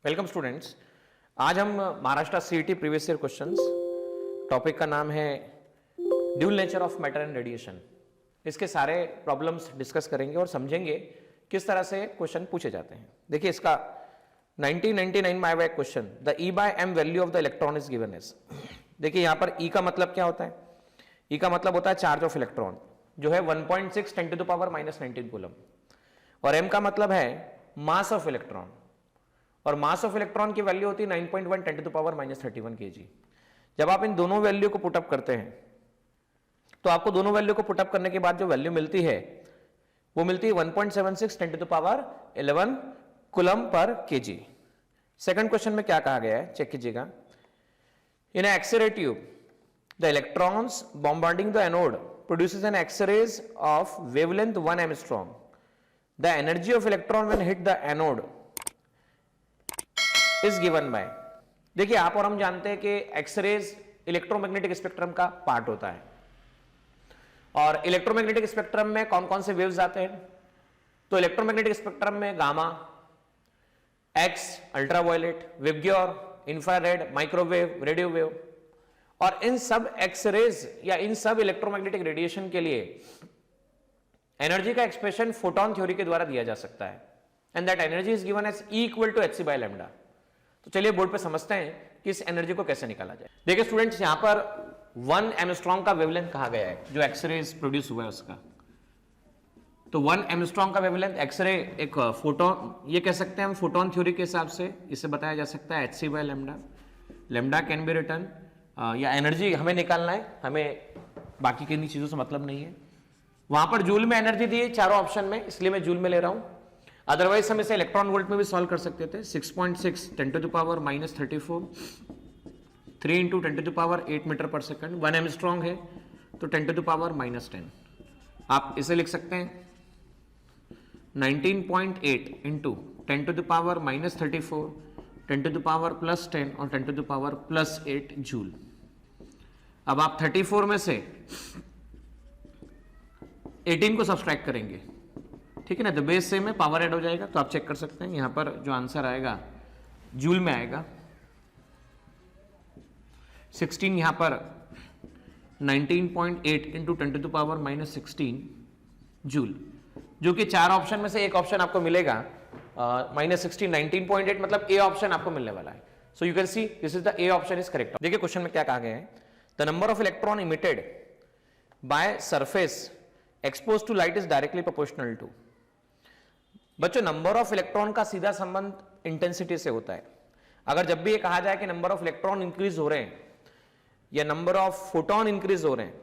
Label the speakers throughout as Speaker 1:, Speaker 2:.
Speaker 1: Welcome students. आज हम Maharashtra CET previous year questions, topic का नाम है dual nature of matter and radiation. इसके सारे प्रॉब्लम्स डिस्कस करेंगे और समझेंगे किस तरह से क्वेश्चन पूछे जाते हैं। देखिए इसका 1999 में आया question, the e by m value of the electron is given as. देखिए यहां पर ई का मतलब क्या होता है? ई का मतलब होता है चार्ज ऑफ इलेक्ट्रॉन, जो है 1.6 10 to the power -19 कूलम, और एम का मतलब है मास ऑफ इलेक्ट्रॉन, और मास ऑफ इलेक्ट्रॉन की वैल्यू होती है 9.1 10 to the power -31 kg। जब आप इन दोनों वैल्यू को पुटअप करते हैं तो आपको दोनों वैल्यू को पुटअप करने के बाद जो वैल्यू मिलती है वो मिलती है 1.76 10 to the power 11 coulomb per kg। Second question में क्या कहा गया है, चेक कीजिएगा। In X-ray tube the electrons bombarding the anode produces an X-rays of wavelength 1 angstrom. The energy of electron when hit the anode is given by. देखिए आप और हम जानते हैं कि एक्सरेज इलेक्ट्रोमैग्नेटिक स्पेक्ट्रम का पार्ट होता है, और इलेक्ट्रोमैग्नेटिक स्पेक्ट्रम में कौन कौन से वेव्स आते हैं? तो इलेक्ट्रोमैग्नेटिक स्पेक्ट्रम में gamma, X, ultraviolet, VIBGYOR, infrared, microwave, radio wave, और इन सब एक्सरेज या इन सब इलेक्ट्रोमैग्नेटिक रेडिएशन के लिए एनर्जी का एक्सप्रेशन फोटोन थ्योरी के द्वारा दिया जा सकता है, and that energy is given as E equal to hc by lambda. तो चलिए बोर्ड पे समझते हैं कि इस एनर्जी को कैसे निकाला जाए। देखिए स्टूडेंट्स, यहां पर 1 एंगस्ट्रॉम का वेवलेंथ कहा गया है जो एक्सरेज प्रोड्यूस हुआ है उसका। तो 1 एंगस्ट्रॉम का वेवलेंथ एक्सरे एक फोटोन, ये कह सकते हैं हम फोटोन थ्योरी के हिसाब से इसे बताया जा सकता है hc by lambda. Lambda can be return, या एनर्जी हमें निकालना है, हमें बाकी किन्हीं चीजों से मतलब नहीं है। वहां पर जूल में एनर्जी दी है चारों ऑप्शन में, इसलिए मैं जूल में ले रहा हूं। अदरवाइज हम इसे इलेक्ट्रॉन वोल्ट में भी सॉल्व कर सकते थे। 6.6 10 to the power -34, 3 × 10 to the power 8 metre पर सेकंड। 1 एंगस्ट्रॉम है तो 10 to the power -10। आप इसे लिख सकते हैं 19.8 × 10 to the power -34, 10 to the power +10 और 10 to the power +8 जूल। अब आप 34 में से 18 को सब्सट्रैक्ट करेंगे, ठीक है ना, तो बेस सेम है, पावर ऐड हो जाएगा। तो आप चेक कर सकते हैं यहां पर जो आंसर आएगा जूल में आएगा। 16 यहां पर 19.8 × 10 to the power -16 जूल, जो कि चार ऑप्शन में से एक ऑप्शन आपको मिलेगा। -16 19.8 मतलब ए ऑप्शन आपको मिलने वाला है। So you can see this is the a option is correct. देखिए क्वेश्चन में क्या कहा गया है, the number of electron emitted by surface expose to light is directly proportional to. बच्चों नंबर ऑफ इलेक्ट्रॉन का सीधा संबंध इंटेंसिटी से होता है। अगर जब भी ये कहा जाए कि नंबर ऑफ इलेक्ट्रॉन इंक्रीज हो रहे हैं या नंबर ऑफ फोटोन इंक्रीज हो रहे हैं,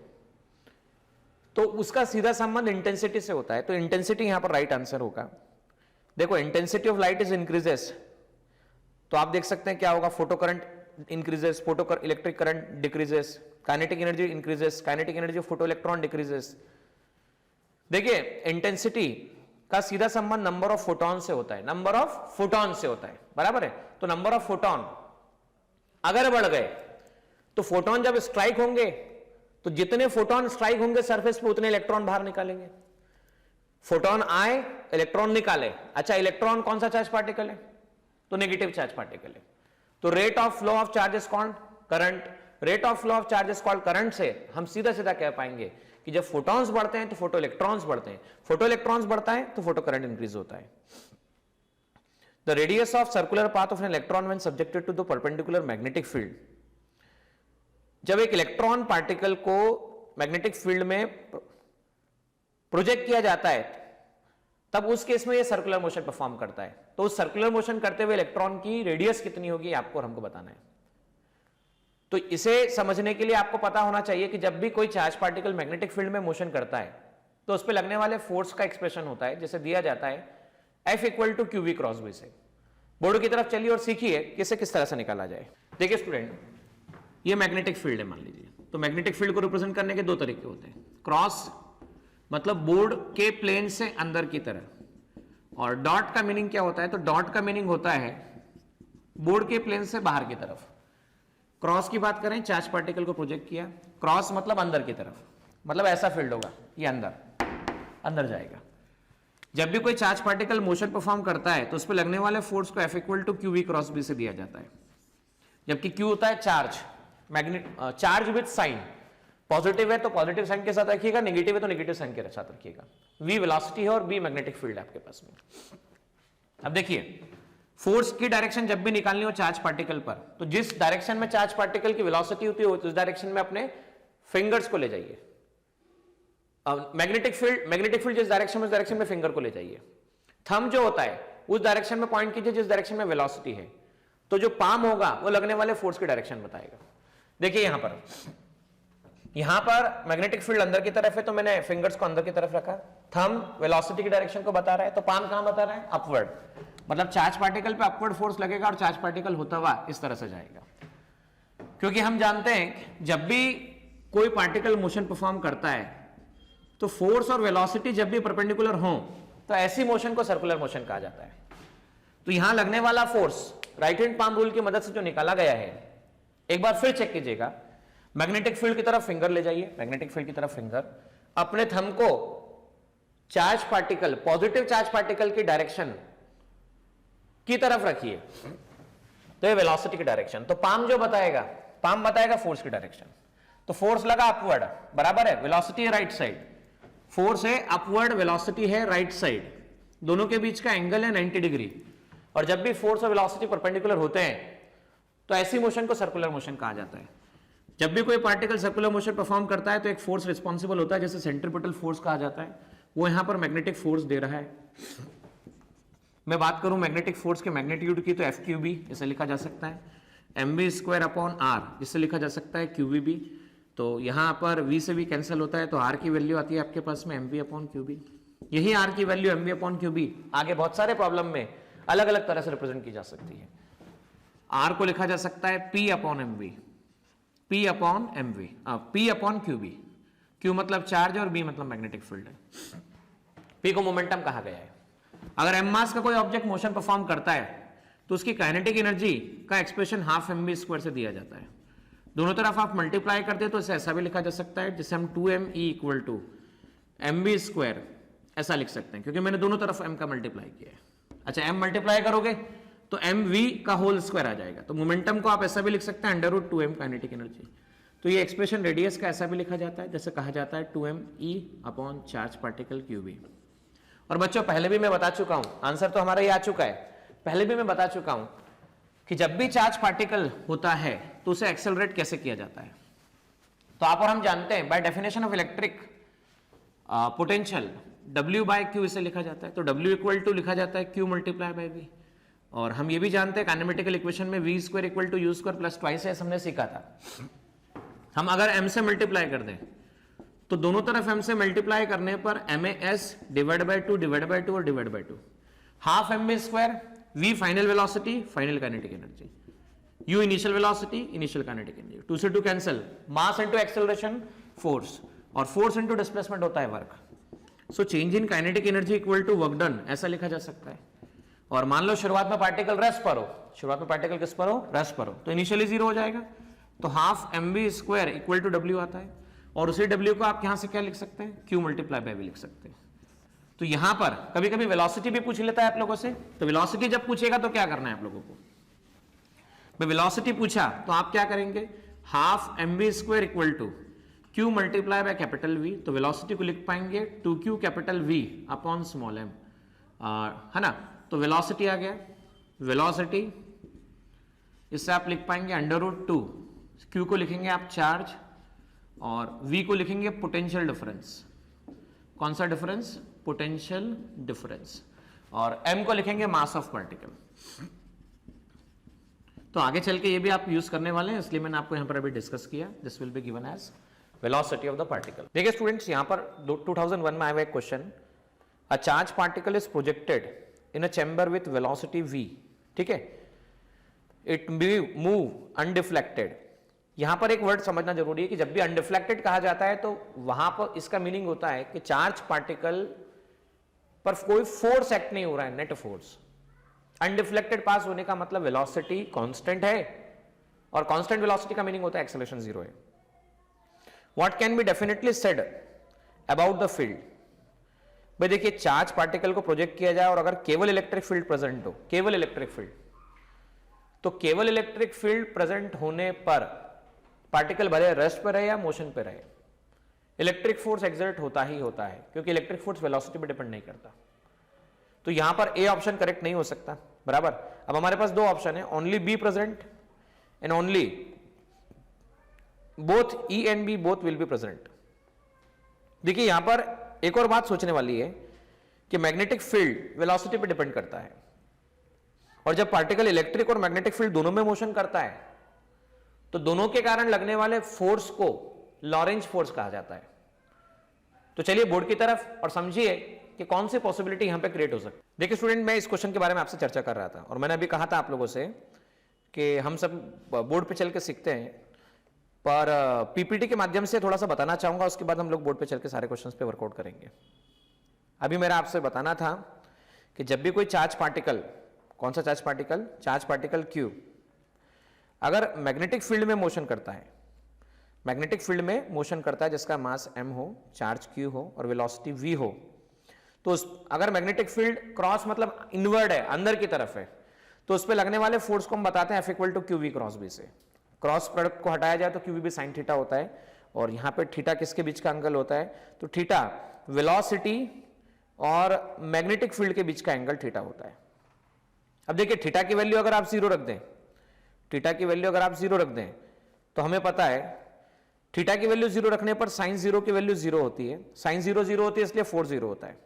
Speaker 1: तो उसका सीधा संबंध इंटेंसिटी से होता है। तो इंटेंसिटी यहां पर राइट आंसर होगा। देखो intensity of light is increases, तो आप देख सकते हैं क्या होगा, photo current increases, electric current decreases, kinetic energy increases, kinetic energy of photo electron decreases. देखिए इंटेंसिटी का सीधा संबंध नंबर ऑफ फोटोन से होता है, नंबर ऑफ फोटोन से होता है, बराबर है। तो नंबर ऑफ फोटोन अगर बढ़ गए तो फोटोन जब स्ट्राइक होंगे तो जितने फोटोन स्ट्राइक होंगे सरफेस पे उतने इलेक्ट्रॉन बाहर निकालेंगे। फोटोन आए, इलेक्ट्रॉन निकाले। अच्छा इलेक्ट्रॉन कौन सा चार्ज पार्टिकल है? तो नेगेटिव चार्ज पार्टिकल है। तो rate of flow of charge is called current. Rate of flow of charge is called current से हम सीधा सीधा कह पाएंगे कि जब फोटॉन्स बढ़ते हैं तो फोटो इलेक्ट्रॉन्स बढ़ते हैं, फोटो इलेक्ट्रॉन्स बढ़ता है तो फोटो करंट इंक्रीज होता है। The radius of circular path of an electron when subjected to the perpendicular magnetic field. जब एक इलेक्ट्रॉन पार्टिकल को मैग्नेटिक फील्ड में प्रोजेक्ट किया जाता है तब उस केस में यह सर्कुलर मोशन परफॉर्म करता है। तो उस सर्कुलर मोशन करते हुए इलेक्ट्रॉन की रेडियस कितनी होगी आपको और हमको बताना है। तो इसे समझने के लिए आपको पता होना चाहिए कि जब भी कोई चार्ज पार्टिकल मैग्नेटिक फील्ड में मोशन करता है तो उस पर लगने वाले फोर्स का एक्सप्रेशन होता है, जिसे दिया जाता है F = QV क्रॉस B से। बोर्ड की तरफ चलिए और सीखिए कि इसे किस तरह से निकाला जाए। देखिए स्टूडेंट, ये मैग्नेटिक फील्ड है मान लीजिए, तो मैग्नेटिक फील्ड को रिप्रेजेंट करने के दो तरीके होते हैं। क्रॉस मतलब बोर्ड के प्लेन से अंदर की तरह, और डॉट का मीनिंग क्या होता है? तो डॉट का मीनिंग होता है बोर्ड के प्लेन से बाहर की तरफ। क्रॉस की बात करें, चार्ज पार्टिकल को प्रोजेक्ट किया, क्रॉस मतलब अंदर की तरफ, मतलब ऐसा फील्ड होगा, ये अंदर अंदर जाएगा। जब भी कोई चार्ज पार्टिकल मोशन परफॉर्म करता है तो उस पर लगने वाले फोर्स को F equal to q v cross b से दिया जाता है, जबकि Q होता है charge, magnet charge with sign, positive है तो पॉजिटिव साइन के साथ रखिएगा, नेगेटिव है तो नेगेटिव साइन के साथ रखिएगा। V वेलोसिटी है और B मैग्नेटिक फील्ड है आपके पास में। अब देखिए फोर्स की डायरेक्शन जब भी निकालनी हो चार्ज पार्टिकल पर, तो जिस डायरेक्शन में चार्ज पार्टिकल की वेलोसिटी होती है उस डायरेक्शन में अपने फिंगर्स को ले जाइए। मैग्नेटिक फील्ड जिस डायरेक्शन में, उस डायरेक्शन में फिंगर को ले जाइए। थंब जो होता है उस डायरेक्शन में पॉइंट कीजिए जिस डायरेक्शन में वेलोसिटी है, तो जो पाम होगा वो लगने वाले फोर्स की डायरेक्शन बताएगा। देखिए यहां पर मैग्नेटिक फील्ड अंदर की तरफ है तो मैंने फिंगर्स को अंदर की तरफ रखा, थंब वेलोसिटी की डायरेक्शन को बता रहा है, तो पाम कहां बता रहा है, अपवर्ड, मतलब चार्ज पार्टिकल पे अपवर्ड फोर्स लगेगा और चार्ज पार्टिकल होता हुआ इस तरह से जाएगा। क्योंकि हम जानते हैं कि जब भी कोई पार्टिकल मोशन परफॉर्म करता है तो फोर्स और वेलोसिटी जब भी परपेंडिकुलर हो तो ऐसी मोशन को सर्कुलर मोशन कहा जाता है। तो यहां लगने वाला force right hand palm rule की मदद से जो निकाला गया है, एक बार फिर चेक कीजिएगा। मैग्नेटिक फील्ड की तरफ फिंगर ले जाइए, मैग्नेटिक फील्ड की तरफ फिंगर, अपने थंब को charge particle, positive charge particle की डायरेक्शन की तरफ रखिए, तो ये वेलोसिटी की डायरेक्शन, तो पाम जो बताएगा, पाम बताएगा फोर्स की डायरेक्शन। तो फोर्स लगा अपवर्ड, बराबर है, वेलोसिटी है राइट साइड, फोर्स है अपवर्ड, वेलोसिटी है राइट साइड, दोनों के बीच का एंगल है 90 डिग्री। और जब भी फोर्स और वेलोसिटी परपेंडिकुलर होते हैं तो ऐसी मोशन को सर्कुलर मोशन कहा जाता है। जब भी कोई पार्टिकल सर्कुलर मोशन परफॉर्म करता है तो एक फोर्स रिस्पॉन्सिबल होता है, जैसे सेंट्रीपिटल फोर्स कहा जाता है, वो यहां पर मैग्नेटिक फोर्स दे रहा है। मैं बात करूं मैग्नेटिक फोर्स के मैग्नीट्यूड की, तो एफ क्यू बी इसे लिखा जा सकता है, m B square upon r, जिससे लिखा जा सकता है क्यू बी बी। तो यहां पर v से भी कैंसिल होता है, तो r की वैल्यू आती है आपके पास में m B upon Q b. यही r की value m B upon Q b आगे बहुत सारे प्रॉब्लम में अलग अलग तरह से रिप्रेजेंट की जा सकती है। r को लिखा जा सकता है p upon m b, p upon m b, p upon Q b, q मतलब चार्ज और b मतलब मैग्नेटिक फील्ड है, p को मोमेंटम कहा गया है। अगर m मास का कोई ऑब्जेक्ट मोशन परफॉर्म करता है तो उसकी काइनेटिक एनर्जी का expression half M B square से दिया जाता है। दोनों तरफ आप मल्टीप्लाई करते हैं तो इसे ऐसा भी लिखा जा सकता है, जिसे हम 2m e equal to M B square ऐसा लिख सकते हैं, क्योंकि मैंने दोनों तरफ m का मल्टीप्लाई किया है। अच्छा, m मल्टीप्लाई करोगे तो एम वी का होल स्क्वायर आ जाएगा। तो मोमेंटम को आप ऐसा भी लिख सकते हैं, under root 2m kinetic energy. तो ये एक्सप्रेशन रेडियस का ऐसा भी लिखा जाता है, जैसे कहा जाता है 2m e upon charge particle q B. और बच्चों पहले भी मैं बता चुका हूं, आंसर तो हमारा ये आ चुका है, पहले भी मैं बता चुका हूं कि जब भी चार्ज पार्टिकल होता है तो उसे एक्सेलरेट कैसे किया जाता है। तो आप और हम जानते हैं by definition of electric potential W by Q इसे लिखा जाता है। तो W इक्वल टू लिखा जाता है Q मल्टीप्लाई बाय V। और हम ये भी जानते हैं काइनेमेटिकल इक्वेशन में V square equal to U square plus twice s हमने सीखा था। हम अगर m से मल्टीप्लाई कर दें तो दोनों तरफ m से मल्टीप्लाई करने पर MAS divide by 2 divide by 2 और divide by 2, half M B square, v final velocity, final kinetic energy, u initial velocity, initial kinetic energy, 2 से 2 cancel, mass into acceleration force, और फोर्स इनटू डिस्प्लेसमेंट होता है work. So change in kinetic energy equal to work done ऐसा लिखा जा सकता है। और मान लो शुरुआत में पार्टिकल रेस्ट पर हो, शुरुआत में पार्टिकल किस पर हो, रेस्ट पर हो, तो इनिशियली 0 हो जाएगा, तो half M B square equal to W आता है। और उसी W को आप यहां से क्या लिख सकते हैं, Q मल्टीप्लाई बाय V लिख सकते हैं। तो यहां पर कभी कभी वेलोसिटी भी पूछ लेता है आप लोगों से, तो वेलोसिटी जब पूछेगा तो क्या करना है आप लोगों को, मैं वेलोसिटी पूछा तो आप क्या करेंगे, half M B square equal to Q multiply by capital V। तो वेलोसिटी को लिख पाएंगे 2Q capital V upon small m, है ना। तो वेलोसिटी आ गया, वेलोसिटी इससे आप लिख पाएंगे अंडर रूट 2, Q को लिखेंगे आप चार्ज और V को लिखेंगे पोटेंशियल डिफरेंस। कौन सा डिफरेंस, पोटेंशियल डिफरेंस, और m को लिखेंगे मास ऑफ पार्टिकल। तो आगे चल के ये भी आप यूज करने वाले हैं, इसलिए मैंने आपको यहां पर अभी डिस्कस किया। This will be given as velocity of the particle. देखिए स्टूडेंट्स, यहां पर 2001 में आया हुआ एक question, a charge particle is projected in a chamber with velocity v, ठीक है, इट मूव अनडिफ्लेक्टेड। यहां पर एक वर्ड समझना जरूरी है कि जब भी अनडिफ्लेक्टेड कहा जाता है तो वहां पर इसका मीनिंग होता है कि चार्ज पार्टिकल पर कोई फोर्स एक्ट नहीं हो रहा है, नेट फोर्स। अनडिफ्लेक्टेड पास होने का मतलब वेलोसिटी कांस्टेंट है, और कांस्टेंट वेलोसिटी का मीनिंग होता है एक्सेलरेशन 0 है। What can be definitely said about the field, भाई देखिए चार्ज पार्टिकल को प्रोजेक्ट किया जाए और अगर केवल इलेक्ट्रिक फील्ड प्रेजेंट हो, केवल इलेक्ट्रिक फील्ड, तो केवल इलेक्ट्रिक फील्ड प्रेजेंट होने पर पार्टिकल भले रेस्ट पर रहे या मोशन पर रहे, इलेक्ट्रिक फोर्स एक्सर्ट होता ही होता है, क्योंकि इलेक्ट्रिक फोर्स वेलोसिटी पर डिपेंड नहीं करता। तो यहां पर ए ऑप्शन करेक्ट नहीं हो सकता, बराबर। अब हमारे पास दो ऑप्शन है, only b present and only both e and b both will be present. देखिए यहां पर एक और बात सोचने वाली है कि मैग्नेटिक फील्ड वेलोसिटी पर डिपेंड करता है, और जब पार्टिकल इलेक्ट्रिक और मैग्नेटिक फील्ड दोनों में मोशन करता है तो दोनों के कारण लगने वाले फोर्स को लॉरेंज फोर्स कहा जाता है। तो चलिए बोर्ड की तरफ और समझिए कि कौन सी पॉसिबिलिटी यहां पे क्रिएट हो सकती है। देखिए स्टूडेंट, मैं इस क्वेश्चन के बारे में आपसे चर्चा कर रहा था और मैंने अभी कहा था आप लोगों से कि हम सब बोर्ड पे चल के सीखते हैं, पर पीपीटी के माध्यम से थोड़ा सा बताना चाहूंगा, उसके बाद हम लोग बोर्ड पे चल के सारे क्वेश्चंस पे वर्कआउट करेंगे। अभी मेरा आपसे बताना था कि जब भी कोई चार्ज पार्टिकल, कौन सा charge particle, charge particle Q अगर मैग्नेटिक फील्ड में मोशन करता है, मैग्नेटिक फील्ड में मोशन करता है जिसका मास m हो, चार्ज q हो और वेलोसिटी v हो, तो अगर मैग्नेटिक फील्ड क्रॉस मतलब इनवर्ड है, अंदर की तरफ है, तो उस पर लगने वाले फोर्स को हम बताते हैं F = QV क्रॉस B से। क्रॉस प्रोडक्ट को हटाया जाए तो QV sin थीटा होता है, और यहां पे थीटा किसके बीच का एंगल होता है, तो थीटा वेलोसिटी और मैग्नेटिक फील्ड के बीच का एंगल थीटा होता है। अब देखिए थीटा की वैल्यू अगर आप 0 रख दें, थीटा की वैल्यू अगर आप 0 रख दें तो हमें पता है थीटा की वैल्यू 0 रखने पर साइन 0 की वैल्यू 0 होती है, साइन 0 0 होती है, इसलिए 4 0 होता है।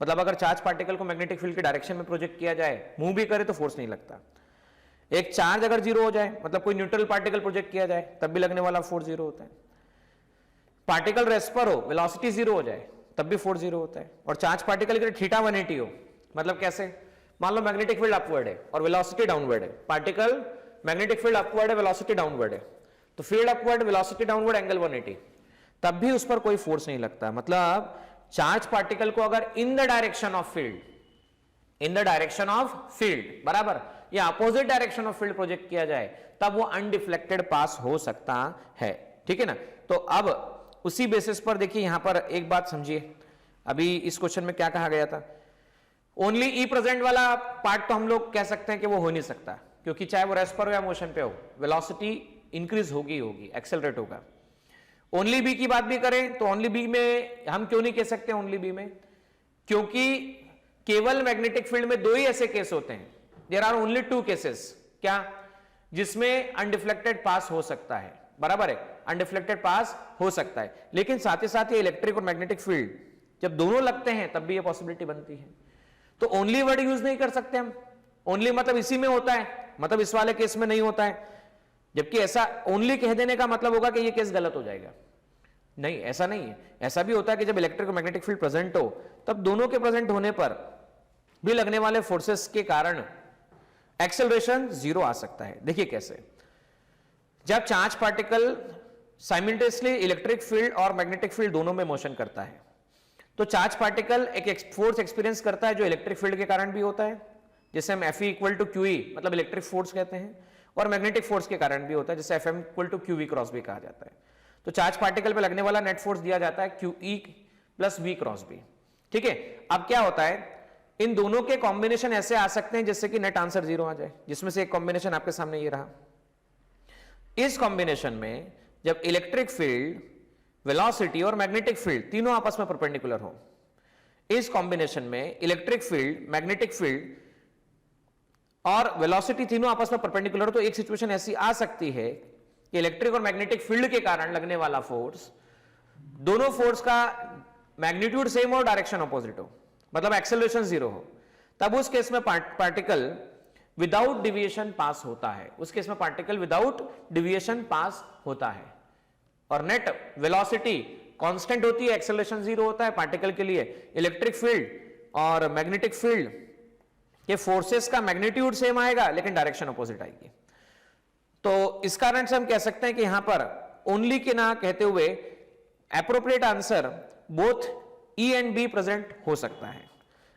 Speaker 1: मतलब अगर चार्ज पार्टिकल को मैग्नेटिक फील्ड के डायरेक्शन में प्रोजेक्ट किया जाए, मूव भी करे तो फोर्स नहीं लगता। एक चार्ज अगर 0 हो जाए, मतलब कोई न्यूट्रल पार्टिकल प्रोजेक्ट किया जाए, तब भी लगने वाला फोर्स 0 होता है। पार्टिकल रेस्ट पर हो, वेलोसिटी 0 हो जाए, तब भी फोर्स 0 होता है। और चार्ज पार्टिकल के लिए थीटा 180 हो, मतलब कैसे, मान लो मैग्नेटिक फील्ड अपवर्ड है और वेलोसिटी डाउनवर्ड है, पार्टिकल मैग्नेटिक फील्ड अपवर्ड है, वेलोसिटी डाउनवर्ड है, तो field upward velocity downward angle 180, तब भी उस पर कोई फोर्स नहीं लगता। मतलब चार्ज पार्टिकल को अगर in the direction of field, in the direction of field बराबर या opposite direction of field project किया जाए, तब वो अनडिफ्लेक्टेड पास हो सकता है, ठीक है ना। तो अब उसी बेसिस पर देखिए यहां पर एक बात समझिए, अभी इस क्वेश्चन में क्या कहा गया था, ओनली ई प्रेजेंट वाला पार्ट तो हम लोग कह सकते हैं कि वो हो नहीं सकता, क्योंकि चाहे वो रेस्ट पर हो या मोशन पे हो, वेलोसिटी इंक्रीज होगी एक्सेलरेट होगा। ओनली बी की बात भी करें तो ओनली बी में हम क्यों नहीं कह सकते ओनली बी में, क्योंकि केवल मैग्नेटिक फील्ड में दो ही ऐसे केस होते हैं, देयर आर ओनली 2 केसेस, क्या, जिसमें अनडिफ्लेक्टेड पास हो सकता है, बराबर है, अनडिफ्लेक्टेड पास हो सकता है। लेकिन साथ ही साथ ये इलेक्ट्रिक और मैग्नेटिक फील्ड जब दोनों लगते हैं तब भी ये पॉसिबिलिटी बनती है। तो ओनली वर्ड यूज नहीं कर सकते हम, ओनली मतलब इसी में होता है, मतलब इस वाले केस में नहीं होता है, जबकि ऐसा ओनली कह देने का मतलब होगा कि ये केस गलत हो जाएगा। नहीं, ऐसा नहीं है, ऐसा भी होता है कि जब इलेक्ट्रिक और मैग्नेटिक फील्ड प्रेजेंट हो, तब दोनों के प्रेजेंट होने पर भी लगने वाले फोर्सेस के कारण एक्सेलरेशन 0 आ सकता है। देखिए कैसे, जब charge particle simultaneously electric field और मैग्नेटिक फील्ड दोनों में मोशन करता है, तो चार्ज पार्टिकल एक फोर्स एक्सपीरियंस करता है जो इलेक्ट्रिक फील्ड के कारण भी होता है, जिसे हम Fe = QE मतलब इलेक्ट्रिक फोर्स कहते हैं, और मैग्नेटिक फोर्स के कारण भी होता है, जिसे Fm = QV क्रॉस भी कहा जाता है। तो चार्ज पार्टिकल पे लगने वाला नेट फोर्स दिया जाता है QE + V क्रॉस B, ठीक है। अब क्या होता है, इन दोनों के कॉम्बिनेशन ऐसे आ सकते हैं जिससे कि नेट आंसर 0 आ जाए, जिसमें से एक कॉम्बिनेशन आपके सामने ये रहा। इस कॉम्बिनेशन में जब इलेक्ट्रिक फील्ड, वेलोसिटी और मैग्नेटिक फील्ड तीनों आपस में परपेंडिकुलर हो, इस कॉम्बिनेशन में इलेक्ट्रिक फील्ड, मैग्नेटिक फील्ड और वेलोसिटी तीनों आपस में परपेंडिकुलर, तो एक सिचुएशन ऐसी आ सकती है कि इलेक्ट्रिक और मैग्नेटिक फील्ड के कारण लगने वाला फोर्स, दोनों फोर्स का मैग्नीट्यूड सेम और डायरेक्शन अपोजिट हो, मतलब एक्सेलरेशन 0 हो, तब उस केस में पार्टिकल विदाउट डिविएशन पास होता है, उस केस में पार्टिकल विदाउट डिविएशन पास होता है, और नेट वेलोसिटी कांस्टेंट होती है, एक्सेलरेशन 0 होता है पार्टिकल के लिए। इलेक्ट्रिक फील्ड और मैग्नेटिक फील्ड के फोर्सेस का मैग्नीट्यूड सेम आएगा लेकिन डायरेक्शन अपोजिट आएगी। तो इस कारण से हम कह सकते हैं कि यहां पर ओनली के ना कहते हुए appropriate answer both e and be present हो सकता है।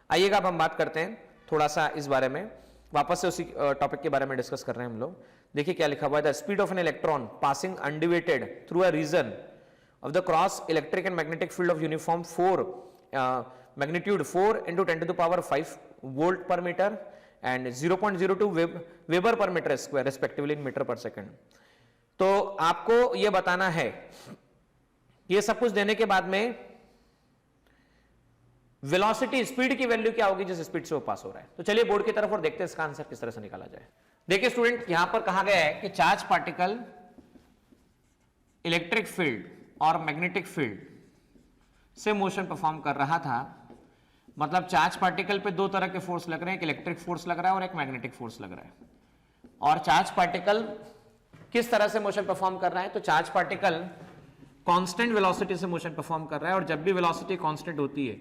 Speaker 1: आइएगा अब हम बात करते हैं थोड़ा सा इस बारे में, वापस से उसी टॉपिक के बारे में डिस्कस कर रहे हैं हम लोग। देखिए क्या लिखा हुआ है, the speed of an electron passing undeviated through a region of the cross electric and magnetic field of uniform 4 magnitude 4 into 10 to the power 5 volt पर metre and 0.02 weber per metre square respectively in metre पर second. तो आपको यह बताना है, ये सब कुछ देने के बाद में वेलोसिटी स्पीड की वैल्यू क्या होगी जिस स्पीड से वो पास हो रहा है। तो चलिए बोर्ड की तरफ और देखते हैं इसका आंसर किस तरह से निकाला जाए। देखिए स्टूडेंट, यहां पर कहा गया है कि चार्ज पार्टिकल इलेक्ट्रिक फील्ड और मैग्नेटिक फील्ड से मोशन परफॉर्म कर रहा था। मतलब चार्ज पार्टिकल पे दो तरह के फोर्स लग रहे हैं, एक इलेक्ट्रिक फोर्स लग रहा है और एक मैग्नेटिक फोर्स लग रहा है। और चार्ज पार्टिकल किस तरह से मोशन परफॉर्म कर रहा है, तो चार्ज पार्टिकल कांस्टेंट वेलोसिटी से मोशन परफॉर्म कर रहा है। और जब भी वेलोसिटी कांस्टेंट होती है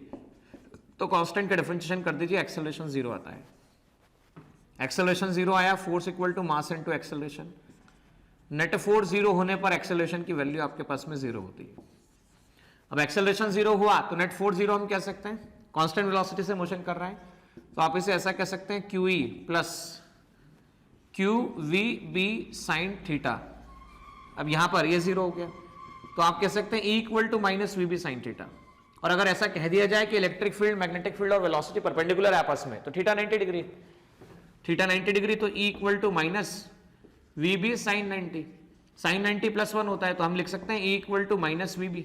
Speaker 1: तो कांस्टेंट का डिफरेंशिएशन कर दीजिए, एक्सेलरेशन 0 आता है। एक्सेलरेशन 0 आया, force equal to mass into acceleration. Net force 0 होने पर एक्सेलरेशन की वैल्यू आपके पास में 0 होती है। अब एक्सेलरेशन 0 हुआ तो नेट फोर्स 0 हम कह सकते हैं, कांस्टेंट वेलोसिटी से मोशन कर रहा है, तो आप इसे ऐसा कह सकते हैं QE plus QVB sine theta. अब यहां पर ये 0 हो गया तो आप कह सकते हैं E equal to minus VB sine theta. और अगर ऐसा कह दिया जाए कि इलेक्ट्रिक फील्ड, मैग्नेटिक फील्ड और वेलोसिटी परपेंडिकुलर है आपस में, तो थीटा 90 डिग्री, थीटा 90 डिग्री, तो E equal to minus VB sine 90। Sine 90 plus 1 होता है तो हम लिख सकते हैं E equal to minus VB।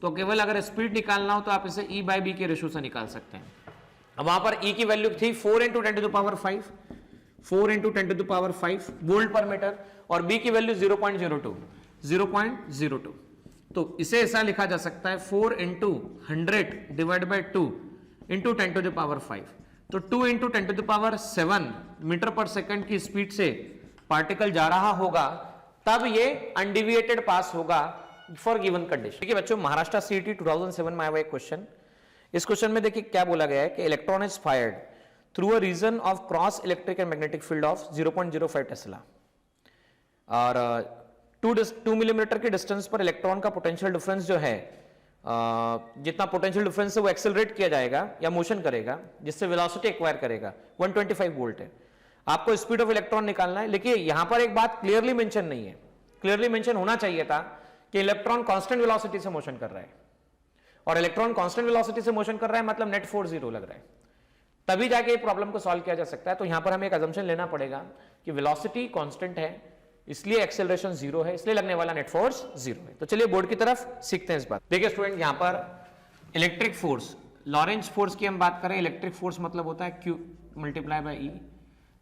Speaker 1: तो केवल अगर स्पीड निकालना हो तो आप इसे E बाई बी के रेशो से निकाल सकते हैं। अब वहां पर E की वैल्यू थी 4 into 10 to the power 5, 4 into 10 to the power 5 volt पर मीटर, और B की वैल्यू 0.02। तो इसे ऐसा लिखा जा सकता है 4 into 100 divide by 2 into 10 to the power 5। तो 2 into 10 to the power 7 metre पर सेकंड की स्पीड से पार्टिकल जा रहा होगा, तब ये अनडिविएटेड पास होगा फॉर गिवन कंडीशन। देखिए बच्चों, महाराष्ट्र सीईटी 2007 में आया हुआ एक क्वेश्चन। इस क्वेश्चन में देखिए क्या बोला गया है कि electron is fired through a region of cross electric and magnetic field of 0.05 tesla, और 2 मिलीमीटर के डिस्टेंस पर इलेक्ट्रॉन का पोटेंशियल डिफरेंस जो है, जितना पोटेंशियल डिफरेंस है वो एक्सेलरेट किया जाएगा या मोशन करेगा, जिससे वेलोसिटी एक्वायर करेगा, 125 वोल्ट है। आपको स्पीड ऑफ इलेक्ट्रॉन निकालना है। लेकिन यहां पर एक बात क्लियरली मेंशन नहीं है, क्लियरली मेंशन होना चाहिए था कि इलेक्ट्रॉन कांस्टेंट वेलोसिटी से मोशन कर रहा है, और इलेक्ट्रॉन कांस्टेंट वेलोसिटी से मोशन कर रहा है मतलब नेट फोर्स 0 लग रहा है, तभी जाके प्रॉब्लम को सॉल्व किया जा सकता है। तो यहां पर हमें एक अजम्पशन लेना पड़ेगा कि वेलोसिटी कांस्टेंट है, इसलिए एक्सेलरेशन 0 है, इसलिए लगने वाला नेट फोर्स 0 है। तो चलिए बोर्ड की तरफ सीखते हैं इस बात। देखिए स्टूडेंट, यहां पर इलेक्ट्रिक फोर्स, लॉरेंज फोर्स की हम बात करें, इलेक्ट्रिक फोर्स मतलब होता है Q मल्टीप्लाई बाई E,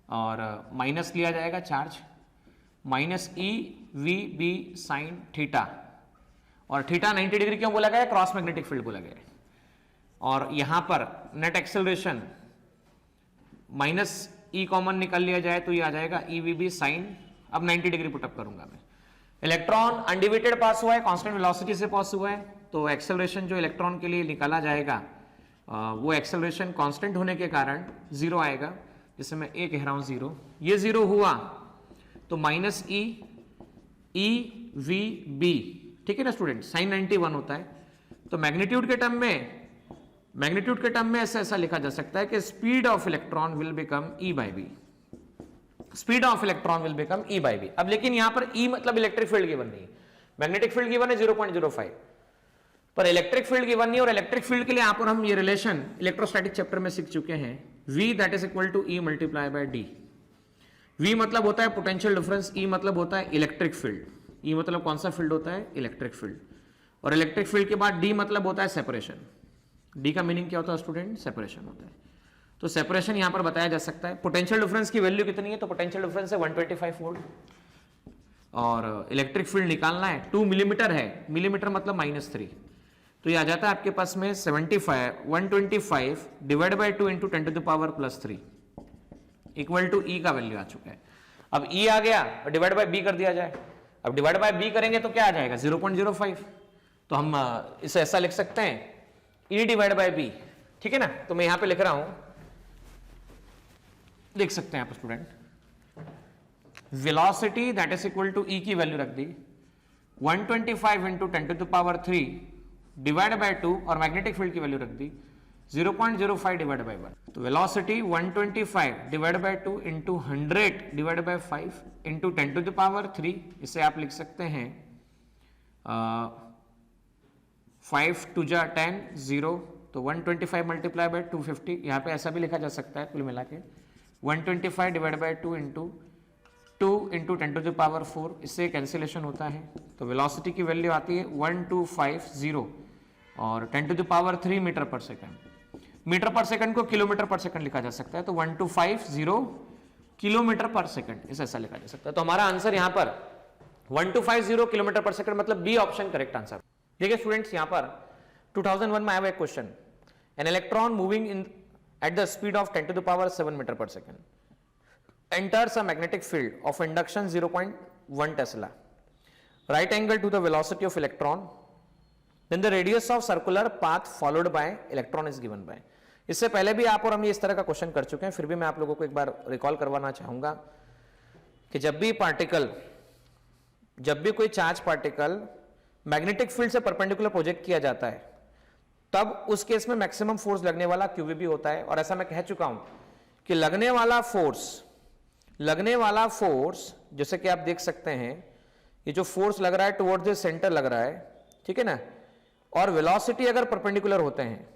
Speaker 1: और माइनस लिया जाएगा charge, minus EVB sign theta, और थीटा 90 डिग्री क्यों बोला गया है, क्रॉस मैग्नेटिक फील्ड बोला गया है। और यहां पर net acceleration minus E common निकल लिया जाए तो ये आ जाएगा EVB साइन, अब 90 डिग्री पुटअप करूंगा मैं। इलेक्ट्रॉन अनडिविएटेड पास हुआ है, कांस्टेंट वेलोसिटी से पास हुआ है, तो एक्सेलरेशन जो इलेक्ट्रॉन के लिए निकाला जाएगा वो एक्सेलरेशन कांस्टेंट होने के कारण 0 आएगा, जिसे मैं ए कह रहा हूं 0। ये 0 हुआ तो माइनस EVB, ठीक है ना स्टूडेंट, साइन 91 होता है। तो मैग्नीट्यूड के टर्म में ऐसा लिखा जा सकता है कि speed of electron will become E by B, speed of electron will become E by B. अब लेकिन यहां पर E मतलब इलेक्ट्रिक फील्ड गिवन नहीं है, मैग्नेटिक फील्ड गिवन है 0.05, पर इलेक्ट्रिक फील्ड गिवन नहीं। और इलेक्ट्रिक फील्ड के लिए यहां पर हम ये रिलेशन इलेक्ट्रोस्टैटिक चैप्टर में सीख चुके हैं, V that is equal to E multiply by D। V मतलब होता है पोटेंशियल डिफरेंस, E मतलब होता है इलेक्ट्रिक फील्ड। E मतलब कौन सा फील्ड होता है, इलेक्ट्रिक फील्ड। और इलेक्ट्रिक फील्ड के बाद D मतलब होता है सेपरेशन। D का मीनिंग क्या होता है स्टूडेंट, सेपरेशन होता है। तो सेपरेशन यहां पर बताया जा सकता है। पोटेंशियल डिफरेंस की वैल्यू कितनी है, तो पोटेंशियल डिफरेंस है 125 वोल्ट, और इलेक्ट्रिक फील्ड निकालना है 2 मिलीमीटर है, मिलीमीटर मतलब -3, तो ये आ जाता है आपके पास में 125 divide by 2 into 10 to the power +3 equal to E का वैल्यू आ चुका है। अब E आ गया, डिवाइड बाय B कर दिया जाए। अब डिवाइड बाय B करेंगे तो क्या आ जाएगा, 0.05। तो हम इसे ऐसा लिख सकते हैं E डिवाइड बाय B, ठीक है ना। तो मैं यहां पे लिख रहा हूं, लिख सकते हैं आप student, velocity that is equal to E की वैल्यू रख दी 125 into 10 to the power 3 divide by 2, और मैग्नेटिक फील्ड की वैल्यू रख दी 0.05 डिवाइड बाय 1। तो velocity 125 divide by 2 into 100 divide by 5 into 10 to the power 3, इसे आप लिख सकते हैं 5 2 जा 10 0, तो तो 125 मल्टीप्लाई बाय 250, यहाँ पे ऐसा भी लिखा जा सकता है कुल मिला के 125 divide by 2 into 10 to the power 4, इससे कैंसिलेशन होता है। तो वेलोसिटी की वैल्यू आती है 1250 और 10 टू द पावर 3 मीटर पर सेकंड। मीटर पर सेकंड को किलोमीटर पर सेकंड लिखा जा सकता है, तो 1250 किलोमीटर पर सेकंड, इसे ऐसा लिखा जा सकता है। तो हमारा आंसर यहाँ पर 1250 किलोमीटर पर सेकंड, मतलब बी ऑप्शन करेक्ट आंसर। देखिए स्टूडेंट्स, यहाँ पर 2001 में आया एक question, an electron moving in at the speed of 10 to the power 7 metre पर second enters a magnetic field of induction 0.1 Tesla, right angle to the velocity of electron, then the radius of circular path followed by electron is given by। इससे पहले भी आप और हम ये इस तरह का क्वेश्चन कर चुके हैं, फिर भी मैं आप लोगों को एक बार रिकॉल करवाना चाहूंगा कि जब भी कोई चार्ज पार्टिकल मैग्नेटिक फील्ड से परपेंडिकुलर प्रोजेक्ट किया जाता है, तब उस केस में मैक्सिमम फोर्स लगने वाला क्यूबी होता है। और ऐसा मैं कह चुका हूं कि लगने वाला फोर्स जैसे कि आप देख सकते हैं, ये जो फोर्स लग रहा है टुवर्ड्स द सेंटर लग रहा है, ठीक है ना, और वेलोसिटी अगर परपेंडिकुलर होते हैं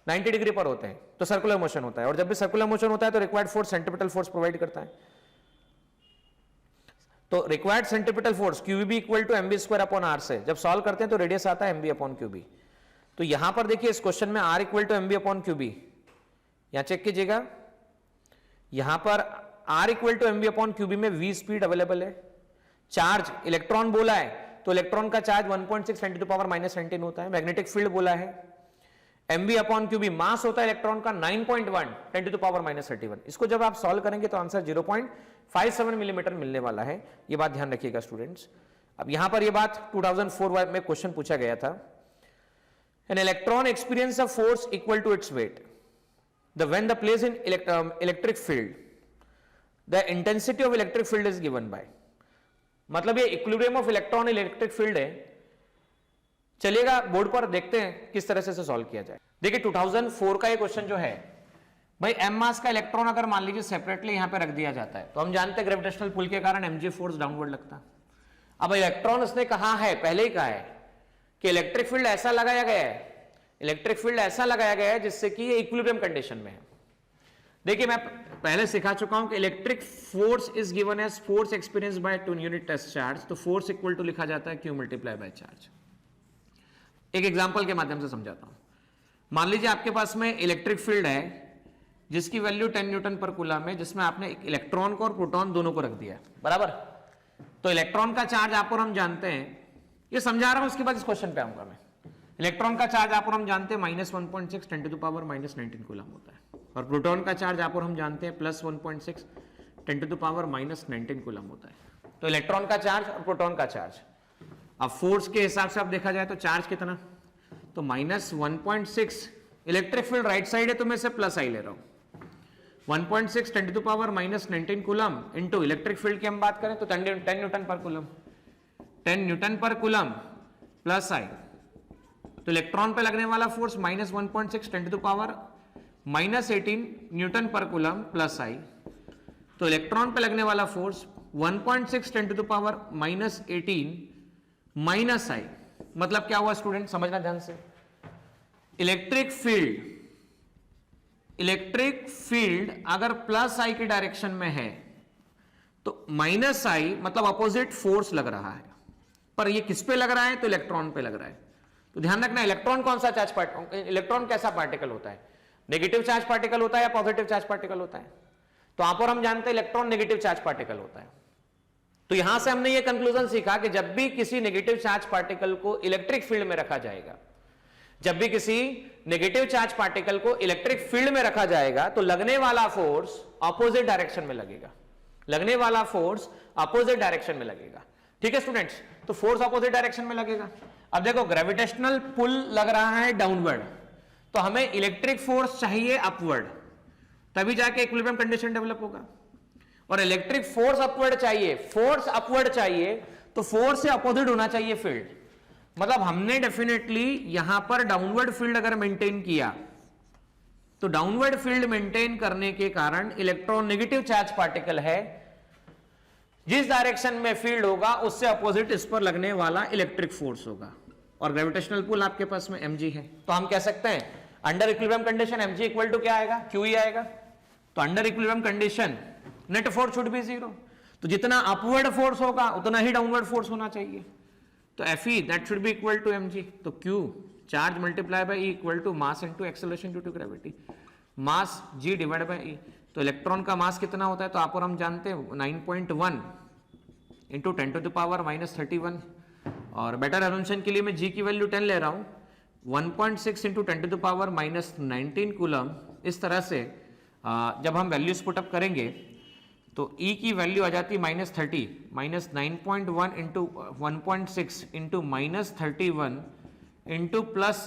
Speaker 1: 90 डिग्री पर होते हैं तो सर्कुलर मोशन होता है, और जब भी सर्कुलर मोशन होता है तो required force centripetal force provide करता है। तो required centripetal force Q B equal to M B square upon R से जब सॉल्व करते हैं तो रेडियस आता है एमबी अपॉन क्यूबी। तो यहां पर देखिए इस क्वेश्चन में R equal to M B upon Q B, यहां चेक कीजिएगा, यहां पर R equal to M B upon QB में v स्पीड अवेलेबल है। चार्ज इलेक्ट्रॉन बोला है तो इलेक्ट्रॉन का चार्ज 1.6 10 टू द पावर -19 होता है। मैग्नेटिक फील्ड बोला है, एमबी अपॉन क्यूबी मास होता है इलेक्ट्रॉन का 9.1 10 टू द पावर -31। इसको जब आप सॉल्व करेंगे तो आंसर 0.57 मिलीमीटर मिलने वाला है, ये बात ध्यान रखिएगा स्टूडेंट्स। अब यहां पर ये बात 2004 में क्वेश्चन पूछा गया था, an electron experience a force equal to its weight when the place in electric field the intensity of electric field is given by, मतलब ये equilibrium of electron electric field है। चलिएगा बोर्ड पर देखते हैं किस तरह से सॉल्व किया जाए। देखिए 2004 का ये क्वेश्चन जो है भाई, एम मास का इलेक्ट्रॉन अगर मान लीजिए सेपरेटली यहां पे रख दिया जाता है तो हम जानते हैं ग्रेविटेशनल पुल के कारण एमजी फोर्स डाउनवर्ड लगता है। अब इलेक्ट्रॉन उसने कहा है, पहले ही कहा है कि इलेक्ट्रिक फील्ड ऐसा लगाया गया है, जिससे कि ये इक्विलिब्रियम कंडीशन में है। देखिए मैं पहले सिखा चुका हूं कि electric force is given as force experience by 2 unit test charge, तो फोर्स इक्वल टू लिखा जाता है Q मल्टीप्लाई बाय चार्ज। एक एग्जांपल के माध्यम से समझाता हूं। मान लीजिए आपके पास में इलेक्ट्रिक फील्ड है जिसकी वैल्यू 10 न्यूटन पर कूलम है, जिसमें आपने इलेक्ट्रॉन को और प्रोटॉन दोनों को रख दिया है, बराबर। तो इलेक्ट्रॉन का चार्ज आप और हम जानते हैं, ये समझा रहा हूं, उसके बाद इस क्वेश्चन पे आऊंगा मैं। इलेक्ट्रॉन का चार्ज आप और हम जानते हैं -1.6 10 टू द पावर -19 कूलम होता है, और प्रोटॉन का चार्ज आप और हम जानते हैं +1.6 10 टू द पावर -19 कूलम होता है। तो इलेक्ट्रॉन का चार्ज और प्रोटॉन का चार्ज, अब फोर्स के हिसाब से आप देखा जाए तो चार्ज कितना, तो -1.6, इलेक्ट्रिक फील्ड राइट साइड है तो मैं इसे प्लस आई ले रहा हूं, 1.6 10 to the power -19 coulomb into electric field की हम बात करें तो 10 न्यूटन पर कूलम, 10 न्यूटन पर कूलम प्लस आई, तो इलेक्ट्रॉन पे लगने वाला force -1.6 10 to the power -18 newton पर कूलम प्लस आई, तो इलेक्ट्रॉन पे लगने वाला force 1.6 10 to the power -18 minus I. मतलब क्या हुआ स्टूडेंट, समझना ध्यान से, इलेक्ट्रिक फील्ड अगर प्लस आई की डायरेक्शन में है तो माइनस आई मतलब अपोजिट फोर्स लग रहा है, पर ये किस पे लग रहा है, तो इलेक्ट्रॉन पे लग रहा है। तो ध्यान रखना, इलेक्ट्रॉन कौन सा चार्ज पार्टिकल, इलेक्ट्रॉन कैसा पार्टिकल होता है, नेगेटिव चार्ज पार्टिकल होता है या पॉजिटिव चार्ज पार्टिकल होता है। तो आप और हम जानते हैं इलेक्ट्रॉन नेगेटिव चार्ज पार्टिकल होता है। तो यहां से हमने ये कंक्लूजन सीखा कि जब भी किसी नेगेटिव चार्ज पार्टिकल को इलेक्ट्रिक फील्ड में रखा जाएगा, जब भी किसी नेगेटिव चार्ज पार्टिकल को इलेक्ट्रिक फील्ड में रखा जाएगा तो लगने वाला फोर्स ऑपोजिट डायरेक्शन में लगेगा, लगने वाला फोर्स ऑपोजिट डायरेक्शन में लगेगा। ठीक है स्टूडेंट्स, तो फोर्स ऑपोजिट डायरेक्शन में लगेगा। अब देखो ग्रेविटेशनल पुल लग रहा है डाउनवर्ड, तो हमें इलेक्ट्रिक फोर्स चाहिए अपवर्ड, तभी जाके इक्विलिब्रियम कंडीशन डेवलप होगा। और इलेक्ट्रिक फोर्स अपवर्ड चाहिए, तो फोर्स से अपोजिट होना चाहिए फील्ड। मतलब हमने डेफिनेटली यहां पर डाउनवर्ड फील्ड अगर मेंटेन किया तो डाउनवर्ड फील्ड मेंटेन करने के कारण इलेक्ट्रॉन नेगेटिव चार्ज पार्टिकल है, जिस डायरेक्शन में फील्ड होगा उससे अपोजिट इस पर लगने वाला इलेक्ट्रिक फोर्स होगा। और ग्रेविटेशनल पुल आपके पास में mg है, तो हम कह सकते हैं under equilibrium condition mg equal to क्या आएगा, q ही आएगा। तो under equilibrium condition net force should be 0, तो जितना अपवर्ड फोर्स होगा उतना ही डाउनवर्ड फोर्स होना चाहिए। तो Fe that should be equal to mg, तो q charge multiply by E equal to mass into acceleration due to gravity, mass g divide by E। तो electron का मास कितना होता है, तो आप और हम जानते हैं 9.1 इंटू 10 टू द पावर -31, और बेटर एजम्पशन के लिए मैं g की वैल्यू 10 ले रहा हूं, 1.6 into 10 to the power -19 coulomb. इस तरह से जब हम वैल्यूज पुटअप करेंगे तो E की वैल्यू आ जाती है -30, -9.1 इंटू 1.6 इंटू -31 इंटू प्लस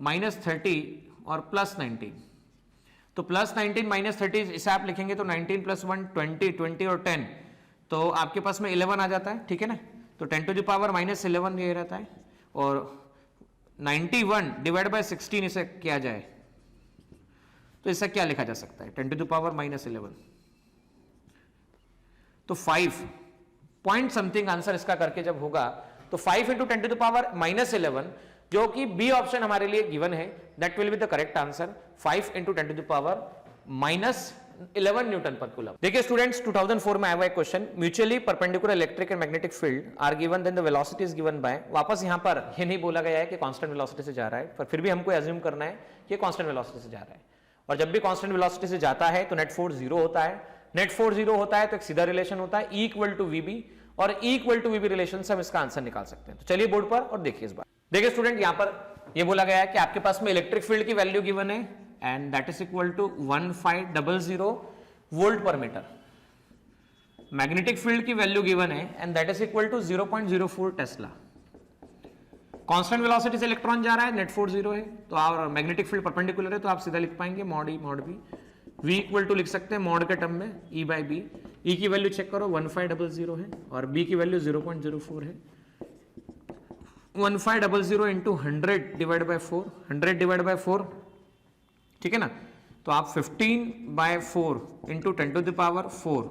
Speaker 1: -30 और प्लस 19, तो प्लस 19 -30 इसे आप लिखेंगे तो 19 प्लस 1 20, 20 और 10, तो आपके पास में 11 आ जाता है, ठीक है ना। तो 10 टू द पावर -11 ये रहता है, और 91 डिवाइड बाय 16 इसे किया जाए तो इससे क्या लिखा जा सकता है, 10 टू द पावर -11, तो 5 पॉइंट समथिंग आंसर इसका करके जब होगा तो 5 इंटू 10 टू द पावर -11, जो कि बी ऑप्शन हमारे लिए गिवन है, that will be the correct answer, 5 into 10 to the power -11 newton पर कूलम। देखिए स्टूडेंट्स, 2004 में आया हुआ एक question, mutually perpendicular electric and magnetic field are given then the velocity is given by, वापस यहां पर ये नहीं बोला गया है कि कांस्टेंट वेलोसिटी से जा रहा है, पर फिर भी हमको एज्यूम करना है कि कांस्टेंट वेलोसिटी से जा रहा है, और जब भी कांस्टेंट वेलोसिटी से जाता है तो नेट फोर्स 0 होता है, नेट फोर्स 0 होता है तो एक सीधा रिलेशन होता है E इक्वल टू VB, और E equal to VB relation से हम इसका आंसर निकाल सकते हैं। तो चलिए बोर्ड पर और देखिए इस बार। देखिए स्टूडेंट, यहां पर ये बोला गया है कि आपके पास में इलेक्ट्रिक फील्ड की वैल्यू गिवन है and that is equal to 1500 volt पर मीटर, मैग्नेटिक फील्ड की वैल्यू गिवन है and that is equal to 0.04 tesla, constant velocity से इलेक्ट्रॉन जा रहा है, नेट फोर्स 0 है, तो और मैग्नेटिक फील्ड परपेंडिकुलर है, तो आप सीधा लिख पाएंगे mod E mod B, V equal to लिख सकते हैं मॉड के टर्म में E बाई B, E की वैल्यू चेक करो 1500 है और B की वैल्यू 0.04 है, 1500 into 100 divide bye 4, 100 divide bye 4, ठीक है ना, तो आप 15/4 इंटू 10 टू द पावर 4,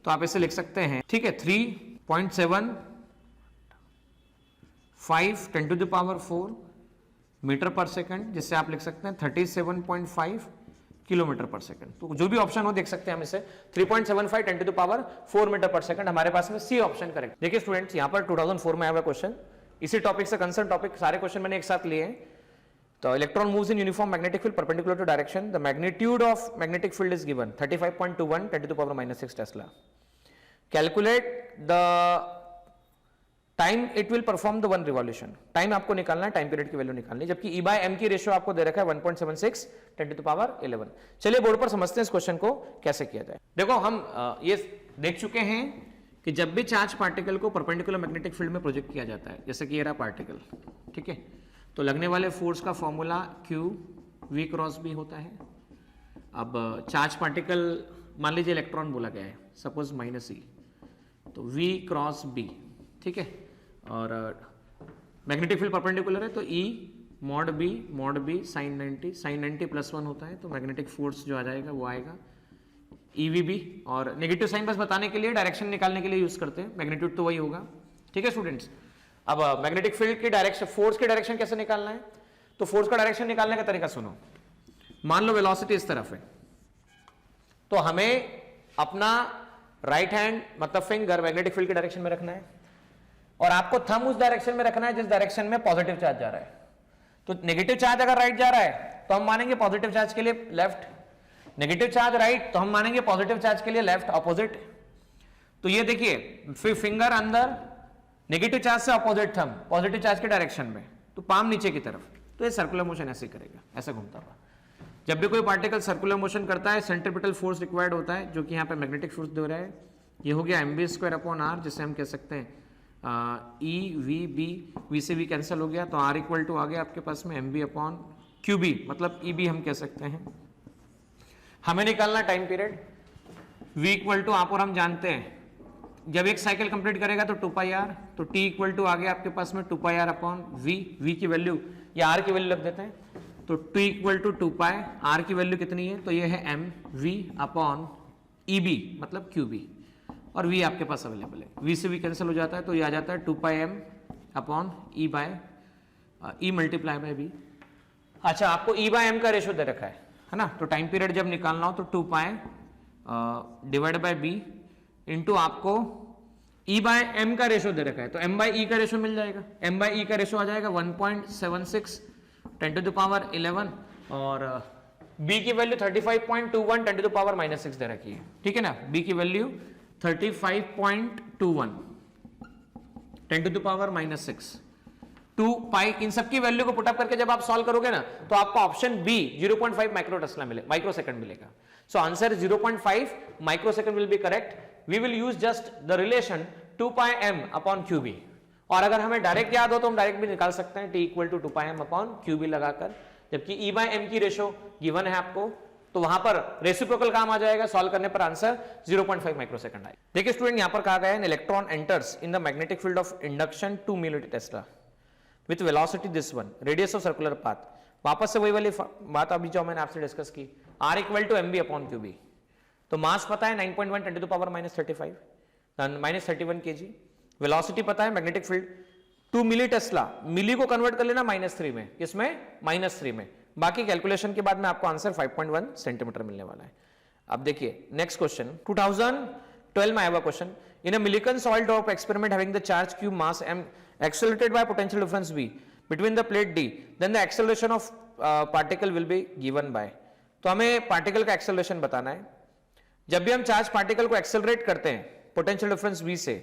Speaker 1: तो आप इसे लिख सकते हैं, ठीक है, 3.75 10 टू द पावर 4 मीटर पर सेकंड, जिससे आप लिख सकते हैं 37.5 किलोमीटर पर सेकंड। तो जो भी ऑप्शन हो देख सकते हैं हम इसे 3.75 10 टू द पावर 4 मीटर पर सेकंड, हमारे पास में सी ऑप्शन करेक्ट। देखिए स्टूडेंट्स, यहां पर 2004 में आया हुआ क्वेश्चन, इसी टॉपिक से कंसर्न टॉपिक सारे क्वेश्चन मैंने एक साथ लिए हैं। तो electron moves in uniform magnetic field perpendicular to direction, the magnitude of magnetic field is given 35.21 10 to the power -6 tesla, calculate the time it will perform the 1 revolution, time आपको निकालना है, टाइम पीरियड की value निकालनी, जबकि E bye M की ratio आपको दे रखा है 1.76 10 टू द पावर 11। चलिए बोर्ड पर समझते हैं इस क्वेश्चन को कैसे किया जाए। देखो हम ये देख चुके हैं कि जब भी चार्ज पार्टिकल को परपेंडिकुलर मैग्नेटिक फील्ड में प्रोजेक्ट किया जाता है, जैसे कि ये रहा पार्टिकल, ठीक है, तो लगने वाले फोर्स का formula Q V cross B होता है। अब चार्ज पार्टिकल मान लीजिए इलेक्ट्रॉन बोला गया है, सपोज -E, तो V क्रॉस B, ठीक है, और मैग्नेटिक फील्ड परपेंडिकुलर है तो E मॉड B साइन 90 +1 होता है, तो मैग्नेटिक फोर्स जो आ जाएगा वो आएगा EVB, और नेगेटिव साइन बस बताने के लिए, डायरेक्शन निकालने के लिए यूज करते हैं, मैग्नीट्यूड तो वही होगा, ठीक है स्टूडेंट्स। अब मैग्नेटिक फील्ड की डायरेक्शन, फोर्स की डायरेक्शन कैसे निकालना है, तो फोर्स का डायरेक्शन निकालने का तरीका सुनो। मान लो वेलोसिटी इस तरफ है, तो हमें अपना राइट हैंड मतलब फिंगर मैग्नेटिक फील्ड की डायरेक्शन में रखना है, और आपको थंब उस डायरेक्शन में रखना है जिस डायरेक्शन में पॉजिटिव चार्ज जा रहा है। तो नेगेटिव चार्ज अगर राइट जा रहा है तो हम मानेंगे पॉजिटिव चार्ज के लिए लेफ्ट, नेगेटिव चार्ज राइट तो हम मानेंगे पॉजिटिव चार्ज के लिए लेफ्ट, ऑपोजिट। तो ये देखिए फिर फिंगर अंदर, नेगेटिव चार्ज से ऑपोजिट थंब पॉजिटिव चार्ज के डायरेक्शन में, तो पाम नीचे की तरफ, तो ये सर्कुलर मोशन ऐसे करेगा, ऐसा घूमता हुआ। जब भी कोई पार्टिकल सर्कुलर मोशन करता है सेंट्रीपिटल फोर्स रिक्वायर्ड होता है, जो कि यहाँ पे मैग्नेटिक फोर्स दे रहा है, ये हो गया mv²/r, जिससे हम कह सकते हैं EVB, V से V कैंसिल हो गया, तो R इक्वल टू आ गया आपके पास में mv/qb, मतलब EB हम कह सकते हैं। हमें निकालना time period, V equal to आप और हम जानते हैं, जब एक साइकिल कंप्लीट करेगा तो 2πr, तो T इक्वल टू आ गया आपके पास में 2πr/v, V की वैल्यू या R की वैल्यू रख देते हैं, तो T इक्वल टू 2π, R की वैल्यू कितनी है, तो ये है mv/EB मतलब qb, और V आपके पास अवेलेबल है, V से V कैंसिल हो जाता है, तो ये आ जाता है 2πm/E/E मल्टीप्लाई बाय B। अच्छा, आपको E बाय एम का रेशो दे रखा है ना, तो टाइम पीरियड जब निकालना हो तो 2 pi divide by B into आपको E बाय एम का रेशो दे रखा है, तो m बाय ई का रेशो मिल जाएगा। m बाय ई का रेशो आ जाएगा 1.76 10 टू द पावर 11 और b की वैल्यू 35.21 10 टू द पावर -6 दे रखी है, ठीक है ना। b की वैल्यू 35.21 10 टू द पावर -6 2 पाई, इन सबकी वैल्यू को पुटअप करके जब आप सॉल्व करोगे ना तो आपको ऑप्शन बी 0.5 माइक्रोसेकंड मिलेगा। So answer 0.5 microsecond will be correct. We will use just the relation 2 pi M upon Q B, और अगर हमें डायरेक्ट याद हो तो हम डायरेक्ट भी निकाल सकते हैं, t equal to 2 pi M upon Q B लगाकर, जबकि E बाय एम की रेशो गिवन है आपको, तो वहां पर रेसिप्रोकल काम आ जाएगा, सॉल्व करने पर आंसर 0.5 माइक्रोसेकंड आएगा। देखिए स्टूडेंट, यहां पर कहा गया है electron enters in the magnetic field of induction 2 milli tesla with velocity this one, radius of circular path. वापस से वही वाली बात अभी जो मैंने आपसे डिस्कस की, R equal to mb upon Q B. तो मास पता है 9.1 10 to the power -35 -31 kg, velocity पता है magnetic field 2 milli tesla, milli को कन्वर्ट कर लेना -3 में, किसमें -3 में, बाकी कैलकुलेशन के बाद में आपको आंसर 5.1 सेंटीमीटर मिलने वाला है। अब देखिए नेक्स्ट क्वेश्चन 2012 में आया हुआ question, in a Millikan soil drop experiment having the charge q mass m accelerated by potential difference v between the plate d, then the acceleration of particle will be given by। तो हमें particle का acceleration बताना है। जब भी हम charge particle को accelerate करते हैं पोटेंशियल डिफरेंस v से,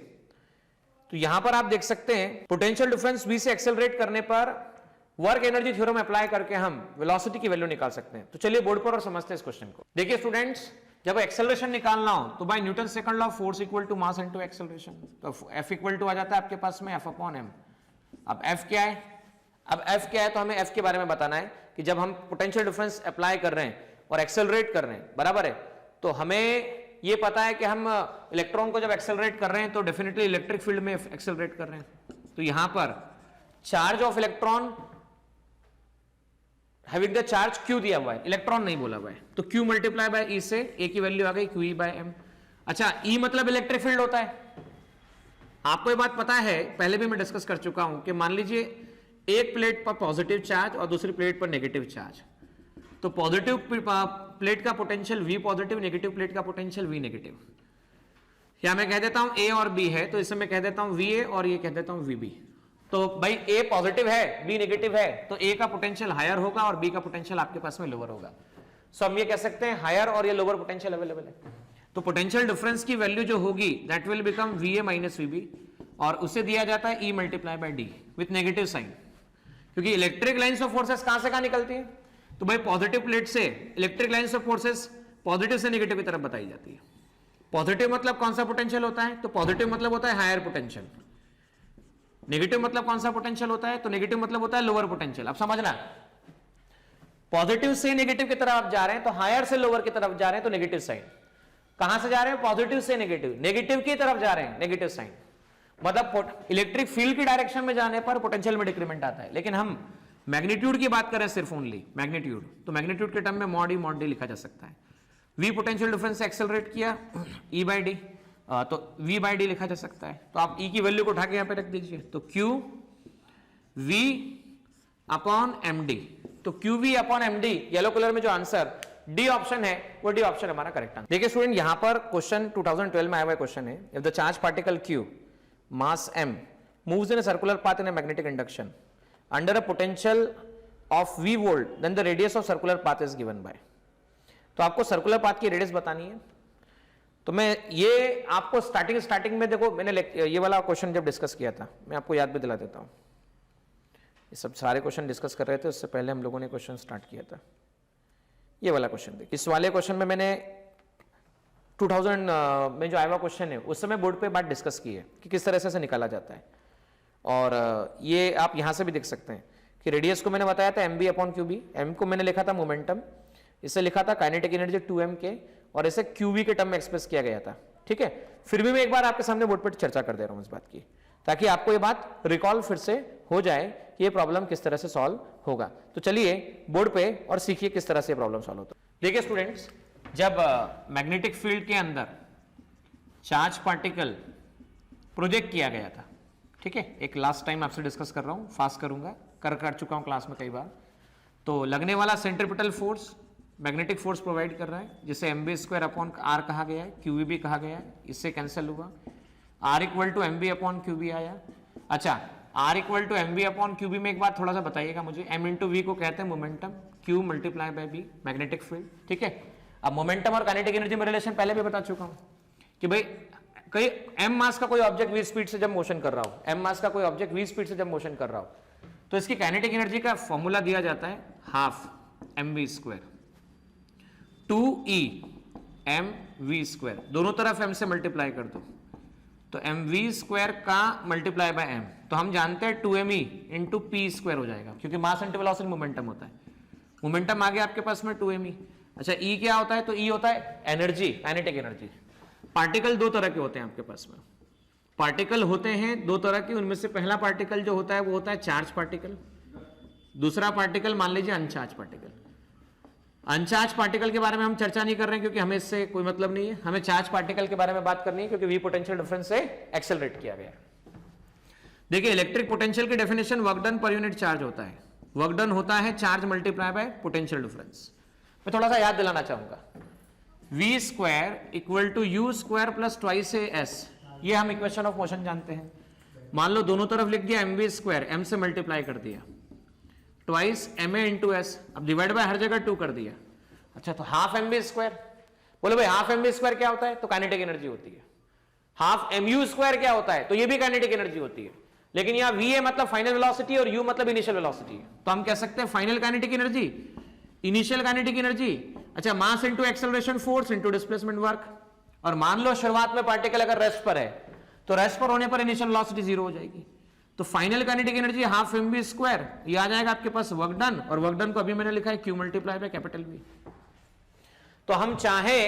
Speaker 1: तो यहां पर आप देख सकते हैं पोटेंशियल डिफरेंस v से एक्सेलरेट करने पर वर्क एनर्जी थ्योरम अप्लाई करके हम वेलोसिटी की वैल्यू निकाल सकते हैं। तो चलिए बोर्ड पर और समझते हैं इस क्वेश्चन को। देखिए स्टूडेंट्स, जब एक्सेलरेशन निकालना हो तो by Newton second law force equal to mass into acceleration, तो F इक्वल टू आ जाता है आपके पास में F अपॉन m। अब F क्या है, अब F क्या है तो हमें F के बारे में बताना है कि जब हम पोटेंशियल डिफरेंस अप्लाई कर रहे हैं और एक्सेलरेट कर रहे हैं, बराबर है, तो हमें ये पता है कि हम इलेक्ट्रॉन को जब एक्सेलरेट कर रहे हैं तो डेफिनेटली इलेक्ट्रिक फील्ड में एक्सेलरेट कर रहे हैं। तो यहां पर charge of electron having the charge q दिया हुआ है, इलेक्ट्रॉन नहीं बोला हुआ है, तो q मल्टीप्लाई बाय e से a की वैल्यू आ गई QE बाय m। अच्छा, E मतलब इलेक्ट्रिक फील्ड होता है। आपको ये बात पता है, पहले भी मैं डिस्कस कर चुका हूं कि मान लीजिए एक प्लेट पर पॉजिटिव चार्ज और दूसरी प्लेट पर नेगेटिव चार्ज, तो पॉजिटिव प्लेट का potential V positive, negative plate का पोटेंशियल V नेगेटिव। या मैं कह देता हूं A और B है, तो इससे मैं कह देता हूं VA और ये कह देता हूं VB। तो भाई A पॉजिटिव है, B नेगेटिव है, तो A का पोटेंशियल हायर होगा और B का पोटेंशियल आपके पास में लोअर होगा। सो हम ये कह सकते हैं हायर और ये लोअर पोटेंशियल अवेलेबल है। तो पोटेंशियल डिफरेंस की वैल्यू जो होगी that will become VA minus VB, और उसे दिया जाता है E multiply by D with negative sign, क्योंकि इलेक्ट्रिक लाइंस ऑफ फोर्सेस कहां से कहां निकलती है, तो भाई पॉजिटिव प्लेट से electric lines of forces positive से नेगेटिव की तरफ बताई जाती है। पॉजिटिव मतलब कौन सा पोटेंशियल होता है, तो पॉजिटिव मतलब होता है हायर पोटेंशियल। नेगेटिव मतलब कौन सा पोटेंशियल होता है, तो नेगेटिव मतलब होता है लोअर पोटेंशियल। अब समझना, पॉजिटिव से नेगेटिव की तरफ आप जा रहे हैं तो हायर से लोअर की तरफ जा रहे हैं तो नेगेटिव साइन। कहां से जा रहे हैं, पॉजिटिव से नेगेटिव, नेगेटिव की तरफ जा रहे हैं नेगेटिव साइन, मतलब इलेक्ट्रिक फील्ड की डायरेक्शन में जाने पर पोटेंशियल में डिक्रीमेंट आता है। लेकिन हम मैग्नीट्यूड की बात करें सिर्फ ओनली मैग्नीट्यूड, तो मैग्नीट्यूड के टर्म में मॉड ई मॉड डी लिखा जा सकता है। V पोटेंशियल डिफरेंस से एक्सेलरेट किया E बाई डी, तो V बाई डी लिखा जा सकता है। तो आप E की वैल्यू को उठा के यहां पे रख दीजिए, तो Q V upon M D, तो Q V upon M D, yellow colour में जो आंसर डी ऑप्शन है वो डी ऑप्शन हमारा करेक्ट आंसर। देखिए स्टूडेंट, यहां पर क्वेश्चन 2012 में आया हुआ क्वेश्चन है, if the charge particle Q mass m moves in a circular path in a magnetic induction under a potential of V volt, then the radius of circular path is given by। तो आपको circular path की radius बतानी है। तो मैं ये आपको starting में देखो, मैंने ये वाला क्वेश्चन जब डिस्कस किया था, मैं आपको याद भी दिला देता हूं। ये सब सारे क्वेश्चन डिस्कस कर रहे थे, उससे पहले हम लोगों ने क्वेश्चन स्टार्ट किया था। ये वाला क्वेश्चन देखिए, इस वाले क्वेश्चन में मैंने 2000 में जो आया हुआ क्वेश्चन है उस समय बोर्ड पे बात डिस्कस की है कि किस तरह से निकाला जाता है। और ये आप यहां से भी देख सकते हैं कि रेडियस को मैंने बताया था mb upon Q B, m को मैंने लिखा था मोमेंटम, इसे लिखा था काइनेटिक एनर्जी 2m के, और इसे qv के टर्म में एक्सप्रेस किया गया था। ठीक है, फिर भी मैं एक बार आपके सामने बोर्ड पर चर्चा कर दे रहा हूं इस बात की, ताकि आपको ये बात रिकॉल फिर से हो जाए कि ये प्रॉब्लम किस तरह से सॉल्व होगा। तो चलिए बोर्ड पे और सीखिए किस तरह से प्रॉब्लम सॉल्व होता है। देखिए स्टूडेंट्स, जब मैग्नेटिक फील्ड के अंदर चार्ज पार्टिकल प्रोजेक्ट किया गया था, ठीक है, एक लास्ट टाइम आपसे डिस्कस कर रहा हूं, फास्ट करूंगा, कर चुका हूं क्लास में कई बार। तो लगने वाला centripetal force magnetic force provide कर रहा है, जिसे M B square upon R कहा गया है, क्यू भी कहा गया है, इससे कैंसिल हुआ, R equal to M B upon Q B आया। अच्छा, R equal to M B upon Q B में एक बात थोड़ा सा बताइएगा मुझे, एम इंटू वी को कहते हैं momentum, Q multiply by B magnetic field, ठीक है। अब मोमेंटम और काइनेटिक एनर्जी में रिलेशन पहले भी बता चुका हूं कि भाई कई एम मास का कोई ऑब्जेक्ट वी स्पीड से जब मोशन कर रहा हो, एम मास का कोई ऑब्जेक्ट वी स्पीड से जब मोशन कर रहा हो, तो इसकी काइनेटिक एनर्जी का फॉर्मूला दिया जाता है half M V square 2e M V square, दोनों तरफ m से मल्टीप्लाई कर दो तो एम वी स्क्वायर का मल्टीप्लाई बाय m, तो हम जानते हैं 2me इंटू पी स्क्वायर हो जाएगा, क्योंकि मास इंटू वेलोसिटी मोमेंटम होता है, मोमेंटम आ गया आपके पास में 2me। अच्छा, e क्या होता है, तो e होता है एनर्जी, काइनेटिक एनर्जी। पार्टिकल दो तरह के होते हैं आपके पास में, पार्टिकल होते हैं दो तरह के, उनमें से पहला पार्टिकल जो होता है वो होता है चार्ज पार्टिकल, दूसरा पार्टिकल मान लीजिए अनचार्ज पार्टिकल। अनचार्ज पार्टिकल के बारे में हम चर्चा नहीं कर रहे हैं क्योंकि हमें इससे कोई मतलब नहीं है, हमें चार्ज पार्टिकल के बारे में बात करनी है क्योंकि वी पोटेंशियल डिफरेंस से एक्सेलरेट किया गया है। देखिए, इलेक्ट्रिक पोटेंशियल की डेफिनेशन वर्क डन पर यूनिट चार्ज होता है, वर्क डन होता है charge multiply by potential difference. मैं थोड़ा सा याद दिलाना चाहूंगा, V square equal to U square plus twice A S, ये हम इक्वेशन ऑफ मोशन जानते हैं। मान लो दोनों तरफ लिख दिया एम वी स्क्वायर, एम से मल्टीप्लाई कर दिया, twice M A into S, अब डिवाइड बाय हर जगह 2 कर दिया। अच्छा, तो हाफ एम बी स्क्वायर, बोलो भाई हाफ एम बी स्क्वायर क्या होता है, तो काइनेटिक एनर्जी होती है। हाफ एम यू स्क्वायर क्या होता है, तो ये भी काइनेटिक एनर्जी होती है, लेकिन यहाँ वी ए मतलब फाइनल वेलोसिटी और यू मतलब इनिशियल वेलोसिटी है, तो हम कह सकते हैं final kinetic energy, initial kinetic energy. अच्छा, mass into acceleration force into displacement work, और मान लो शुरुआत में पार्टिकल अगर रेस्ट पर है तो रेस्ट पर होने पर इनिशियल वेलोसिटी 0 हो जाएगी, तो final kinetic energy half M B square, ये आ जाएगा आपके पास वर्क डन, और वर्क डन को अभी मैंने लिखा है Q multiply by capital V. तो हम चाहे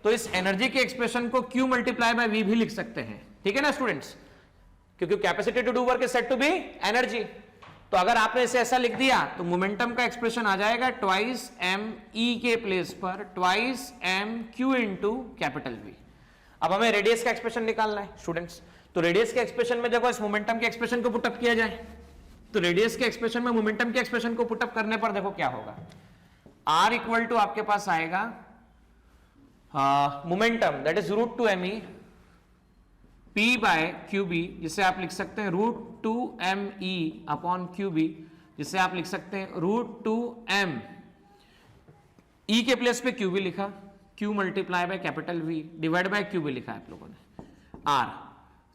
Speaker 1: तो इस एनर्जी के एक्सप्रेशन को क्यू मल्टीप्लाई बाय वी भी लिख सकते हैं, ठीक है ना स्टूडेंट्स, क्योंकि capacity to do work is said to be energy. तो अगर आपने इसे ऐसा लिख दिया तो मोमेंटम का एक्सप्रेशन आ जाएगा ट्वाइस एम ई के प्लेस पर twice M Q into capital V. अब हमें रेडियस का एक्सप्रेशन निकालना है स्टूडेंट्स, तो रेडियस के एक्सप्रेशन में देखो इस मोमेंटम के एक्सप्रेशन को पुटअप किया जाए, तो रेडियस के एक्सप्रेशन में मोमेंटम के एक्सप्रेशन को पुटअप करने पर देखो क्या होगा, R इक्वल टू आपके पास आएगा momentum that is root two M E P by Q B, जिसे आप लिख सकते हैं root two M E upon Q B, जिसे आप लिख सकते हैं रूट टू एम ई के प्लेस पे क्यू बी लिखा, Q multiply by capital V divide by Q B लिखा है आप लोगों ने, आर।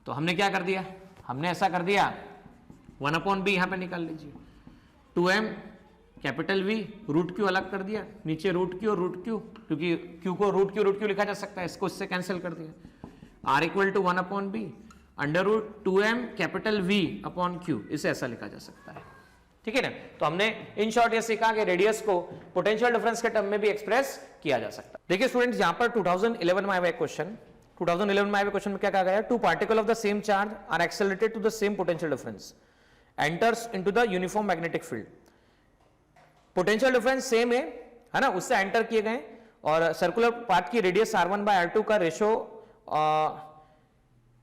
Speaker 1: तो हमने क्या कर दिया, हमने ऐसा कर दिया 1 अपॉन बी यहां पे निकाल लीजिए, 2m capital we root Q अलग कर दिया, नीचे रूट क्यू और रूट क्यू, क्योंकि क्यू को रूट क्यू लिखा जा सकता है, इसको इससे कैंसिल कर दिया, R equal to 1 upon B under root 2m capital V upon Q, इसे ऐसा लिखा जा सकता है, ठीक है ना। तो हमने इन शॉर्ट ये सीखा कि रेडियस को पोटेंशियल डिफरेंस के टर्म में भी एक्सप्रेस किया जा सकता है। देखिए स्टूडेंट्स, यहां पर 2011 में आया एक क्वेश्चन, 2011 में आए क्वेश्चन में क्या कहा गया, two particle of the same charge are accelerated to the same potential difference enters into the uniform magnetic field. Potential difference same है ना, उससे एंटर किए गए और सर्कुलर पाथ की रेडियस r1 by r2 का ratio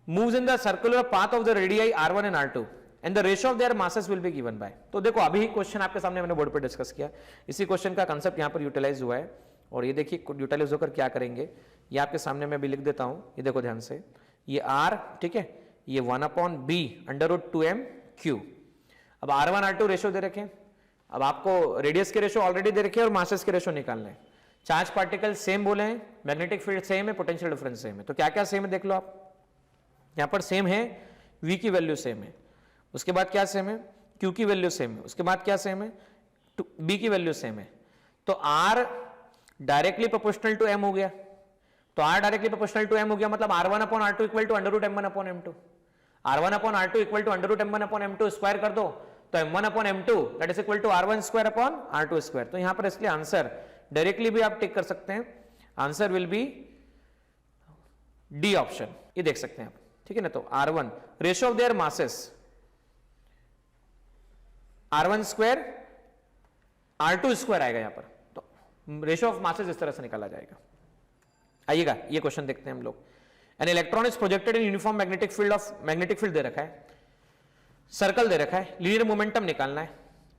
Speaker 1: moves in the circular path of the radii r1 and r2 and the ratio of their masses will be given by. तो देखो अभी क्वेश्चन आपके सामने मैंने बोर्ड पे डिस्कस किया, इसी क्वेश्चन का कांसेप्ट यहां पर यूटिलाइज हुआ है, और ये देखिए यूटिलाइज होकर क्या करेंगे, ये आपके सामने मैं भी लिख देता हूं, ये देखो ध्यान से, ये r, ठीक है, ये 1 upon B under root 2m Q. अब r1 r2 रेशो दे रखे, अब आपको रेडियस के रेशो ऑलरेडी दे रखे और मासेस के रेशो निकालने हैं, चार्ज पार्टिकल सेम बोले हैं, मैग्नेटिक फील्ड सेम है, पोटेंशियल डिफरेंस सेम है, तो क्या क्या सेम है देख लो आप, यहां पर सेम है, v की वैल्यू सेम है, उसके बाद क्या सेम है, q की वैल्यू सेम है, उसके बाद क्या सेम है, b की वैल्यू सेम है, तो r directly proportional to m हो गया, तो r directly proportional to m हो गया, मतलब r1 upon r2 equal to under root m1 upon m2, r1 upon r2 equal to under root m1 upon m2 square कर दो, तो m1 upon m2 that is equal to r1 square upon r2 square. तो यहां पर इसलिए answer directly भी आप टिक कर सकते हैं, answer will B D option, ये देख सकते हैं आप, ठीक है ना। तो r1 ratio of their masses r1 square r2 square आएगा यहां पर, तो रेशियो ऑफ मासेस इस तरह से निकाला जाएगा। आइएगा ये क्वेश्चन देखते हैं हम लोग, an electron is projected in uniform magnetic field of, magnetic field दे रखा है, सर्कल दे रखा है, लीनियर मोमेंटम निकालना है,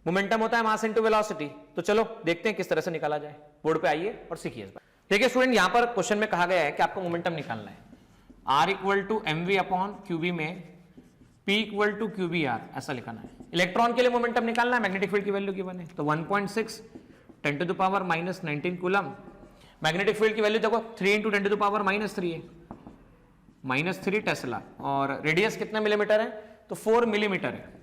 Speaker 1: मोमेंटम होता है मास इनटू वेलोसिटी। तो चलो देखते हैं किस तरह से निकाला जाए, बोर्ड पे आइए और सीखिए इस बार। देखिए स्टूडेंट, यहां पर क्वेश्चन में कहा गया है कि आपको मोमेंटम निकालना है। R equal to mv upon QB में P equal to QB R, ऐसा लिखना है। इलेक्ट्रॉन के लिए मोमेंटम निकालना है, मैग्नेटिक फील्ड की वैल्यू गिवन है, तो 1.6 10 to the power minus 19 coulomb. Magnetic field की वैल्यू देखो 3 into 10 to the power minus 3 है, -3 टेस्ला। और रेडियस कितना मिलीमीटर है, तो 4 मिलीमीटर है।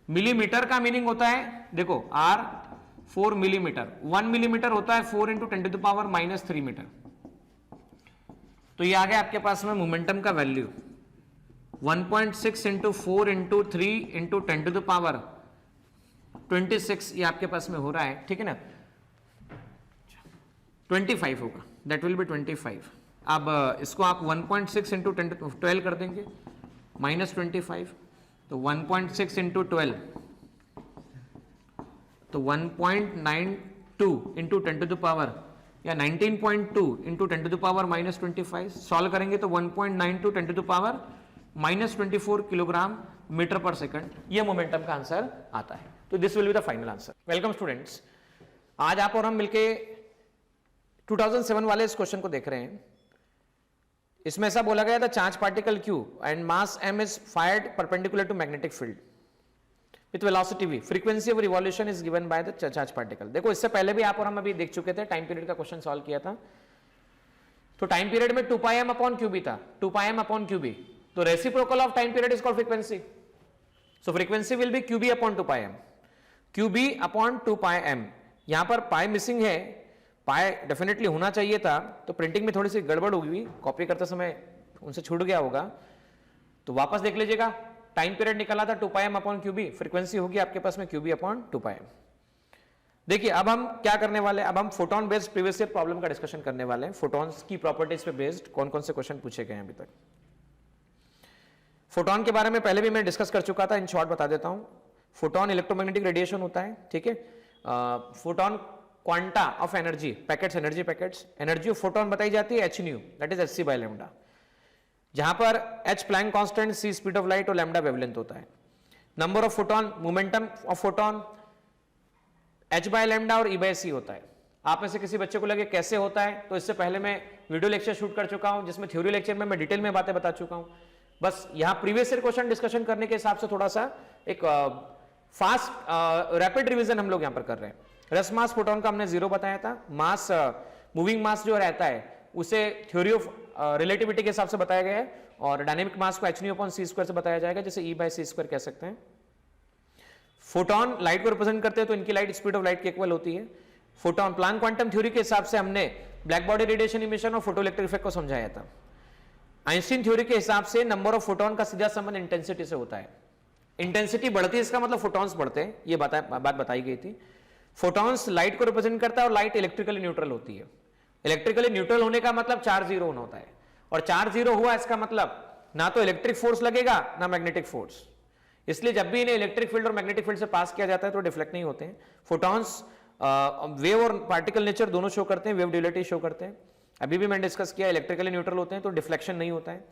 Speaker 1: मिलीमीटर का मीनिंग होता है, देखो R 4 मिलीमीटर, 1 मिलीमीटर होता है 4 into 10 to the power minus 3 metre. तो ये आ गया आपके पास में मोमेंटम का value 1.6 into 4 into 3 into 10 to the power 26, ये आपके पास में हो रहा है, ठीक है ना, 25 होगा, दैट विल बी 25। अब इसको आप 1.6 इंटू 12 कर देंगे, माइनस 25, तो 1.6 इंटू 12 तो 1.92 इंटू 10 टू द पावर या 19.2 into 10 to the power minus 25। Solve करेंगे तो 1.92 10 to the power minus 24 kilogram metre पर सेकंड, ये मोमेंटम का आंसर आता है। तो this will be the final answer. Welcome students, आज आप और हम मिलके 2007 वाले इस क्वेश्चन को देख रहे हैं। इसमें ऐसा बोला गया था, charge particle Q and mass m is fired perpendicular to magnetic field with velocity v, frequency of revolution is given by the charge particle. देखो इससे पहले भी आप और हम अभी देख चुके थे, टाइम पीरियड का क्वेश्चन सॉल्व किया था। तो टाइम पीरियड में 2 पाई m अपॉन क्यूबी था, 2 पाई m अपॉन क्यूबी, तो reciprocal of time period is called frequency. So frequency will be QB upon 2 pi m, QB upon 2 pi m। यहां पर पाई missing है, पाई definitely होना चाहिए था, तो प्रिंटिंग में थोड़ी सी गड़बड़ होगी, कॉपी करते समय उनसे छूट गया होगा, तो वापस देख लीजिएगा। टाइम पीरियड निकाला था 2 pi m upon QB, frequency होगी आपके पास में क्यूबी अपॉन 2 पाई m। देखिए अब हम क्या करने वाले हैं, अब हम photon based previous year problem का डिस्कशन करने वाले हैं। फोटॉन्स की प्रॉपर्टीज पे बेस्ड कौन कौन से क्वेश्चन पूछे गए हैं अभी तक। फोटोन के बारे में पहले भी मैं डिस्कस कर चुका था, इन शॉर्ट बता देता हूं। फोटोन इलेक्ट्रोमैग्नेटिक रेडिएशन होता है, ठीक है। Photon quanta of energy, packets, energy packets, energy of photon बताई जाती है h nu, that is hc by lambda, जहां पर h Planck constant, c speed of light और लैम्डा वेवलेंथ होता है। Number of photon, momentum of photon h by lambda और e by c होता है। आप में से किसी बच्चे को लगे कैसे होता है, तो इससे पहले मैं वीडियो लेक्चर शूट कर चुका हूं, जिसमें थ्योरी लेक्चर में मैं डिटेल में बातें बता चुका हूं। बस यहां प्रीवियस ईयर क्वेश्चन डिस्कशन करने के हिसाब से थोड़ा सा एक फास्ट रैपिड रिवीजन हम लोग यहां पर कर रहे हैं। रस मास फोटोन का हमने 0 बताया था। मास, मूविंग मास जो रहता है उसे थ्योरी ऑफ रिलेटिविटी के हिसाब से बताया गया है, और डायनेमिक मास को h nu upon c square से बताया जाएगा, जैसे e बाय c स्क्वायर कह सकते हैं। फोटोन लाइट को रिप्रेजेंट करते हैं, तो इनकी लाइट स्पीड ऑफ लाइट के इक्वल होती है। फोटोन, प्लैंक क्वांटम थ्योरी के हिसाब से हमने ब्लैक बॉडी रेडिएशन इमिशन और फोटोइलेक्ट्रिक इफेक्ट को समझाया था। आइंस्टीन थ्योरी के हिसाब से नंबर ऑफ फोटोन का सीधा संबंध इंटेंसिटी से होता है। इंटेंसिटी बढ़ती है इसका मतलब फोटॉन्स बढ़ते हैं, ये बात बताई गई थी। फोटॉन्स लाइट को रिप्रेजेंट करता है और लाइट इलेक्ट्रिकली न्यूट्रल होती है। इलेक्ट्रिकली न्यूट्रल होने का मतलब चार्ज जीरो होना होता है, और चार्ज जीरो हुआ इसका मतलब ना तो इलेक्ट्रिक फोर्स लगेगा ना मैग्नेटिक फोर्स। इसलिए जब भी इन्हें इलेक्ट्रिक फील्ड और मैग्नेटिक फील्ड से पास किया जाता है तो डिफ्लेक्ट नहीं होते हैं। फोटॉन्स वेव और पार्टिकल नेचर दोनों शो करते हैं, वेव ड्यूअलिटी शो करते हैं। अभी भी मैंने डिस्कस किया, इलेक्ट्रिकली न्यूट्रल होते हैं तो डिफ्लेक्शन नहीं होता है।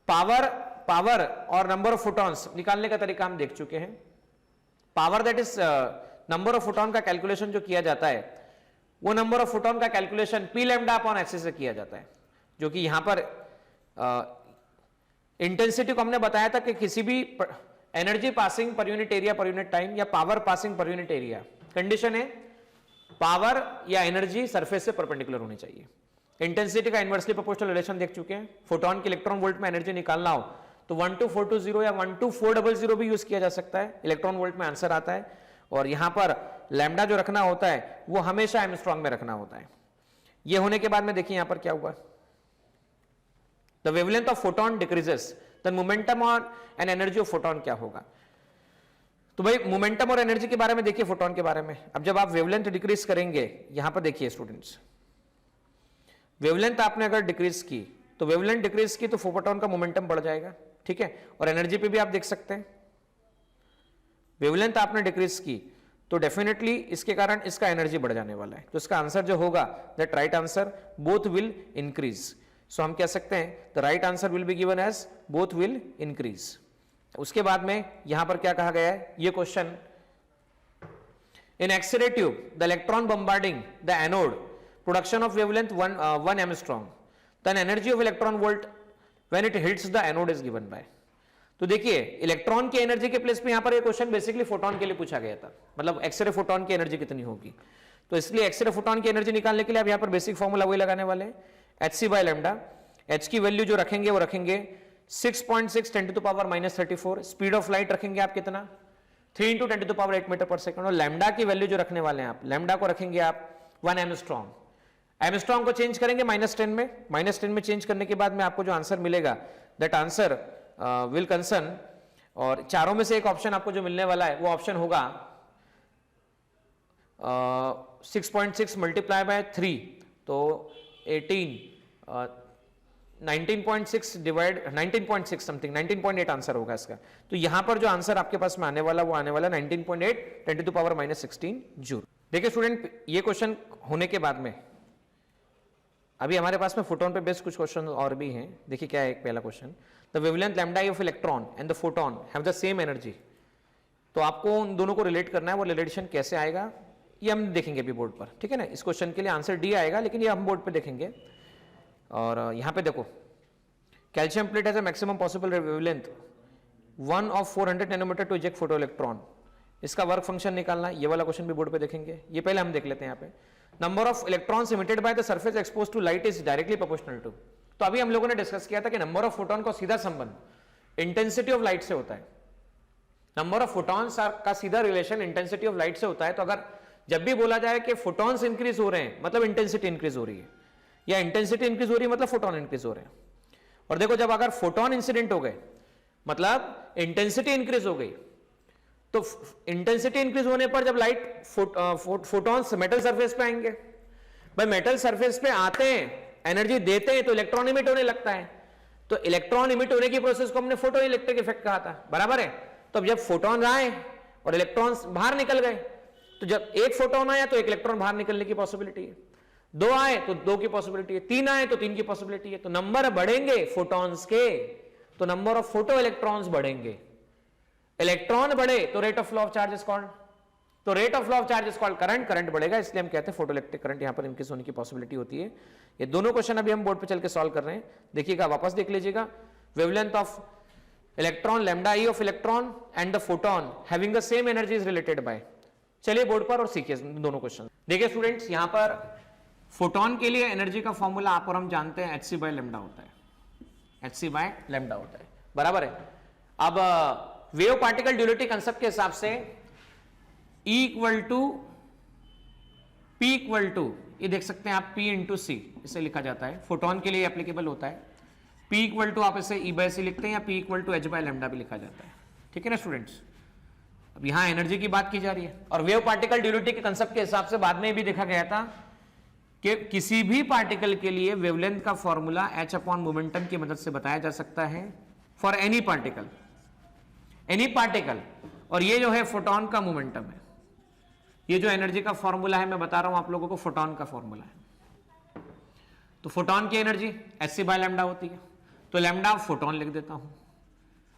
Speaker 1: पावर और नंबर ऑफ फोटॉन्स निकालने का तरीका हम देख चुके हैं। Power that is number of photon का कैलकुलेशन जो किया जाता है, वो नंबर ऑफ फोटॉन का calculation P lambda upon H से किया जाता है, जो कि यहां पर इंटेंसिटी को हमने बताया था कि किसी भी energy passing per unit area per unit time या power passing per unit area, condition है पावर या एनर्जी सरफेस से परपेंडिकुलर होनी चाहिए। इंटेंसिटी का इनवर्सली प्रोपोर्शनल रिलेशन देख चुके हैं। फोटोन के इलेक्ट्रॉन वोल्ट में एनर्जी निकालना हो तो 12420 या 12400 भी यूज किया जा सकता है, इलेक्ट्रॉन वोल्ट में आंसर आता है। और यहां पर लैम्डा जो रखना होता है वो हमेशा एंगस्ट्रॉम में रखना होता है। ये होने के बाद में देखिए यहां पर क्या हुआ, the wavelength of photon decreases, the momentum और एन एनर्जी ऑफ फोटोन क्या होगा। तो भाई मोमेंटम और एनर्जी के बारे में देखिए, फोटोन के बारे में। अब जब आप वेवलेंथ डिक्रीज करेंगे, यहां पर देखिए स्टूडेंट्स, वेवलेंथ आपने अगर डिक्रीज की तो वेवलेंथ डिक्रीज की तो फोटोन का मोमेंटम बढ़ जाएगा, ठीक है। और एनर्जी पे भी आप देख सकते हैं, वेवलेंथ आपने डिक्रीज की तो डेफिनेटली इसके कारण इसका एनर्जी बढ़ जाने वाला है। तो इसका आंसर जो होगा, that right answer, both will increase. So हम कह सकते हैं the right answer will be given as both will increase. उसके बाद में यहां पर क्या कहा गया है, ये question In X-ray tube, the electron bombarding the anode, production of wavelength 1 Armstrong. Then energy of electron volt when it hits the anode is given by. तो देखिए इलेक्ट्रॉन की एनर्जी के प्लेस पे यहां पर ये क्वेश्चन बेसिकली फोटोन के लिए पूछा गया था, मतलब एक्सरे फोटोन की एनर्जी कितनी होगी, तो इसलिए एक्सरे फोटोन की एनर्जी निकालने के लिए आप यहां पर बेसिक फॉर्मूला वही लगाने वाले हैं, hc/λ. एच की वैल्यू जो रखेंगे वो रखेंगे 6.6 10⁻⁻34. स्पीड ऑफ लाइट रखेंगे आप कितना 3 × 10⁸ मीटर पर सेकंड. और लैम्डा की वैल्यू जो रखने वाले हैं आप, लैम्डा को रखेंगे आप 1 एमस्ट्रॉन्ग. एमस्ट्रॉन्ग को चेंज करेंगे -10 में, -10 में चेंज करने के बाद में आपको जो आंसर मिलेगा दैट आंसर विल कंसर्न, और चारों में से एक ऑप्शन आपको जो मिलने वाला है वो ऑप्शन होगा 6.6 मल्टीप्लाई बाय 3, तो 19.6 डिवाइड 19.6 समथिंग 19.8 आंसर होगा इसका. तो यहां पर जो आंसर आपके पास में आने वाला वो आने वाला 19.8 10⁻⁻16 जूल. देखिए स्टूडेंट, ये क्वेश्चन होने के बाद में अभी हमारे पास में फोटोन पे बेस्ड कुछ क्वेश्चन और भी हैं. देखिए क्या है एक पहला question, the wavelength lambda of electron and the photon have the same energy. तो आपको उन दोनों को रिलेट करना है, वो रिलेशन कैसे आएगा ये हम देखेंगे अभी बोर्ड पर, ठीक है ना. इस क्वेश्चन के लिए आंसर डी आएगा, लेकिन ये हम बोर्ड पर देखेंगे. और यहां पे देखो, calcium plate has a maximum possible wavelength 1 of 400 nanometre to eject photo electron. इसका वर्क फंक्शन निकालना, ये वाला क्वेश्चन भी बोर्ड पे देखेंगे. ये पहले हम देख लेते हैं. यहाँ पे number of electrons emitted by the surface exposed to light is directly proportional to. तो अभी हम लोगों ने डिस्कस किया था कि नंबर ऑफ फोटोन का सीधा संबंध इंटेंसिटी ऑफ लाइट से होता है. नंबर ऑफ फोटॉन्स का सीधा रिलेशन इंटेंसिटी ऑफ लाइट से होता है. तो अगर जब भी बोला जाए कि फोटॉन्स इंक्रीज हो रहे हैं मतलब इंटेंसिटी इंक्रीज हो रही है, या इंटेंसिटी इंक्रीज हो रही है मतलब फोटोन इंक्रीज हो रहे हैं. और देखो, जब अगर फोटोन इंसिडेंट हो गए मतलब इंटेंसिटी इंक्रीज हो गई, तो इंटेंसिटी इंक्रीज होने पर जब लाइट फोटॉन्स मेटल सरफेस पे आएंगे, भाई मेटल सरफेस पे आते हैं, एनर्जी देते हैं, तो इलेक्ट्रॉन इमिट होने लगता है. तो इलेक्ट्रॉन इमिट होने की प्रोसेस को हमने फोटो इलेक्ट्रिक इफेक्ट कहा था, बराबर है. तो अब जब फोटोन आए और इलेक्ट्रॉन्स बाहर निकल गए, तो जब एक फोटोन आया तो एक इलेक्ट्रॉन बाहर निकलने की पॉसिबिलिटी है, 2 आए तो 2 की पॉसिबिलिटी है, 3 आए तो 3 की पॉसिबिलिटी है. तो नंबर बढ़ेंगे फोटॉन्स के, तो नंबर ऑफ फोटो इलेक्ट्रॉन्स बढ़ेंगे. इलेक्ट्रॉन बढ़े तो rate of flow of charge is called, तो rate of flow of charge is called current. Current बढ़ेगा, इसलिए हम कहते हैं फोटो इलेक्ट्रिक करंट यहां पर इंक्रीज होने की पॉसिबिलिटी होती है. ये दोनों क्वेश्चन अभी हम बोर्ड पे चल के सॉल्व कर रहे हैं. देखिएगा, वापस देख लीजिएगा. Wavelength of electron lambda E of electron and the photon having the same energy is related by. चलिए बोर्ड पर और सीखिए दोनों क्वेश्चन. देखिए स्टूडेंट्स, यहां पर फोटोन के लिए एनर्जी का फॉर्मूला आप और हम जानते हैं hc/λ होता है, hc/λ होता है, बराबर है. अब वेव पार्टिकल ड्यूलिटी कंसेप्ट के हिसाब से E equal to P equal to, ये देख सकते हैं आप, P इंटू सी इसे लिखा जाता है. फोटोन के लिए एप्लीकेबल होता है. P इक्वल टू आप इसे E/c लिखते हैं, या P इक्वल टू h/λ भी लिखा जाता है, ठीक है ना स्टूडेंट्स. अब यहां एनर्जी की बात की जा रही है, और वेव पार्टिकल ड्यूलिटी के कंसेप्ट के हिसाब से बाद में भी देखा गया था कि किसी भी पार्टिकल के लिए वेवलेंथ का फॉर्मूला h/मोमेंटम की मदद से बताया जा सकता है फॉर एनी पार्टिकल, और ये जो है फोटोन का मोमेंटम है. ये जो एनर्जी का फॉर्मूला है मैं बता रहा हूं आप लोगों को, फोटोन का फॉर्मूला है. तो फोटोन की एनर्जी hc/λ होती है, तो लैम्डा फोटोन लिख देता हूं.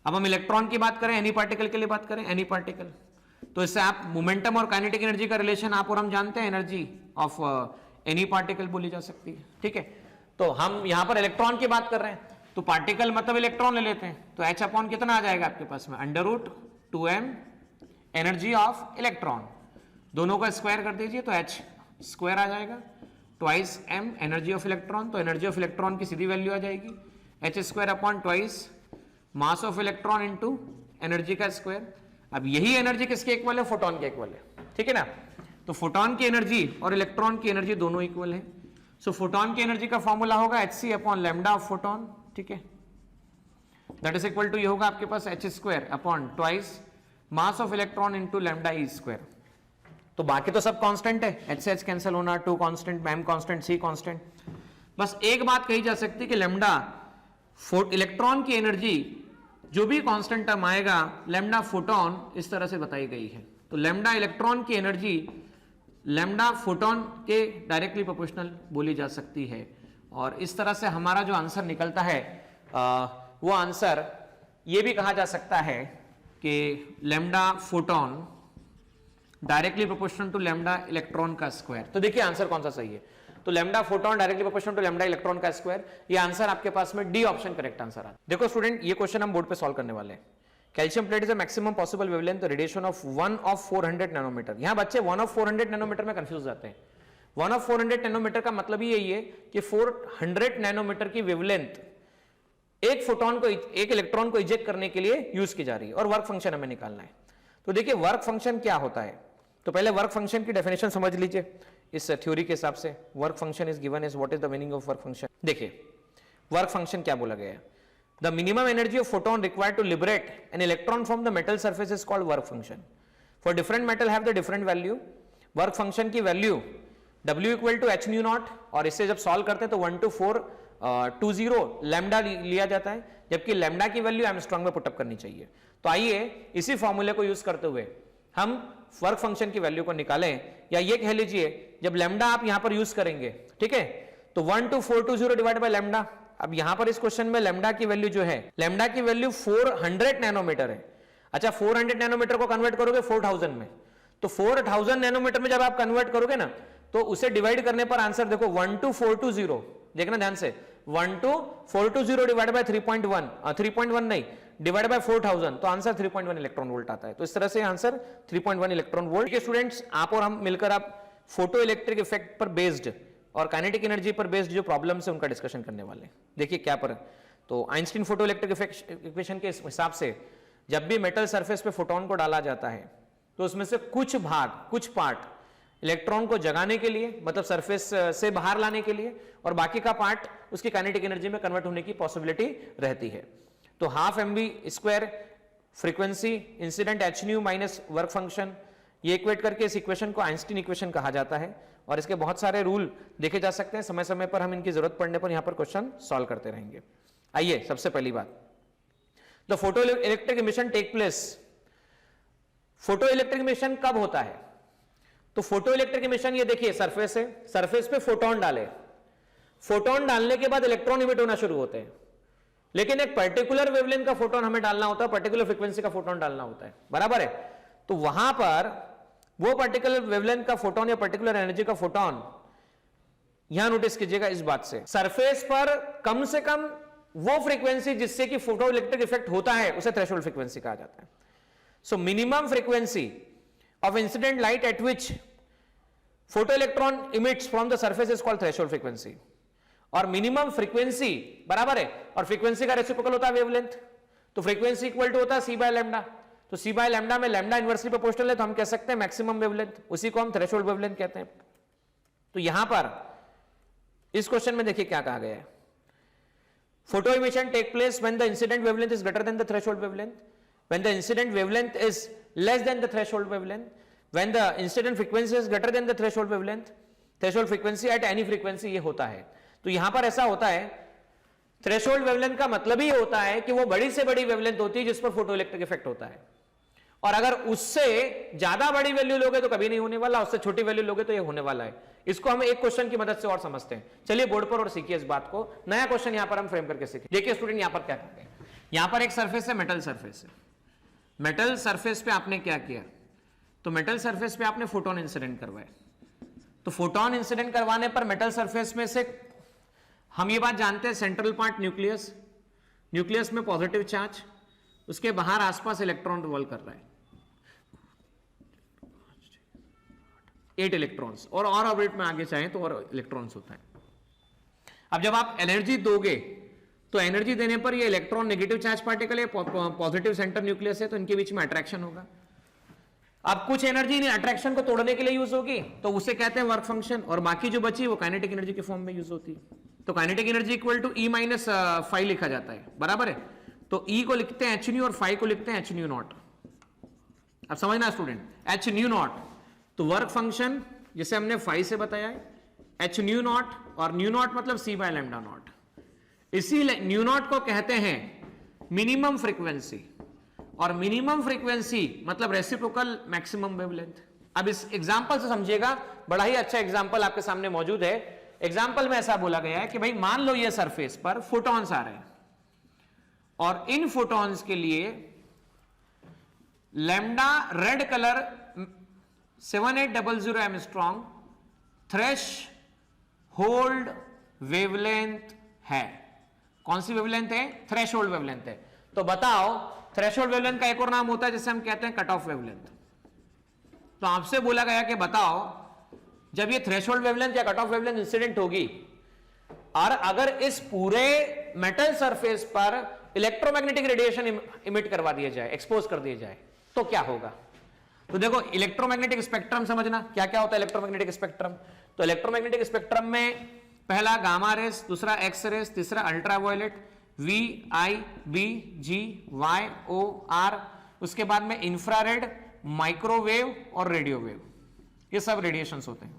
Speaker 1: अब हम इलेक्ट्रॉन की बात करें, एनी पार्टिकल के लिए बात करें, एनी पार्टिकल, तो इससे आप मोमेंटम और काइनेटिक एनर्जी का रिलेशन आप और हम जानते हैं, एनर्जी ऑफ एनी पार्टिकल बोली जा सकती है, ठीक है. तो हम यहां पर इलेक्ट्रॉन की बात कर रहे हैं, तो पार्टिकल मतलब इलेक्ट्रॉन ले लेते हैं, तो h अपॉन कितना आ जाएगा आपके पास में, √2m एनर्जी ऑफ इलेक्ट्रॉन. दोनों का स्क्वायर कर दीजिए तो h स्क्वायर आ जाएगा, twice m energy of electron. तो एनर्जी ऑफ इलेक्ट्रॉन की सीधी वैल्यू आ जाएगी h² upon twice mass of electron into energy का स्क्वायर. अब यही एनर्जी किसके इक्वल है, फोटोन के इक्वल है, ठीक है ना. तो फोटोन की एनर्जी और इलेक्ट्रॉन की एनर्जी दोनों इक्वल है. सो फोटोन की एनर्जी का फॉर्मूला होगा hc upon lambda of photon, ठीक है. दैट इज इक्वल टू, ये होगा आपके पास h² upon twice mass of electron into lambda E square. तो बाकी तो सब कांस्टेंट है, h से h कैंसिल होना, 2 constant, m constant, c constant. बस एक बात कही जा सकती है कि लैम्डा इलेक्ट्रॉन की एनर्जी जो भी कांस्टेंट टर्म आएगा, लैम्डा फोटोन इस तरह से बताई गई है. तो लैम्डा इलेक्ट्रॉन की एनर्जी लैम्डा फोटोन के डायरेक्टली प्रोपोर्शनल बोली जा सकती है. और इस तरह से हमारा जो आंसर निकलता है वो आंसर ये भी कहा जा सकता है कि lambda photon directly proportional to lambda electron का स्क्वायर। तो देखिए आंसर कौन सा सही है, तो lambda photon directly proportional to lambda electron का स्क्वायर, ये आंसर आपके पास में डी ऑप्शन करेक्ट आंसर आता है। देखो स्टूडेंट, ये क्वेश्चन हम बोर्ड पे सॉल्व करने वाले हैं। Calcium plate is a maximum possible wavelength radiation of 1 of 400 nanometre. यहां बच्चे 1 ऑफ 400 नैनोमीटर में कंफ्यूज जाते हैं। 1 ऑफ 400 नैनोमीटर का मतलब ही यही है कि 400 नैनोमीटर की वेवलेंथ एक फोटोन को, एक इलेक्ट्रॉन को इजेक्ट करने के लिए यूज की जा रही है, और वर्क फंक्शन हमें निकालना है। तो देखिए वर्क फंक्शन क्या होता है, तो पहले वर्क फंक्शन की डेफिनेशन समझ लीजिए इस थ्योरी के हिसाब से। Work function is given as what is the meaning of work function. देखिए वर्क फंक्शन क्या बोला गया है, the minimum energy of photon required to liberate an electron from the metal surface is called work function. For different metal have the different value. Work function की value W equal to H nu naught, और इससे जब solve करते हैं तो 12420 lambda लिया जाता है, जबकि लैम्डा की वैल्यू एमस्ट्रॉन्ग में पुटअप करनी चाहिए। तो आइए इसी फॉर्मूले को यूज करते हुए हम वर्क फंक्शन की वैल्यू को निकालें, या ये कह लीजिए जब लैम्डा आप यहां पर यूज करेंगे, ठीक है, तो 12420 डिवाइड बाय लैम्डा। अब यहां पर इस क्वेश्चन में लैम्डा की वैल्यू जो है, लैम्डा की वैल्यू 400 नैनोमीटर है। अच्छा 400 नैनोमीटर को कन्वर्ट करोगे 4000 में, तो 4000 नैनोमीटर में जब आप कन्वर्ट करोगे ना, तो उसे डिवाइड करने पर आंसर देखो 12420, देखना ध्यान से, 12420 डिवाइड बाय 3.1 नहीं, डिवाइड बाय 4000, तो आंसर 3.1 इलेक्ट्रॉन वोल्ट आता है। तो इस तरह से आंसर 3.1 इलेक्ट्रॉन वोल्ट। ठीक है स्टूडेंट्स, आप और हम मिलकर आप फोटो इलेक्ट्रिक इफेक्ट पर बेस्ड और काइनेटिक एनर्जी पर बेस्ड जो प्रॉब्लम्स है उनका डिस्कशन करने वाले हैं। देखिए क्या पर, तो आइंस्टीन फोटो इलेक्ट्रिक इक्वेशन के हिसाब से जब भी मेटल सरफेस पे फोटोन को डाला जाता है, तो उसमें से कुछ भाग, कुछ पार्ट इलेक्ट्रॉन को जगाने के लिए, मतलब सरफेस से बाहर लाने के लिए, और बाकी का पार्ट उसकी काइनेटिक एनर्जी में कन्वर्ट होने की पॉसिबिलिटी रहती है। तो half mv² frequency incident H nu minus work function, ये इक्वेट करके इस इक्वेशन को आइंस्टीन इक्वेशन कहा जाता है, और इसके बहुत सारे रूल देखे जा सकते हैं। समय समय पर हम इनकी जरूरत पड़ने पर यहां पर क्वेश्चन सॉल्व करते रहेंगे। आइए सबसे पहली बात, the photo electric emission take place. Photo electric emission कब होता है, तो फोटो इलेक्ट्रिक इमिशन ये देखिए सरफेस है, सरफेस पे फोटोन डाले, फोटोन डालने के बाद इलेक्ट्रॉन इमिट होना शुरू होते हैं, लेकिन एक पर्टिकुलर वेवलेंथ का फोटोन हमें डालना होता है, पर्टिकुलर फ्रीक्वेंसी का फोटोन डालना होता है, बराबर है। तो वहां पर वो पर्टिकुलर वेवलेंथ का फोटोन या पर्टिकुलर एनर्जी का फोटोन, यहां नोटिस कीजिएगा इस बात से, सरफेस पर कम से कम वो फ्रीक्वेंसी जिससे कि फोटो इलेक्ट्रिक इफेक्ट होता है उसे थ्रेशोल्ड फ्रीक्वेंसी कहा जाता है। So minimum frequency of incident light at which photoelectron emits from the surface is called threshold frequency, और मिनिमम फ्रीक्वेंसी बराबर है, और फ्रीक्वेंसी का रेसिप्रोकल होता है वेवलेंथ, तो फ्रीक्वेंसी इक्वल टू होता है c बाय लैम्डा। तो c बाय लैम्डा में लैम्डा इनवर्सली प्रोपोर्शनल है, तो हम कह सकते हैं मैक्सिमम वेवलेंथ, उसी को हम थ्रेशोल्ड वेवलेंथ कहते हैं। तो यहां पर इस क्वेश्चन में देखिए क्या कहा गया है, photo emission take place when the incident wavelength is greater than the threshold wavelength, when the incident wavelength is less than the threshold wavelength, when the incident frequency is greater than the threshold wavelength, threshold frequency at any frequency, ये होता है। तो यहां पर ऐसा होता है, threshold wavelength का मतलब ही होता है कि वो बड़ी से बड़ी वेवलेंथ होती है जिस पर फोटो इलेक्ट्रिक इफेक्ट होता है, और अगर उससे ज्यादा बड़ी वैल्यू लोगे तो कभी नहीं होने वाला, उससे छोटी वैल्यू लोगे तो ये होने वाला है। इसको हम एक क्वेश्चन की मदद से और समझते हैं। चलिए बोर्ड पर और सीखिए इस बात को, नया क्वेश्चन यहां पर हम फ्रेम करके सीखें। देखिए स्टूडेंट यहां पर क्या करते हैं, यहां पर एक सरफेस है, मेटल सरफेस है, मेटल सरफेस पे आपने क्या किया, तो मेटल सरफेस पे आपने फोटोन इंसिडेंट करवाए, तो फोटोन इंसिडेंट करवाने पर मेटल सरफेस में से हम ये बात जानते हैं, सेंट्रल पार्ट न्यूक्लियस, न्यूक्लियस में पॉजिटिव चार्ज, उसके बाहर आसपास इलेक्ट्रॉन रिवॉल्व कर रहा है, 8 इलेक्ट्रॉन्स, और ऑर्बिट में आगे चाहें तो और इलेक्ट्रॉन्स होता है। अब जब आप एनर्जी दोगे, तो एनर्जी देने पर ये इलेक्ट्रॉन नेगेटिव चार्ज पार्टिकल है, पॉजिटिव सेंटर न्यूक्लियस है, तो इनके बीच में अट्रैक्शन होगा। अब कुछ एनर्जी अट्रैक्शन को तोड़ने के लिए यूज होगी, तो उसे कहते हैं वर्क फंक्शन, और बाकी जो बची वो काइनेटिक एनर्जी के फॉर्म में यूज होती है। तो kinetic energy equal to E minus phi लिखा जाता है, बराबर है। तो E को लिखते हैं h न्यू और फाई को लिखते हैं h न्यू नॉट। अब समझना स्टूडेंट, h न्यू नॉट, तो वर्क फंक्शन जिसे हमने फाई से बताया है h न्यू नॉट, और न्यू नॉट मतलब c बाय लैम्डा नॉट। इसी न्यू नॉट को कहते हैं मिनिमम फ्रीक्वेंसी, और मिनिमम फ्रीक्वेंसी मतलब रेसिप्रोकल मैक्सिमम वेवलेंथ। अब इस एग्जांपल से समझिएगा, बड़ा ही अच्छा एग्जांपल आपके सामने मौजूद है। एग्जांपल में ऐसा बोला गया है कि भाई मान लो ये सरफेस पर फोटॉन्स आ रहे हैं, और इन फोटॉन्स के लिए lambda red colour 7800 angstrom threshold wavelength है। कौन सी वेवलेंथ है? थ्रेश होल्ड वेवलेंथ है। तो बताओ, थ्रेश होल्ड वेवलेंथ का एक और नाम होता है जिसे हम कहते हैं कट ऑफ वेवलेंथ। तो आपसे बोला गया कि बताओ, जब ये थ्रेश होल्ड वेवलेंथ या कट ऑफ वेवलेंथ इंसिडेंट होगी और अगर इस पूरे मेटल सरफेस पर इलेक्ट्रोमैग्नेटिक रेडिएशन इमिट करवा दिया जाए, एक्सपोज कर दिया जाए, तो क्या होगा? तो देखो, इलेक्ट्रोमैग्नेटिक स्पेक्ट्रम समझना क्या क्या होता है इलेक्ट्रोमैग्नेटिक स्पेक्ट्रम। तो इलेक्ट्रोमैग्नेटिक स्पेक्ट्रम में पहला गामा रेस, दूसरा एक्स रेस, तीसरा ultraviolet, V I B G Y O R, उसके बाद में इंफ्रारेड, माइक्रोवेव और रेडियो वेव, ये सब रेडिएशंस होते हैं।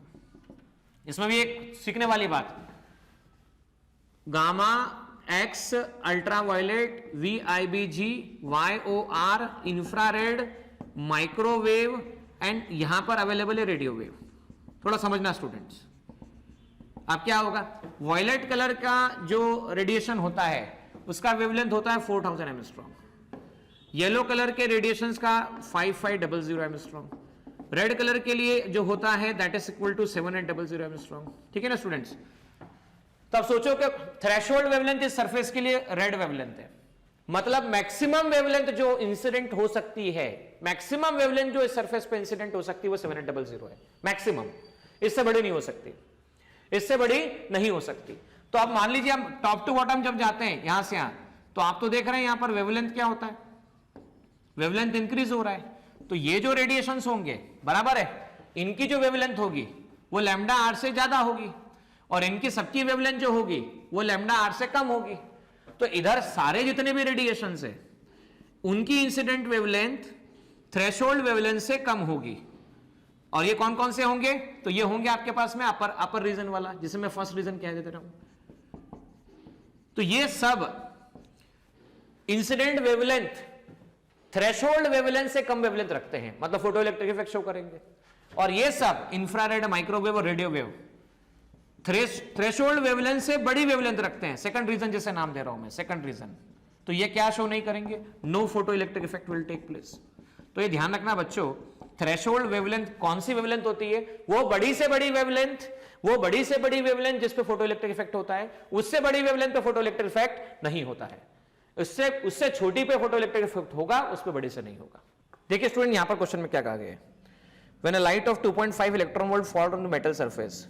Speaker 1: इसमें भी एक सीखने वाली बात, gamma X, ultraviolet, V I B G, Y O R, infrared, microwave and यहां पर अवेलेबल है रेडियो वेव। थोड़ा समझना स्टूडेंट्स। अब क्या होगा, वॉयलेट कलर का जो रेडिएशन होता है उसका वेवलेंथ होता है 4000 एंगस्ट्रॉम, येलो कलर के रेडिएशंस का 5500 एंगस्ट्रॉम, रेड कलर के लिए जो होता है that is equal to 7800 angstrom. ठीक है ना स्टूडेंट्स? तब सोचो कि थ्रेशोल्ड वेवलेंथ इस सरफेस के लिए रेड वेवलेंथ है, मतलब मैक्सिमम वेवलेंथ जो इंसिडेंट हो सकती है, मैक्सिमम वेवलेंथ जो इस सरफेस पे इंसिडेंट हो सकती है वो 7800 है, मैक्सिमम। इससे बड़ी नहीं हो सकती, इससे बड़ी नहीं हो सकती। तो आप मान लीजिए हम टॉप टू बॉटम जब जाते हैं यहां से यहां, तो आप तो देख रहे हैं यहां पर वेवलेंथ क्या होता है, वेवलेंथ इंक्रीज हो रहा है। तो ये जो रेडिएशंस होंगे, बराबर है, इनकी जो वेवलेंथ होगी वो लैम्डा आर से ज्यादा होगी और इनकी सबकी वेवलेंथ जो होगी वो लैम्डा आर से कम होगी। तो इधर सारे जितने भी रेडिएशंस है उनकी इंसिडेंट वेवलेंथ थ्रेशोल्ड वेवलेंथ से कम होगी। और ये कौन कौन से होंगे? तो ये होंगे आपके पास में अपर रीजन वाला, जिसे मैं फर्स्ट रीजन कह देता हूं। तो ये सब इंसिडेंट वेवलेंथ थ्रेशोल्ड वेवलेंथ से कम वेवलेंथ रखते हैं, मतलब फोटो इलेक्ट्रिक इफेक्ट शो करेंगे। और ये सब इंफ्रारेड, माइक्रोवेव और रेडियो वेव थ्रेशोल्ड वेवलेंथ से बड़ी वेवलेंथ रखते हैं। सेकंड रीजन जिसे नाम दे रहा हूं मैं, सेकंड रीजन। तो ये क्या शो नहीं करेंगे? No photo electric effect will take place. तो ये ध्यान रखना बच्चों, थ्रेशोल्ड वेवलेंथ कौन सी वेवलेंथ होती है? वो बड़ी से बड़ी वेवलेंथ, वो बड़ी से बड़ी वेवलेंथ जिस पे फोटो इलेक्ट्रिक इफेक्ट होता है, उससे बड़ी वेवलेंथ पे फोटो इलेक्ट्रिक इफेक्ट नहीं होता है। उससे छोटी पे फोटो इलेक्ट्रिक इफेक्ट होगा, उस पे बड़ी से नहीं होगा। देखिए स्टूडेंट, यहां पर क्वेश्चन में क्या कहा गया है, when a light of 2.5 electron volt fall on the metal surface,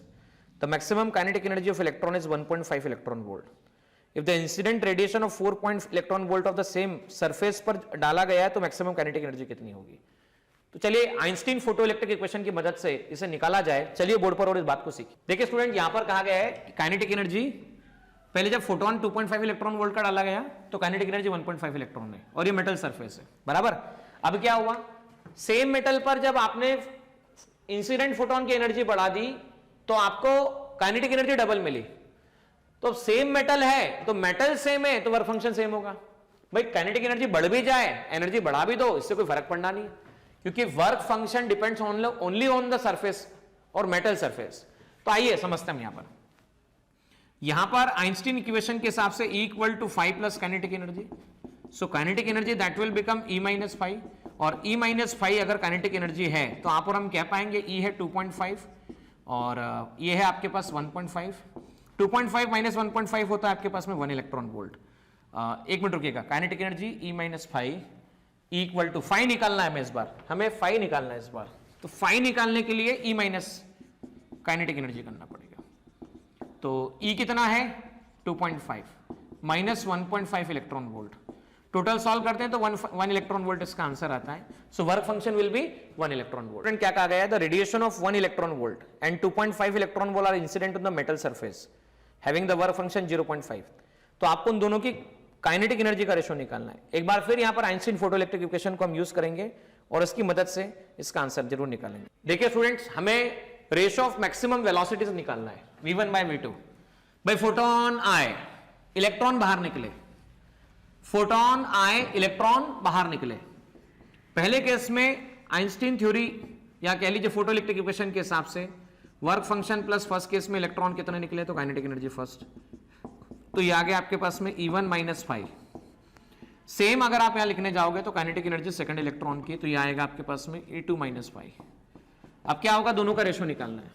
Speaker 1: the maximum kinetic energy of electron is 1.5 electron volt. If the incident radiation of 4 electron volt of the same surface पर डाला गया है तो maximum kinetic energy कितनी होगी? तो चलिए Einstein photo electric equation की मदद से इसे निकाला जाए। चलिए बोर्ड पर और इस बात को सीखिए। देखिए स्टूडेंट, यहां पर कहा गया है काइनेटिक एनर्जी, पहले जब फोटोन 2.5 इलेक्ट्रॉन वोल्ट का डाला गया तो काइनेटिक एनर्जी 1.5 इलेक्ट्रॉन है और ये मेटल सरफेस है, बराबर। अब क्या हुआ, सेम मेटल पर जब आपने इंसिडेंट फोटोन की एनर्जी बढ़ा दी तो आपको काइनेटिक एनर्जी डबल मिली। तो सेम मेटल है तो मेटल सेम है तो वर्क फंक्शन सेम होगा। भाई काइनेटिक एनर्जी बढ़ भी जाए, एनर्जी बढ़ा भी दो, इससे कोई फर्क पड़ना नहीं, क्योंकि work function depends only on the surface और मेटल सरफेस। तो आइए समझते हैं यहां पर आइंस्टीन इक्वेशन के हिसाब से E equal to 5 plus kinetic energy. So kinetic energy that will become E minus 5, और E माइनस 5 अगर काइनेटिक एनर्जी है तो आप और हम कह पाएंगे E है 2.5 और ये है आपके पास 1.5। 2.5 माइनस 1.5 होता है आपके पास में 1 इलेक्ट्रॉन वोल्ट। एक मिनट रुकिएगा, kinetic energy E minus 5 equal to 5 निकालना है हमें इस बार, हमें 5 निकालना है इस बार। तो 5 निकालने के लिए E माइनस काइनेटिक एनर्जी करना पड़ेगा। तो E कितना है 2.5 minus 1.5 electron volt, total solve करते हैं तो 1 इलेक्ट्रॉन वोल्ट इसका आंसर आता है। So work function will be 1 electron volt. क्या कहा गया है, the radiation of 1 electron volt and 2.5 electron volt are incident on the metal surface having the work function 0.5। तो आपको उन दोनों की काइनेटिक एनर्जी का रेशो निकालना है। एक बार फिर यहां पर आइंस्टीन फोटो इलेक्ट्रिक इक्वेशन को हम यूज करेंगे और इसकी मदद से इसका आंसर जरूर निकालेंगे। देखिए स्टूडेंट्स, हमें रेशो ऑफ मैक्सिमम वेलोसिटीज निकालना है, v1 बाय v2। भाई फोटोन आए, इलेक्ट्रॉन बाहर निकले, फोटोन आए, इलेक्ट्रॉन बाहर निकले। पहले केस में आइंस्टीन थ्योरी या कह लीजिए फोटो इलेक्ट्रिक इक्वेशन के हिसाब से work function plus first case में इलेक्ट्रॉन कितने निकले तो काइनेटिक एनर्जी फर्स्ट। तो ये आ गया आपके पास में E1 माइनस 5। सेम अगर आप यहां लिखने जाओगे तो काइनेटिक एनर्जी सेकंड इलेक्ट्रॉन की, तो ये आएगा आपके पास में E2 माइनस 5। अब क्या होगा, दोनों का रेशो निकालना है।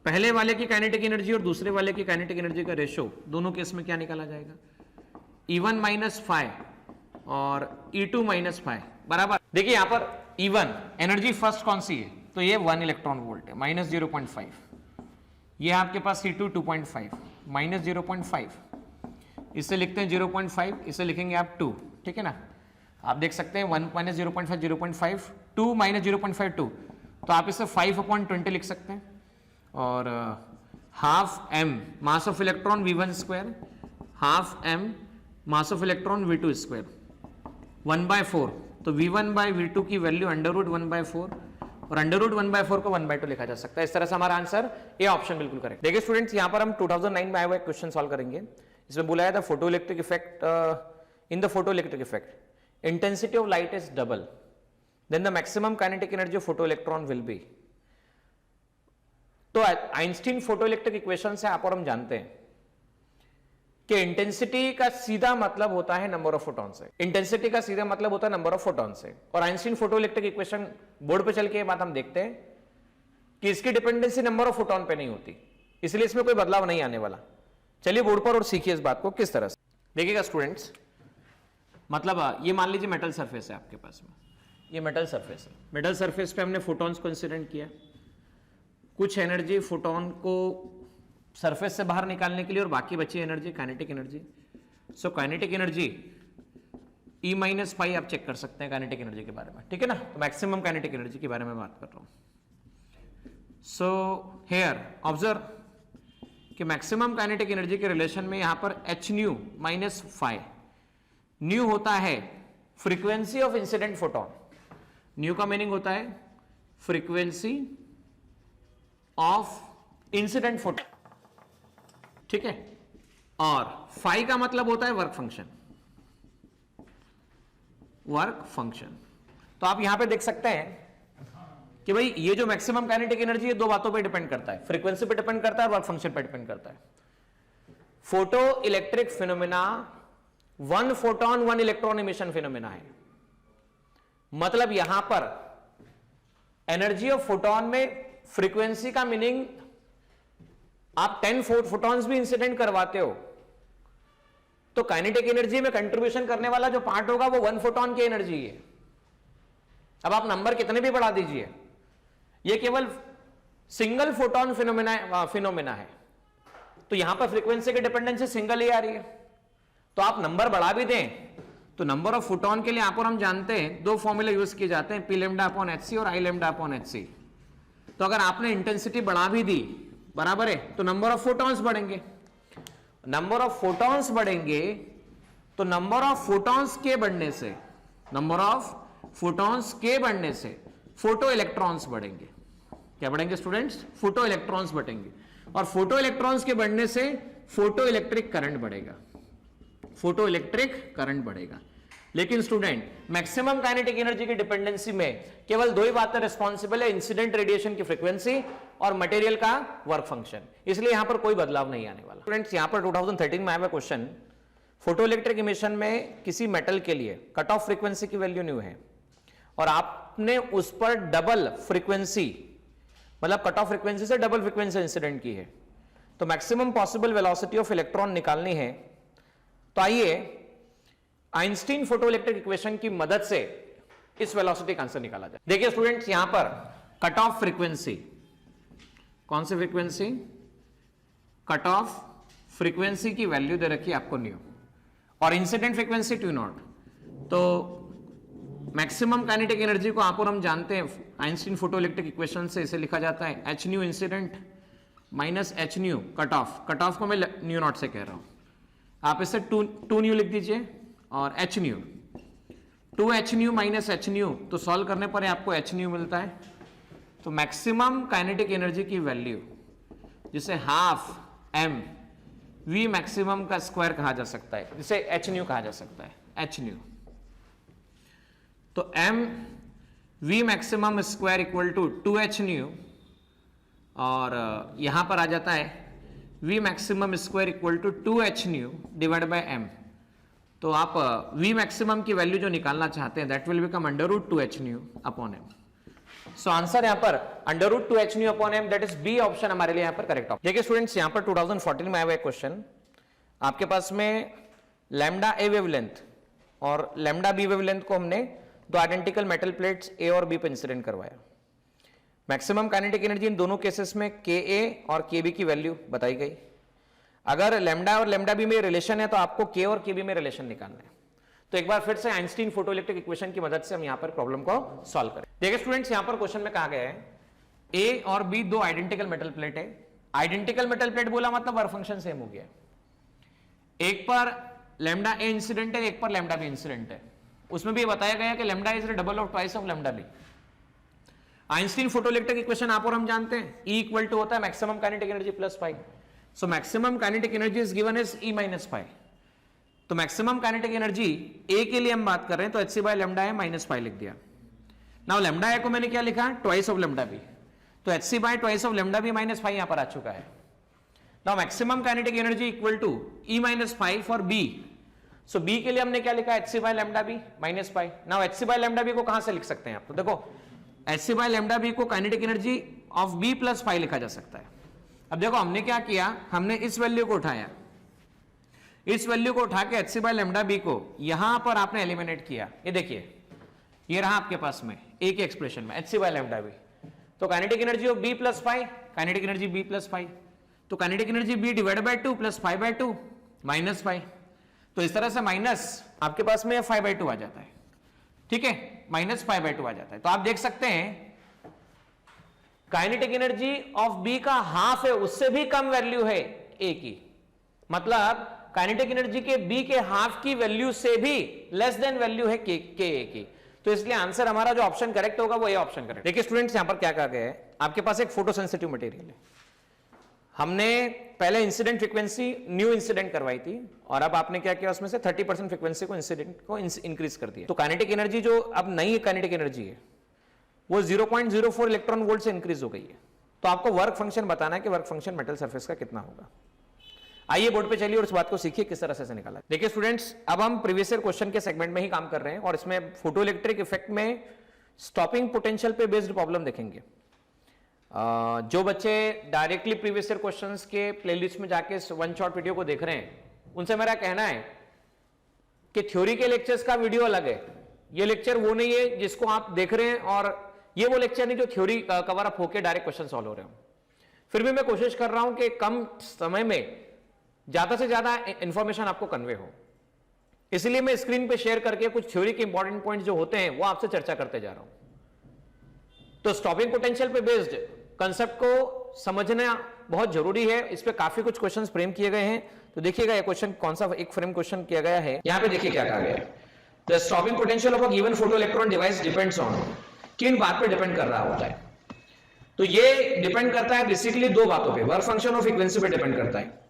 Speaker 1: पहले वाले की काइनेटिक एनर्जी और दूसरे वाले की काइनेटिक एनर्जी का रेशो, दोनों केस में क्या निकाला जाएगा, E1 माइनस फाइव और E2 माइनस फाइव बराबर। देखिए यहां पर E1 एनर्जी फर्स्ट कौन सी है, तो ये 1 इलेक्ट्रॉन वोल्ट है, माइनस 0.5। ये आपके पास C2 2.5 माइनस 0.5, इससे लिखते हैं 0.5, इसे लिखेंगे आप 2, ठीक है ना। आप देख सकते हैं 1 माइनस 0.5 0.5, 2 माइनस 0.5 2, तो आप इसे 5/20 लिख सकते हैं। और half m mass of electron V1 square, half m mass of electron V2 square, 1/4, तो V1 बाई V2 की वैल्यू √1/4 और √1/4 को 1/2 लिखा जा सकता है। इस तरह से हमारा आंसर ए ऑप्शन बिल्कुल करेक्ट। देखिए स्टूडेंट्स, यहां पर हम 2009 में आया हुआ एक क्वेश्चन सॉल्व करेंगे। इसमें बोला था photoelectric effect, in the photoelectric effect intensity of light is double, then the maximum kinetic energy of photoelectron will be. तो आइंस्टीन फोटोइलेक्ट्रिक इक्वेशन से आप और हम जानते हैं कि इंटेंसिटी का सीधा मतलब होता है नंबर ऑफ फोटॉन से, इंटेंसिटी का सीधा मतलब होता है नंबर ऑफ फोटॉन से। और आइंस्टीन फोटोइलेक्ट्रिक इक्वेशन बोर्ड पे चल के ये बात हम देखते हैं कि इसकी डिपेंडेंसी नंबर ऑफ फोटॉन पे नहीं होती, इसलिए इसमें कोई बदलाव नहीं आने वाला। चलिए बोर्ड पर और सीखिए इस बात को किस तरह से। देखिएगा स्टूडेंट्स, मतलब ये मान लीजिए मेटल सरफेस है आपके पास में, ये मेटल सरफेस है, मेटल सरफेस पे हमने फोटॉन्स को इंसिडेंट किया, कुछ एनर्जी फोटॉन को सरफेस से बाहर निकालने के लिए और बाकी बची energy kinetic energy. So kinetic energy E minus five आप चेक कर सकते हैं काइनेटिक एनर्जी के बारे में, ठीक है ना। तो मैक्सिमम काइनेटिक एनर्जी के बारे में बात कर रहा हूं। सो हेयर ऑब्जर्व कि मैक्सिमम काइनेटिक एनर्जी के रिलेशन में यहां पर h nu minus five, new होता है frequency of incident photon, new का मीनिंग होता है फ्रीक्वेंसी ऑफ इंसिडेंट फोटोन, ठीक है। और फाइव का मतलब होता है वर्क फंक्शन, वर्क फंक्शन। तो आप यहां पे देख सकते हैं कि भाई ये जो मैक्सिमम काइनेटिक एनर्जी है दो बातों पे डिपेंड करता है, फ्रीक्वेंसी पे डिपेंड करता है और वर्क फंक्शन पे डिपेंड करता है। Photo electric phenomena 1 photon 1 electron emission phenomena है। मतलब यहां पर एनर्जी ऑफ फोटोन में फ्रीक्वेंसी का मीनिंग आप 10 फोटॉन्स भी इंसिडेंट करवाते हो तो काइनेटिक एनर्जी में कंट्रीब्यूशन करने वाला जो पार्ट होगा वो 1 फोटॉन की एनर्जी है। अब आप नंबर कितने भी बढ़ा दीजिए, ये केवल सिंगल फोटॉन फिनोमेना है, तो यहां पर फ्रीक्वेंसी की डिपेंडेंसी सिंगल ही आ रही है। तो आप नंबर बढ़ा भी दें तो नंबर ऑफ फोटॉन के लिए आप और हम जानते हैं दो फॉर्मूला यूज किए जाते हैं, P लैम्डा अपॉन HC और I लैम्डा अपॉन HC। तो अगर आपने इंटेंसिटी बढ़ा भी दी बराबर है तो नंबर ऑफ फोटॉन्स बढ़ेंगे, नंबर ऑफ फोटॉन्स बढ़ेंगे तो नंबर ऑफ फोटॉन्स के बढ़ने से, नंबर ऑफ फोटॉन्स के बढ़ने से फोटो इलेक्ट्रॉन्स बढ़ेंगे। क्या बढ़ेंगे स्टूडेंट्स? फोटो इलेक्ट्रॉन्स बढ़ेंगे और फोटो इलेक्ट्रॉन्स के बढ़ने से फोटो इलेक्ट्रिक करंट बढ़ेगा, फोटो इलेक्ट्रिक करंट बढ़ेगा। लेकिन स्टूडेंट मैक्सिमम काइनेटिक एनर्जी की डिपेंडेंसी में केवल दो ही बातें रिस्पॉन्सिबल है, इंसिडेंट रेडिएशन की फ्रीक्वेंसी और मटेरियल का वर्क फंक्शन, इसलिए यहां पर कोई बदलाव नहीं आने वाला। स्टूडेंट्स यहां पर 2013 में आया हुआ क्वेश्चन, फोटोइलेक्ट्रिक इमिशन में किसी मेटल के लिए कट ऑफ फ्रीक्वेंसी की वैल्यू न्यू है और आपने उस पर डबल फ्रीक्वेंसी, मतलब कट ऑफ फ्रीक्वेंसी से डबल फ्रीक्वेंसी इंसिडेंट की है, तो maximum possible velocity of electron निकालनी है। तो आइए आइंस्टीन फोटोइलेक्ट्रिक इक्वेशन की मदद से इस वेलोसिटी का आंसर निकाला जाए। देखिए स्टूडेंट्स यहां पर कट ऑफ फ्रीक्वेंसी, कौन सी फ्रीक्वेंसी? कट ऑफ फ्रीक्वेंसी की वैल्यू दे रखी है आपको न्यू और इंसिडेंट फ्रीक्वेंसी T0। तो मैक्सिमम काइनेटिक एनर्जी को आप और हम जानते हैं आइंस्टीन फोटोइलेक्ट्रिक इक्वेशन से, इसे लिखा जाता है h new incident minus h new cut off. Cut off को मैं न्यू नॉट से कह रहा हूं, आप इसे 2 न्यू लिख दीजिए और h new, 2h new minus h nu, तो सॉल्व करने पर आपको h न्यू मिलता है। तो मैक्सिमम काइनेटिक एनर्जी की वैल्यू जिसे हाफ m v मैक्सिमम का स्क्वायर कहा जा सकता है, जिसे h न्यू कहा जा सकता है, h न्यू। तो m v maximum square equal to 2h nu और यहां पर आ जाता है v maximum square equal to 2h nu divide by m। तो आप v मैक्सिमम की वैल्यू जो निकालना चाहते हैं that will become under root 2h nu upon m। So answer यहां पर √2h/m, that is B option हमारे लिए यहां पर करेक्ट ऑप्शन। देखिए स्टूडेंट्स, यहां पर 2014 में आया हुआ एक क्वेश्चन, आपके पास में लैम्डा ए वेवलेंथ और लैम्डा बी वेवलेंथ को हमने दो आइडेंटिकल मेटल प्लेट्स ए और बी पर इंसिडेंट करवाया। मैक्सिमम काइनेटिक एनर्जी इन दोनों केसेस में के ए और के बी की वैल्यू बताई गई। अगर लैम्डा और लैम्डा बी में रिलेशन है तो आपको के और के बी में रिलेशन निकालना है। तो एक बार फिर से आइंस्टीन फोटोइलेक्ट्रिक इक्वेशन की मदद से हम यहां पर प्रॉब्लम को सॉल्व करें। देखिए स्टूडेंट्स, यहां पर क्वेश्चन में कहा गया है ए और बी दो आइडेंटिकल मेटल प्लेट है। आइडेंटिकल मेटल प्लेट बोला मतलब वर्क फंक्शन सेम हो गया। एक पर लैम्डा ए इंसिडेंट है, एक पर लैम्डा बी इंसिडेंट है। उसमें भी बताया गया कि lambda is double of twice of lambda B. Einstein photoelectric equation आप और हम जानते हैं, E इक्वल टू होता है maximum kinetic energy plus five. So maximum kinetic energy is given as E minus five. तो मैक्सिमम काइनेटिक एनर्जी ए के लिए हम बात कर रहे हैं तो hc बाय लैम्डा है माइनस फाइव लिख दिया। नाउ लैम्डा ए को मैंने क्या लिखा, ट्वाइस ऑफ लैम्डा बी, तो hc by twice of lambda B minus five यहां पर आ चुका है। Now maximum kinetic energy equal to E minus five for B. So B के लिए हमने क्या लिखा, hc by lambda B minus five. Now hc by lambda B को कहां से लिख सकते हैं आप, तो देखो hc बाय लैम्डा बी को kinetic energy of B plus five लिखा जा सकता है। अब देखो हमने क्या किया, हमने इस वैल्यू को उठाया, इस वैल्यू को उठा के hc बाय लैम्डा बी को यहां पर आपने एलिमिनेट किया। ये देखिए, ये रहा आपके पास में ए के एक्सप्रेशन में hc बाय लैम्डा बी। तो kinetic energy of B plus five, kinetic energy B plus five, तो kinetic energy B divide by two plus five by two minus five. तो इस तरह से माइनस आपके पास में फाइव बाय टू आ जाता है, ठीक है, माइनस फाइव बाय टू आ जाता है। तो आप देख सकते हैं काइनेटिक एनर्जी ऑफ बी का हाफ है, उससे भी कम वैल्यू है ए की, मतलब काइनेटिक एनर्जी के बी के हाफ की वैल्यू से भी लेस देन वैल्यू है के ए की। तो इसलिए आंसर हमारा जो ऑप्शन करेक्ट होगा वो ए ऑप्शन करेक्ट। देखिए स्टूडेंट्स, यहां पर क्या कहा गया है, आपके पास एक फोटो सेंसिटिव मटेरियल है। हमने पहले इंसिडेंट फ्रीक्वेंसी न्यू इंसिडेंट करवाई थी और अब आपने क्या किया, उसमें से 30% फ्रीक्वेंसी को इंसिडेंट को इंक्रीज कर दिया। तो काइनेटिक एनर्जी जो अब नई काइनेटिक एनर्जी है वो 0.04 इलेक्ट्रॉन वोल्ट से इंक्रीज हो गई है। तो आपको वर्क फंक्शन बताना है कि वर्क फंक्शन मेटल सरफेस का कितना होगा। आइए बोर्ड पे चलिए और इस बात को सीखिए किस तरह से निकाला। देखिए स्टूडेंट्स, अब हम प्रीवियस ईयर क्वेश्चन के सेगमेंट में ही काम कर रहे हैं और इसमें फोटोइलेक्ट्रिक इफेक्ट में स्टॉपिंग पोटेंशियल पे बेस्ड प्रॉब्लम देखेंगे। जो बच्चे डायरेक्टली प्रीवियस ईयर क्वेश्चंस के प्लेलिस्ट में जाके वन शॉट वीडियो को देख रहे हैं, उनसे मेरा कहना है कि थ्योरी के लेक्चर्स का वीडियो अलग है। ये लेक्चर वो नहीं है जिसको आप देख रहे हैं और ये वो लेक्चर नहीं जो थ्योरी कवर अप होकर डायरेक्ट क्वेश्चन सॉल्व हो रहे हो। फिर भी मैं कोशिश कर रहा हूं कि कम समय में ज्यादा से ज्यादा इंफॉर्मेशन आपको कन्वे हो, इसलिए मैं स्क्रीन पे शेयर करके कुछ थ्योरी के इंपॉर्टेंट पॉइंट्स जो होते हैं वो आपसे चर्चा करते जा रहा हूं। तो स्टॉपिंग पोटेंशियल पे बेस्ड कंसेप्ट को समझना बहुत जरूरी है। इस पे काफी कुछ क्वेश्चंस फ्रेम किए गए हैं। तो देखिएगा ये क्वेश्चन कौन सा एक फ्रेम क्वेश्चन किया गया है। यहां पे देखिए क्या कहा गया है, the stopping potential of a given photoelectron device depends on, किन बात पे डिपेंड कर रहा होता है। तो ये डिपेंड करता है बेसिकली दो बातों पे, वर्क फंक्शन और फ्रीक्वेंसी पे डिपेंड करता है।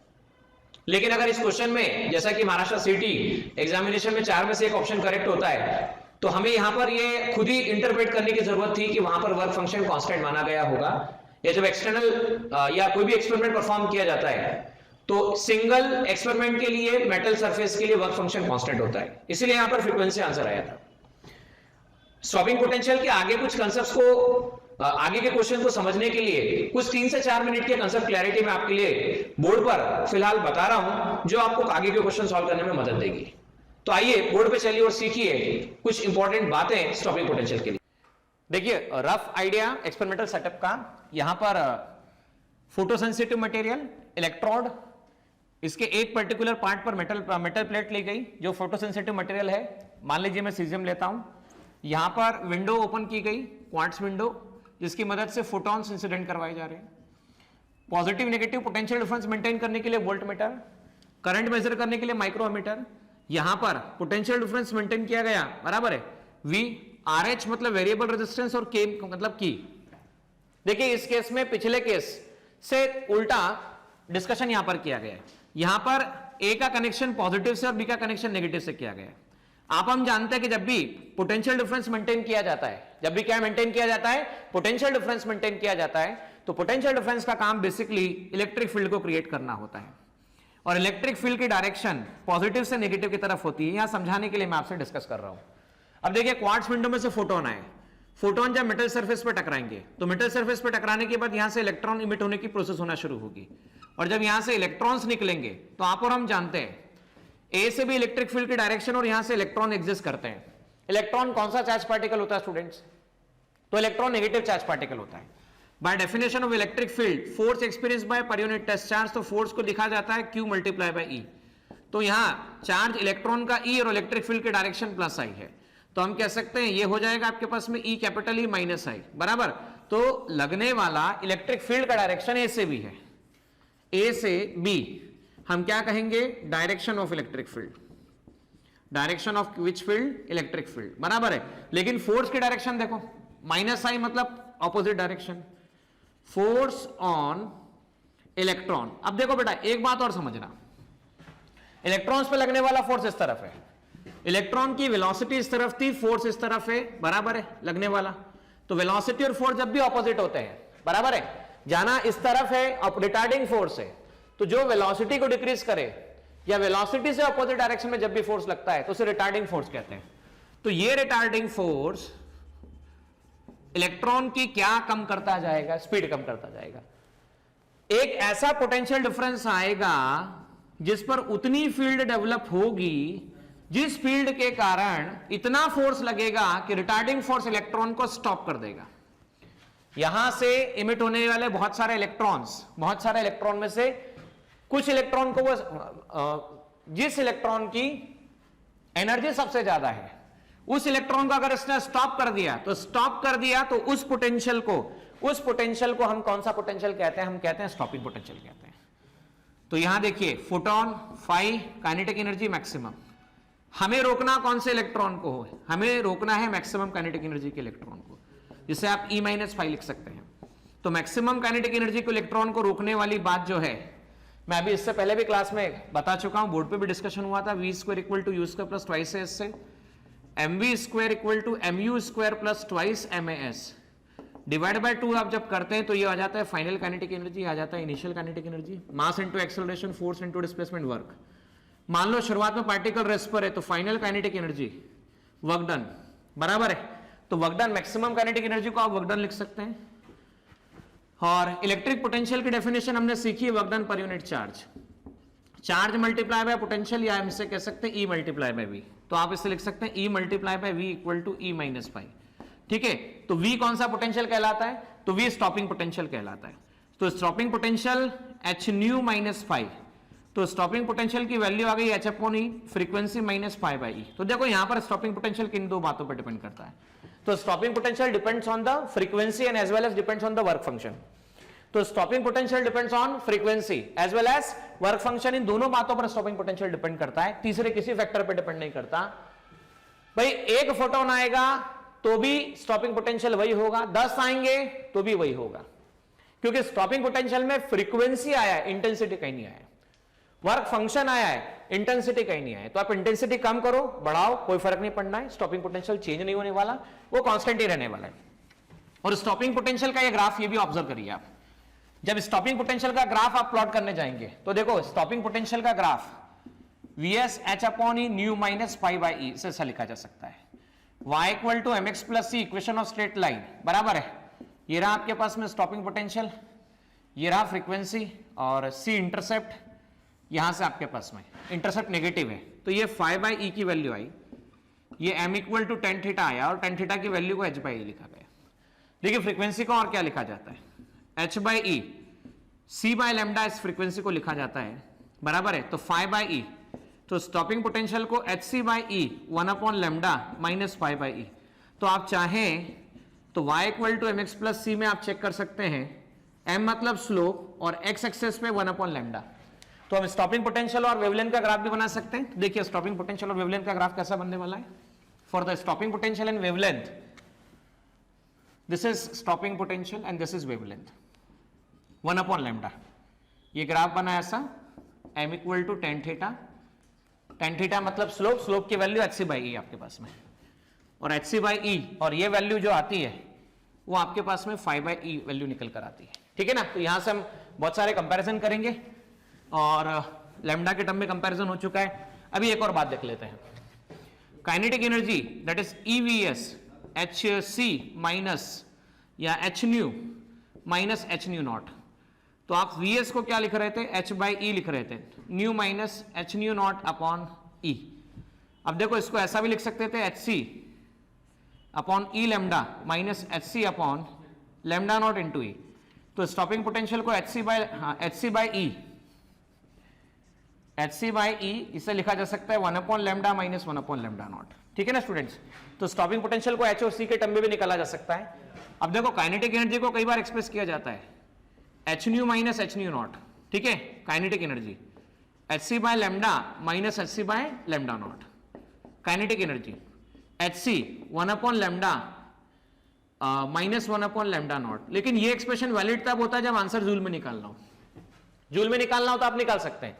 Speaker 1: लेकिन अगर इस क्वेश्चन में जैसा कि महाराष्ट्र सिटी एग्जामिनेशन में 4 में से एक ऑप्शन करेक्ट होता है, तो हमें यहां पर ये खुद ही इंटरप्रेट करने की जरूरत थी कि वहां पर वर्क फंक्शन कांस्टेंट माना गया होगा। या जब एक्सटर्नल या कोई भी एक्सपेरिमेंट परफॉर्म किया जाता है तो सिंगल एक्सपेरिमेंट के लिए मेटल सरफेस के लिए वर्क फंक्शन कांस्टेंट होता है, इसलिए यहां पर फ्रीक्वेंसी आंसर आया था। स्टॉपिंग पोटेंशियल के आगे कुछ कंसेप्ट्स को, आगे के क्वेश्चन को समझने के लिए कुछ 3 से 4 मिनट के कंसेप्ट क्लैरिटी में आपके लिए बोर्ड पर फिलहाल बता रहा हूं, जो आपको आगे के क्वेश्चन सॉल्व करने में मदद देगी। तो आइए बोर्ड पे चलिए और सीखिए कुछ इंपॉर्टेंट बातें स्टॉपिंग पोटेंशियल के लिए। देखिए रफ आइडिया एक्सपेरिमेंटल सेटअप का, यहां पर फोटोसेंसिटिव मटेरियल इलेक्ट्रोड, इसके एक पर्टिकुलर पार्ट पर मेटल प्लेट ली गई जो फोटोसेंसिटिव मटेरियल है। मान लीजिए मैं सीजियम लेता हूं, यहां पर विंडो ओपन की गई, क्वार्ट्ज विंडो, जिसकी मदद से फोटॉन्स इंसिडेंट करवाए जा रहे हैं। Positive negative potential difference maintain करने के लिए वोल्टमीटर, करंट मेजर करने के लिए माइक्रोमीटर। यहां पर पोटेंशियल डिफरेंस मेंटेन किया गया, बराबर है V, RH मतलब वेरिएबल रेजिस्टेंस और K मतलब की। देखिए इस केस में पिछले केस से उल्टा डिस्कशन यहां पर किया गया है। यहां पर A का कनेक्शन पॉजिटिव से और B का कनेक्शन नेगेटिव से किया गया है। आप हम जानते हैं कि जब भी पोटेंशियल डिफरेंस मेंटेन किया जाता है, जब भी क्या मेंटेन किया जाता है, पोटेंशियल डिफरेंस मेंटेन किया जाता है, तो पोटेंशियल डिफरेंस का काम बेसिकली इलेक्ट्रिक फील्ड को क्रिएट करना होता है और इलेक्ट्रिक फील्ड की डायरेक्शन पॉजिटिव से नेगेटिव की तरफ होती है। यहां समझाने के लिए मैं आपसे डिस्कस कर रहा हूं। अब देखिए क्वार्ट्ज विंडो में से फोटोन आए, फोटोन जब मेटल सरफेस पर टकराएंगे तो मेटल सरफेस पर टकराने के बाद यहां से इलेक्ट्रॉन इमिट होने की प्रोसेस होना शुरू होगी, और जब यहां से इलेक्ट्रॉन्स निकलेंगे तो आप और हम जानते हैं ए से भी इलेक्ट्रिक फील्ड की डायरेक्शन और यहां से इलेक्ट्रॉन एग्जिस्ट करते हैं। इलेक्ट्रॉन कौन सा चार्ज पार्टिकल होता है स्टूडेंट्स? तो इलेक्ट्रॉन नेगेटिव चार्ज पार्टिकल होता है। By definition of electric field force experience by per unit test charge, तो फोर्स को लिखा जाता है Q मल्टीप्लाई बाय E। तो यहां चार्ज इलेक्ट्रॉन का E और इलेक्ट्रिक फील्ड की डायरेक्शन प्लस I है, तो हम कह सकते हैं ये हो जाएगा आपके पास में E capital E minus I बराबर। तो लगने वाला इलेक्ट्रिक फील्ड का डायरेक्शन A से B है, A से B हम क्या कहेंगे? Direction of electric field, direction of which field? Electric field बराबर है। लेकिन फोर्स की डायरेक्शन देखो, माइनस I मतलब opposite direction, force on electron. अब देखो बेटा एक बात और समझना, इलेक्ट्रॉन्स पे लगने वाला फोर्स इस तरफ है, इलेक्ट्रॉन की वेलोसिटी इस तरफ थी, फोर्स इस तरफ है बराबर है लगने वाला। तो वेलोसिटी और फोर्स जब भी ऑपोजिट होते हैं बराबर है, जाना इस तरफ है और रिटार्डिंग फोर्स है, तो जो वेलोसिटी को डिक्रीज करे या वेलोसिटी से ऑपोजिट डायरेक्शन में जब भी फोर्स लगता है तो उसे रिटार्डिंग फोर्स कहते हैं। तो ये रिटार्डिंग फोर्स इलेक्ट्रॉन की क्या कम करता जाएगा? स्पीड कम करता जाएगा। एक ऐसा पोटेंशियल डिफरेंस आएगा जिस पर उतनी फील्ड डेवलप होगी जिस फील्ड के कारण इतना फोर्स लगेगा कि रिटार्डिंग फोर्स इलेक्ट्रॉन को स्टॉप कर देगा। यहां से इमिट होने वाले बहुत सारे इलेक्ट्रॉन में से कुछ इलेक्ट्रॉन को वो जिस इलेक्ट्रॉन की एनर्जी सबसे ज्यादा है उस इलेक्ट्रॉन को अगर इसने स्टॉप कर दिया तो उस पोटेंशियल को हम कौन सा पोटेंशियल कहते हैं? हम कहते हैं स्टॉपिंग पोटेंशियल कहते हैं। तो यहां देखिए photon phi kinetic energy maximum, हमें रोकना कौन से इलेक्ट्रॉन को हो? हमें रोकना है मैक्सिमम काइनेटिक एनर्जी के इलेक्ट्रॉन को, जिसे आप E माइनस फाइव लिख सकते हैं। तो मैक्सिमम काइनेटिक एनर्जी को इलेक्ट्रॉन को रोकने वाली बात जो है, मैं अभी इससे पहले भी क्लास में बता चुका हूं, बोर्ड पे भी डिस्कशन हुआ था, V square equal to U square plus twice S से, mv square equal to mu square plus ट्वाइसmas डिवाइड बाय 2 आप जब करते हैं तो ये आ जाता है फाइनल काइनेटिक एनर्जी, आ जाता है इनिशियल काइनेटिक एनर्जी, मास into acceleration, force into displacement, work. मान लो शुरुआत में पार्टिकल रेस्ट पर है तो final kinetic energy work done बराबर है। तो work done, maximum kinetic energy को आप वर्क डन लिख सकते हैं। और इलेक्ट्रिक पोटेंशियल की डेफिनेशन हमने सीखी है, वर्क डन पर unit charge multiply by potential, या हम इसे कह सकते हैं E मल्टीप्लाई बाय V। तो आप इसे लिख सकते हैं E multiply by V equal to E minus five. ठीक है, तो V कौन सा पोटेंशियल कहलाता है? तो V स्टॉपिंग पोटेंशियल कहलाता है। तो stopping potential h nu minus five, तो स्टॉपिंग पोटेंशियल की वैल्यू आ गई h upon E, frequency minus five by E। तो देखो यहां पर स्टॉपिंग पोटेंशियल किन दो बातों पर डिपेंड करता है? तो stopping potential depends on the frequency and as well as depends on the work function. तो stopping potential depends on frequency as well as work function, इन दोनों बातों पर स्टॉपिंग पोटेंशियल डिपेंड करता है, तीसरे किसी फैक्टर पर डिपेंड नहीं करता। भाई एक फोटोन आएगा तो भी स्टॉपिंग पोटेंशियल वही होगा, 10 आएंगे तो भी वही होगा, क्योंकि स्टॉपिंग पोटेंशियल में फ्रीक्वेंसी आया है, इंटेंसिटी कहीं नहीं आया है, वर्क फंक्शन आया है, इंटेंसिटी कहीं नहीं आया है। तो आप इंटेंसिटी कम करो बढ़ाओ कोई फर्क नहीं पड़ना है, स्टॉपिंग पोटेंशियल चेंज नहीं होने वाला, वो कांस्टेंट ही रहने वाला है। और स्टॉपिंग पोटेंशियल का ये ग्राफ ये भी ऑब्जर्व करिए आप, जब स्टॉपिंग पोटेंशियल का ग्राफ आप प्लॉट करने जाएंगे तो देखो स्टॉपिंग पोटेंशियल का graph Vs h upon E nu minus five by E से ऐसा लिखा जा सकता है, y equal to mx plus c equation of straight line बराबर है। ये रहा आपके पास में स्टॉपिंग पोटेंशियल, ये रहा फ्रीक्वेंसी और c इंटरसेप्ट, यहां से आपके पास में इंटरसेप्ट नेगेटिव है तो ये 5 बाई E की वैल्यू आई, ये m equal to tan theta आया और टेन थीटा की वैल्यू को h बाई E लिखा गया। देखिए फ्रीक्वेंसी को और क्या लिखा जाता है, h by E, c by lambda इस फ्रीक्वेंसी को लिखा जाता है बराबर है। तो 5 बाई E, तो स्टॉपिंग पोटेंशियल को hc by E 1 upon lambda minus 5 by E। तो आप चाहें तो y equal to mx plus c में आप चेक कर सकते हैं, m मतलब स्लोप और x एक्सेस पे 1 अपॉन लैम्डा। तो हम स्टॉपिंग पोटेंशियल और वेवलेंथ का ग्राफ भी बना सकते हैं। देखिए स्टॉपिंग पोटेंशियल और वेवलेंथ का ग्राफ कैसा बनने वाला है। For the stopping potential and wavelength, this is stopping potential and this is wavelength 1 upon lambda. ये ग्राफ बना ऐसा, m equal to tan theta मतलब स्लोप, स्लोप की वैल्यू hc बाई E आपके पास में, और hc बाई E और ये वैल्यू जो आती है वो आपके पास में 5 बाई E वैल्यू निकल कर आती है। ठीक है ना, तो यहां से हम बहुत सारे कंपैरिजन करेंगे और लैम्डा के टर्म में कंपैरिजन हो चुका है। अभी एक और बात देख लेते हैं, kinetic energy that is EVS H C minus या H nu minus H nu naught. तो आप Vs को क्या लिख रहे थे, h बाई ई लिख रहे थे, nu minus H nu naught upon E. अब देखो इसको ऐसा भी लिख सकते थे H C upon E lambda minus H C upon lambda naught into E. तो स्टॉपिंग पोटेंशियल को एच सी बाई ई इसे लिखा जा सकता है 1 upon lambda minus 1 upon lambda naught. ठीक है ना स्टूडेंट्स। तो स्टॉपिंग पोटेंशियल को एच और सी के टर्म में भी निकाला जा सकता है। अब देखो काइनेटिक एनर्जी को कई बार एक्सप्रेस किया जाता है H nu minus H nu naught. ठीक है, kinetic energy H C by lambda minus H C by lambda naught. Kinetic energy H C 1 upon lambda minus 1 upon lambda naught. लेकिन ये expression valid तब होता है जब आंसर जूल में निकालना हो। जूल में निकालना हो तो आप निकाल सकते हैं,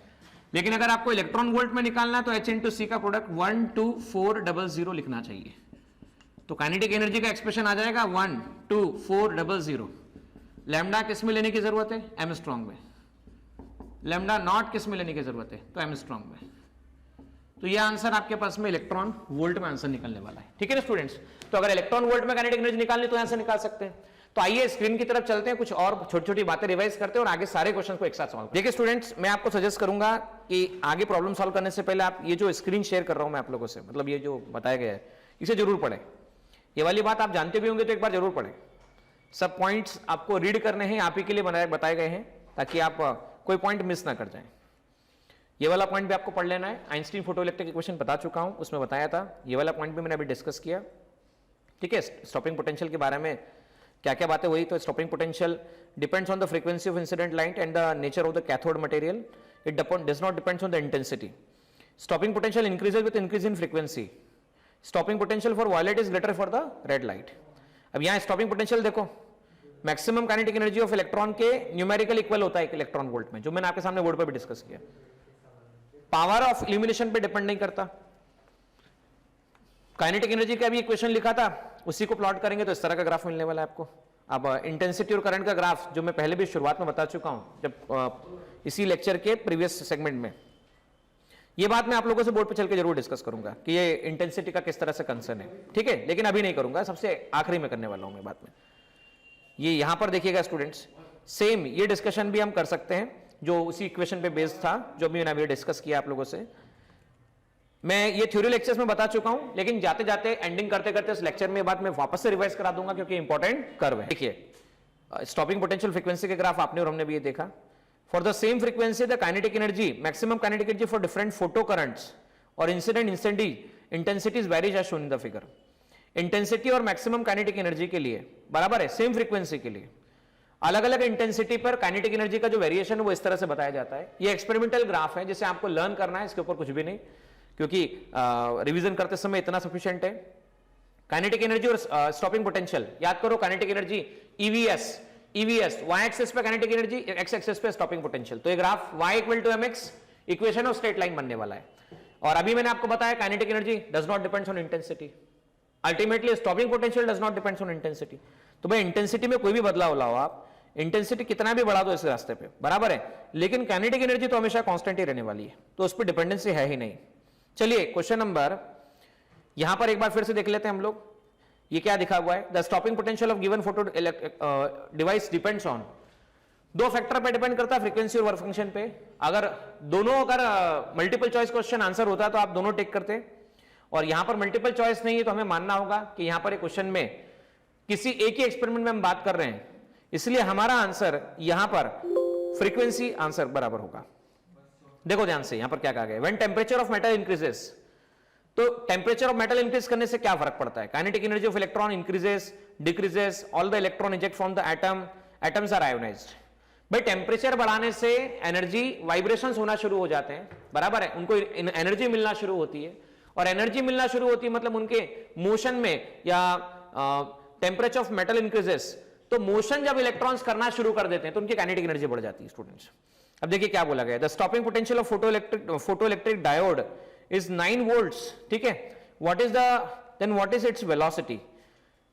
Speaker 1: लेकिन अगर आपको इलेक्ट्रॉन वोल्ट में निकालना है तो H इंटू सी का प्रोडक्ट 12400 लिखना चाहिए। तो काइनेटिक एनर्जी का एक्सप्रेशन आ जाएगा 12400। लैम्डा किस में लेने की जरूरत है, एमस्ट्रॉन्ग में। लैम्डा नॉट किस में लेने की जरूरत है, तो एमस्ट्रॉन्ग में। तो ये आंसर आपके पास में इलेक्ट्रॉन वोल्ट में आंसर निकलने वाला है। ठीक है ना स्टूडेंट्स। तो अगर इलेक्ट्रॉन वोल्ट में काइनेटिक एनर्जी निकालनी तो यहां से निकाल सकते हैं। तो आइए स्क्रीन की तरफ चलते हैं, कुछ और छोटी छोटी बातें रिवाइज करते हैं और आगे सारे क्वेश्चन को एक साथ सॉल्व। देखिए स्टूडेंट्स, मैं आपको सजेस्ट करूंगा कि आगे प्रॉब्लम सॉल्व करने से पहले आप ये जो स्क्रीन शेयर कर रहा हूं मैं आप लोगों से, मतलब ये जो बताया गया है इसे जरूर पढ़ें। ये वाली बात आप जानते भी होंगे तो एक बार जरूर पढ़ें। सब पॉइंट्स आपको रीड करने हैं, आप ही के लिए बताए गए हैं ताकि आप कोई पॉइंट मिस ना कर जाएं। ये वाला पॉइंट भी आपको पढ़ लेना है। आइंस्टीन फोटोइलेक्ट्रिक इक्वेशन बता चुका हूं, उसमें बताया था। ये वाला पॉइंट भी मैंने अभी डिस्कस किया। ठीक है, स्टॉपिंग पोटेंशियल के बारे में क्या क्या बातें हुई। तो stopping potential depends on the frequency of incident light and the nature of the cathode material. It does not depends on the intensity. Stopping potential increases with increase in frequency. Stopping potential for violet is greater for the red light. अब यहाँ stopping potential देखो, maximum kinetic energy of electron के numerical equal होता है electron volt में, जो मैंने आपके सामने बोर्ड पर भी डिस्कस किया। पावर ऑफ इल्यूमिनेशन पे डिपेंड नहीं करता। काइनेटिक एनर्जी का भी इक्वेशन लिखा था, उसी को प्लॉट करेंगे तो इस तरह का ग्राफ मिलने वाला है आपको। अब इंटेंसिटी और करंट का ग्राफ जो मैं पहले भी शुरुआत में बता चुका हूं, जब इसी लेक्चर के प्रीवियस सेगमेंट में। ये बात मैं आप लोगों से बोर्ड पे चल के जरूर डिस्कस करूंगा कि ये इंटेंसिटी का किस तरह से कंसर्न है। ठीक है, लेकिन अभी नहीं करूंगा, सबसे आखिरी में करने वाला हूं मैं बाद में। ये यहां पर देखिएगा स्टूडेंट्स, सेम ये डिस्कशन भी हम कर सकते हैं जो उसी इक्वेशन पे बेस्ड था, जो भी मैंने अभी डिस्कस किया आप लोगों से। मैं ये थ्योरी लेक्चर्स में बता चुका हूं, लेकिन जाते जाते एंडिंग करते करते इस लेक्चर में बात मैं वापस से रिवाइज करा दूंगा क्योंकि इंपॉर्टेंट कर्व है। देखिए स्टॉपिंग पोटेंशियल फ्रीक्वेंसी के ग्राफ आपने और हमने भी ये देखा। For the same frequency the kinetic energy, maximum kinetic energy for different photo currents और incident intensities varies as shown in the figure. Intensity और मैक्सिमम काइनेटिक एनर्जी के लिए बराबर है, सेम फ्रीक्वेंसी के लिए अलग अलग इंटेंसिटी पर काइनेटिक एनर्जी का जो वेरिएशन है वो इस तरह से बताया जाता है। ये एक्सपेरिमेंटल ग्राफ है जिसे आपको लर्न करना है, इसके ऊपर कुछ भी नहीं, क्योंकि रिवीजन करते समय इतना सफिशिएंट है। काइनेटिक एनर्जी और स्टॉपिंग पोटेंशियल याद करो। Kinetic energy EVS y axis पे काइनेटिक एनर्जी, एक्स एक्सिस पे स्टॉपिंग पोटेंशियल। तो ये graph y equal to mx equation of straight line बनने वाला है। और अभी मैंने आपको बताया kinetic energy does not depends on intensity, ultimately stopping potential does not depends on intensity. तो भाई इंटेंसिटी में कोई भी बदलाव लाओ आप, इंटेंसिटी कितना भी बढ़ा दो इस रास्ते पे बराबर है, लेकिन काइनेटिक एनर्जी तो हमेशा कांस्टेंट ही रहने वाली है, तो उस पर डिपेंडेंसी है ही नहीं। चलिए क्वेश्चन नंबर यहां पर एक बार फिर से देख लेते हैं हम लोग। ये क्या दिखा हुआ है, the stopping potential of given photo device depends on, दो फैक्टर पे डिपेंड करता है, फ्रीक्वेंसी और वर्क फंक्शन पे। अगर मल्टीपल चॉइस क्वेश्चन आंसर होता तो आप दोनों टेक करते, और यहां पर मल्टीपल चॉइस नहीं है तो हमें मानना होगा कि यहां पर एक क्वेश्चन में किसी एक ही एक्सपेरिमेंट में हम बात कर रहे हैं, इसलिए हमारा आंसर यहां पर फ्रीक्वेंसी आंसर बराबर होगा। देखो ध्यान से यहां पर क्या कहा गया, when temperature of metal increases, तो टेंपरेचर ऑफ मेटल इंक्रीज करने से क्या फर्क पड़ता है, kinetic energy of electron increases decreases, all the electron eject from the atom, atoms are ionized. भाई टेंपरेचर बढ़ाने से एनर्जी वाइब्रेशंस होना शुरू हो जाते हैं बराबर है, उनको एनर्जी मिलना शुरू होती है, और एनर्जी मिलना शुरू होती है मतलब उनके मोशन में, या टेंपरेचर ऑफ मेटल इंक्रीजेस, तो मोशन जब इलेक्ट्रॉन्स करना शुरू कर देते हैं तो उनकी काइनेटिक एनर्जी बढ़ जाती है स्टूडेंट्स। अब देखिए क्या बोला गया, the stopping potential of photoelectric diode is 9 volts, ठीक है। what is its velocity,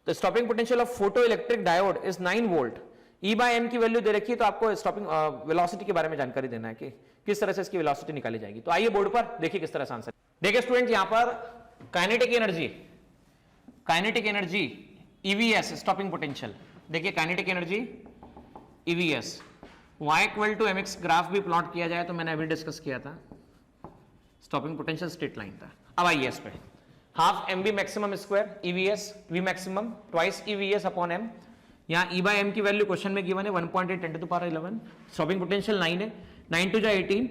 Speaker 1: the stopping potential of photoelectric diode is 9 volt, E by m की वैल्यू दे रखी है, तो आपको स्टॉपिंग वेलोसिटी के बारे में जानकारी देना है कि किस तरह से इसकी वेलोसिटी निकाली जाएगी। तो आइए बोर्ड पर देखिए किस तरह से आंसर। देखिए स्टूडेंट, यहां पर kinetic energy kinetic energy EVS stopping potential, देखिए kinetic energy EVS y equal to mx graph भी प्लॉट किया जाए तो मैंने अभी डिस्कस किया था, स्टॉपिंग पोटेंशियल स्ट्रेट लाइन था। अब आइए इस पे half M v maximum square EVS V maximum twice EVS upon m, यहाँ ई बाय एम की वैल्यू क्वेश्चन में गिवन है 1.8 10 to the power 11, stopping potential 9 है, 9 टू जा 18,